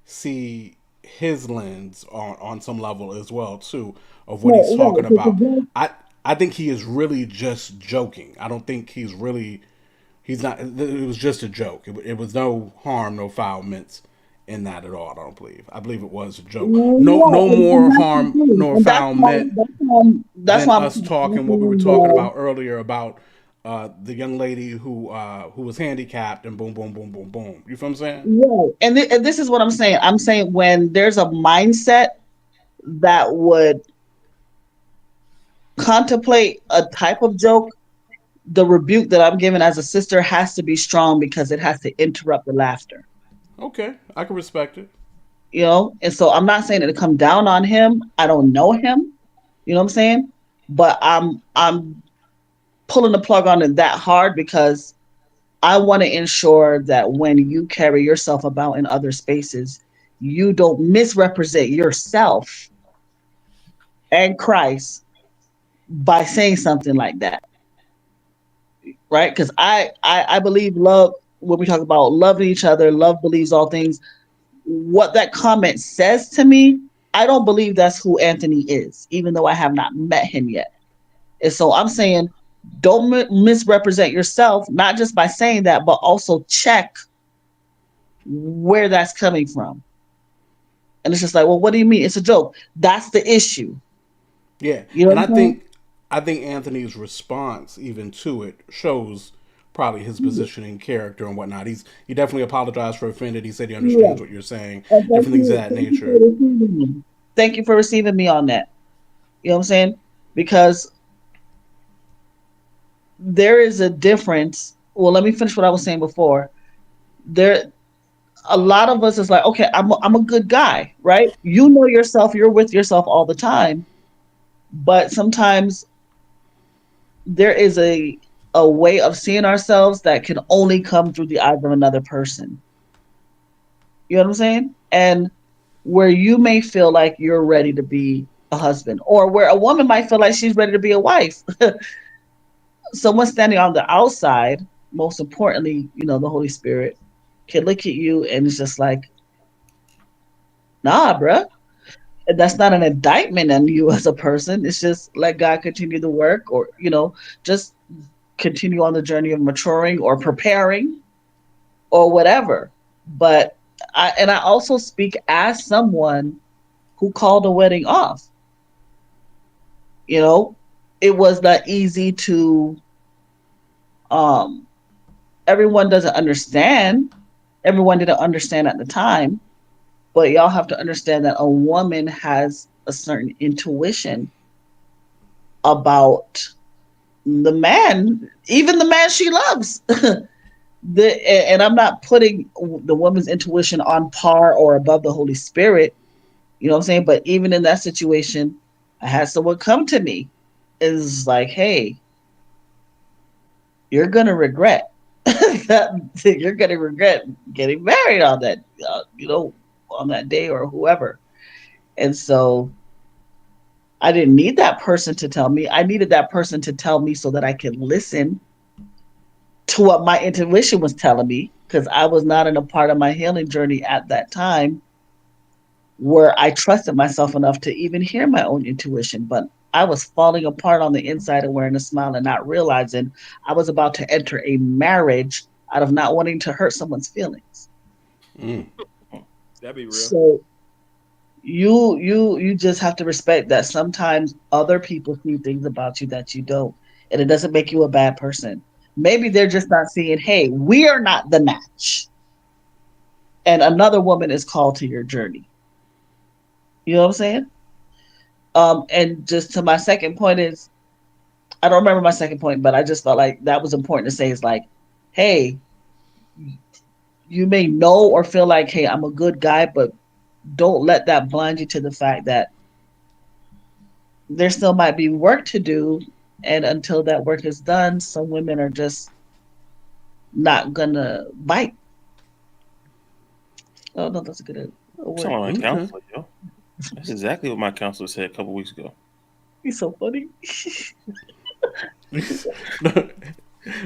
see his lens on some level as well too of what he's talking about. I think he is really just joking. I don't think he's not. It was just a joke. It was no harm, no foul meant in that at all. I don't believe. I believe it was a joke. No more harm nor foul meant than us talking what we were talking about earlier about the young lady who was handicapped and boom. You feel what I'm saying? Yeah, and this is what I'm saying. I'm saying when there's a mindset that would contemplate a type of joke, the rebuke that I'm giving as a sister has to be strong because it has to interrupt the laughter. Okay, I can respect it. And so I'm not saying it to come down on him. I don't know him. You know what I'm saying? But I'm pulling the plug on it that hard because I want to ensure that when you carry yourself about in other spaces, you don't misrepresent yourself and Christ by saying something like that. Right? Because I believe love, when we talk about loving each other, love believes all things. What that comment says to me, I don't believe that's who Anthony is, even though I have not met him yet. And so I'm saying, don't misrepresent yourself, not just by saying that, but also check where that's coming from. And it's just like, well, what do you mean? It's a joke. That's the issue. Yeah. And I think I think Anthony's response even to it shows probably his position and character and whatnot. He definitely apologized for offended. He said he Yeah. understands what you're saying, And different things of that nature. Thank you for receiving me on that. You know what I'm saying? Because there is a difference. Well, let me finish what I was saying before. There, a lot of us is like, okay, I'm a good guy, right? You know yourself. You're with yourself all the time, but sometimes there is a way of seeing ourselves that can only come through the eyes of another person. You know what I'm saying? And where you may feel like you're ready to be a husband, or where a woman might feel like she's ready to be a wife. Someone standing on the outside, most importantly, the Holy Spirit, can look at you and it's just like, nah, bruh. And that's not an indictment on you as a person. It's just let God continue the work, or, just continue on the journey of maturing or preparing or whatever. But I also speak as someone who called a wedding off. It was not easy to, everyone doesn't understand. Everyone didn't understand at the time, but y'all have to understand that a woman has a certain intuition about the man, even the man she loves. And I'm not putting the woman's intuition on par or above the Holy Spirit, you know what I'm saying? But even in that situation, I had someone come to me, is like, hey, you're gonna regret you're gonna regret getting married on that, on that day or whoever. And so I didn't need that person to tell me. I needed that person to tell me so that I could listen to what my intuition was telling me, because I was not in a part of my healing journey at that time where I trusted myself enough to even hear my own intuition. But I was falling apart on the inside and wearing a smile and not realizing I was about to enter a marriage out of not wanting to hurt someone's feelings. That'd be real. So you just have to respect that sometimes other people see things about you that you don't, and it doesn't make you a bad person. Maybe they're just not seeing, hey, we are not the match, and another woman is called to your journey. You know what I'm saying? And just to my second point is, I don't remember my second point, but I just felt like that was important to say, is like, hey, you may know or feel like, hey, I'm a good guy, but don't let that blind you to the fact that there still might be work to do. And until that work is done, some women are just not gonna bite. Oh no, that's a good word. Sound like my counselor, yo. That's exactly what my counselor said a couple weeks ago. He's so funny.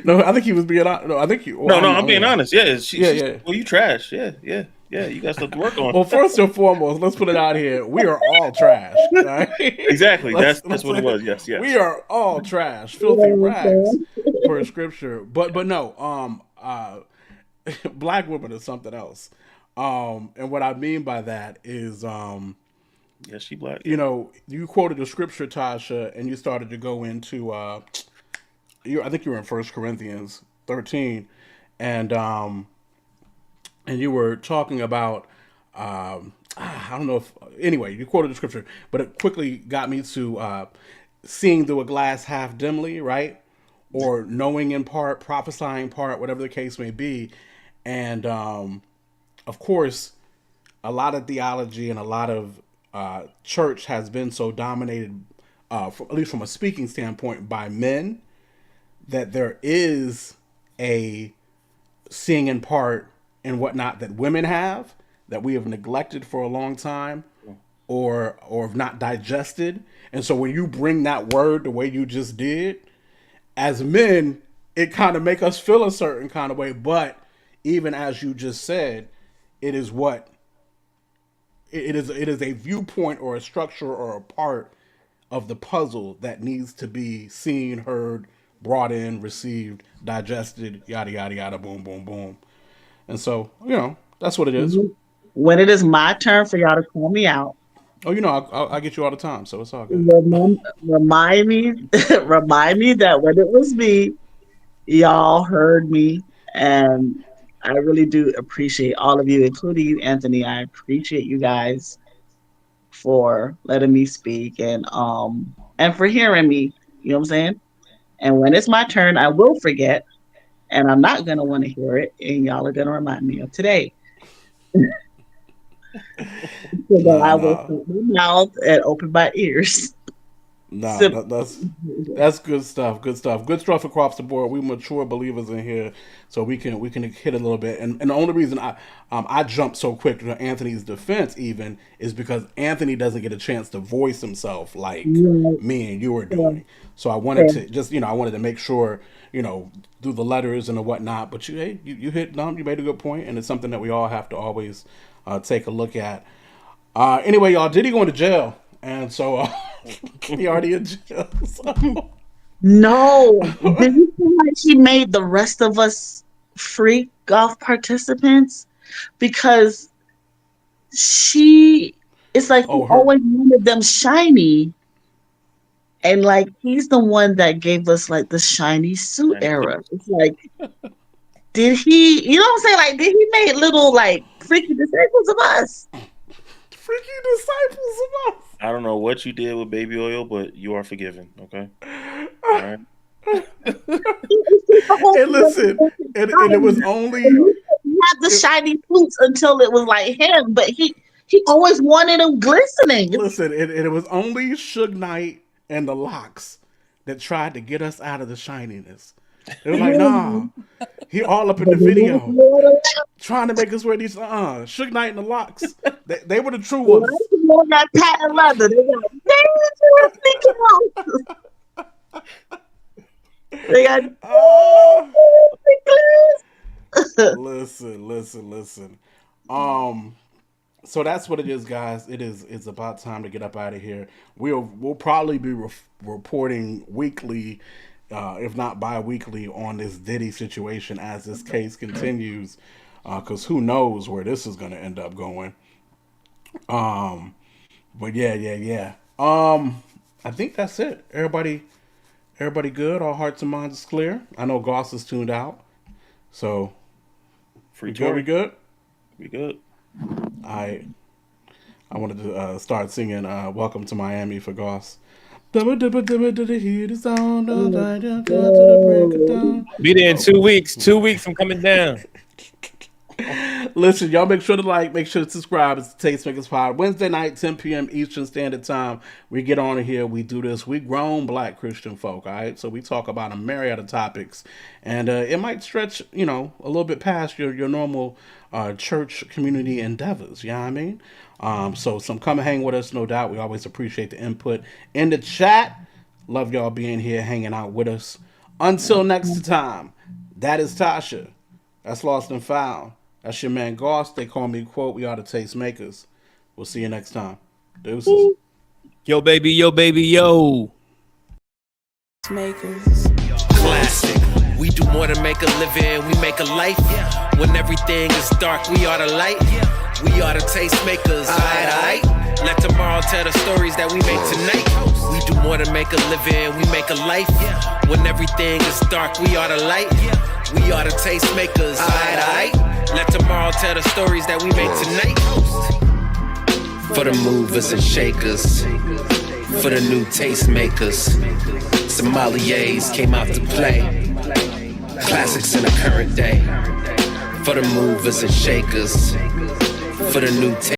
No, I think he was being honest. No, I think you. Well, no, I'm being honest. Yeah, yeah. Well, you trash. Yeah. You got stuff to work on. Well, first and foremost, let's put it out here. We are all trash. Right? Exactly. That's what it was. Yes. We are all trash, filthy rags, per scripture. But no. Black women is something else. And what I mean by that is, yeah, she black. You quoted the scripture, Tasha, and you started to go into, I think you were in 1 Corinthians 13, and you were talking about, I don't know if, anyway, you quoted the scripture, but it quickly got me to seeing through a glass half dimly, right? Or knowing in part, prophesying part, whatever the case may be. And of course, a lot of theology and a lot of church has been so dominated, at least from a speaking standpoint, by men, that there is a seeing in part and whatnot that women have, that we have neglected for a long time, or have not digested. And so when you bring that word the way you just did, as men, it kind of make us feel a certain kind of way. But even as you just said, it is what it is. It is a viewpoint or a structure or a part of the puzzle that needs to be seen, heard, brought in, received, digested, yada yada yada, boom boom boom. And so that's what it is. When it is my turn for y'all to call me out, Oh, you know, I get you all the time, so it's all good. Remind me that when it was me, y'all heard me, and I really do appreciate all of you, including you, Anthony. I appreciate you guys for letting me speak and for hearing me. You know what I'm saying? And when it's my turn, I will forget, and I'm not gonna want to hear it, and y'all are gonna remind me of today. So I will shut my mouth and open my ears. That's good stuff. Good stuff. Good stuff across the board. We mature believers in here, so we can hit a little bit. And the only reason I jumped so quick to Anthony's defense even is because Anthony doesn't get a chance to voice himself like me and you were doing. So I wanted to just I wanted to make sure do the letters and the whatnot. But you hit you made a good point, and it's something that we all have to always take a look at. Anyway, y'all, Diddy going to jail, and so. He already in jail. So. No. Did you feel like he made the rest of us free golf participants? Because it's like he always wanted them shiny. And like he's the one that gave us like the shiny suit era. It's like, did he, you know what I'm saying? Like, did he make little like freaky disciples of us? Freaky disciples of us. I don't know what you did with baby oil, but you are forgiven. Okay. All right. And listen, and it was only he had the shiny boots until it was like him, but he always wanted them glistening. Listen, and it was only Suge Knight and the Locks that tried to get us out of the shininess. They were like, nah, he all up in the video trying to make us wear these Suge Knight and the Locks. They were the true ones. That patent leather. They got Listen. So that's what it is, guys. It's about time to get up out of here. We'll probably be reporting weekly, if not bi-weekly, on this Diddy situation as this case continues, because who knows where this is going to end up going. But yeah. I think that's it. Everybody good? All hearts and minds is clear? I know Goss is tuned out. So we good? We good. I wanted to start singing Welcome to Miami for Goss. Be there in 2 weeks. 2 weeks I'm coming down. Listen, y'all make sure to like, make sure to subscribe. It's the Tastemakers Pod. Wednesday night, 10 p.m. Eastern Standard Time. We get on here. We do this. We grown black Christian folk, all right? So we talk about a myriad of topics. And it might stretch, a little bit past your normal church community endeavors. You know what I mean? So come hang with us, no doubt. We always appreciate the input in the chat. Love y'all being here, hanging out with us. Until next time, that is Tasha. That's Lost and Found. That's your man Goss. They call me, quote, we are the Tastemakers. We'll see you next time. Deuces. Yo, baby, yo. Makers. Classic. We do more than make a living, we make a life. When everything is dark, we are the light. We are the Tastemakers, aight. Let tomorrow tell the stories that we make tonight. We do more than make a living, we make a life. When everything is dark, we are the light. We are the Tastemakers, aight. Let tomorrow tell the stories that we make tonight. For the movers and shakers, for the new tastemakers, sommeliers came out to play. Classics in the current day. For the movers and shakers, for the new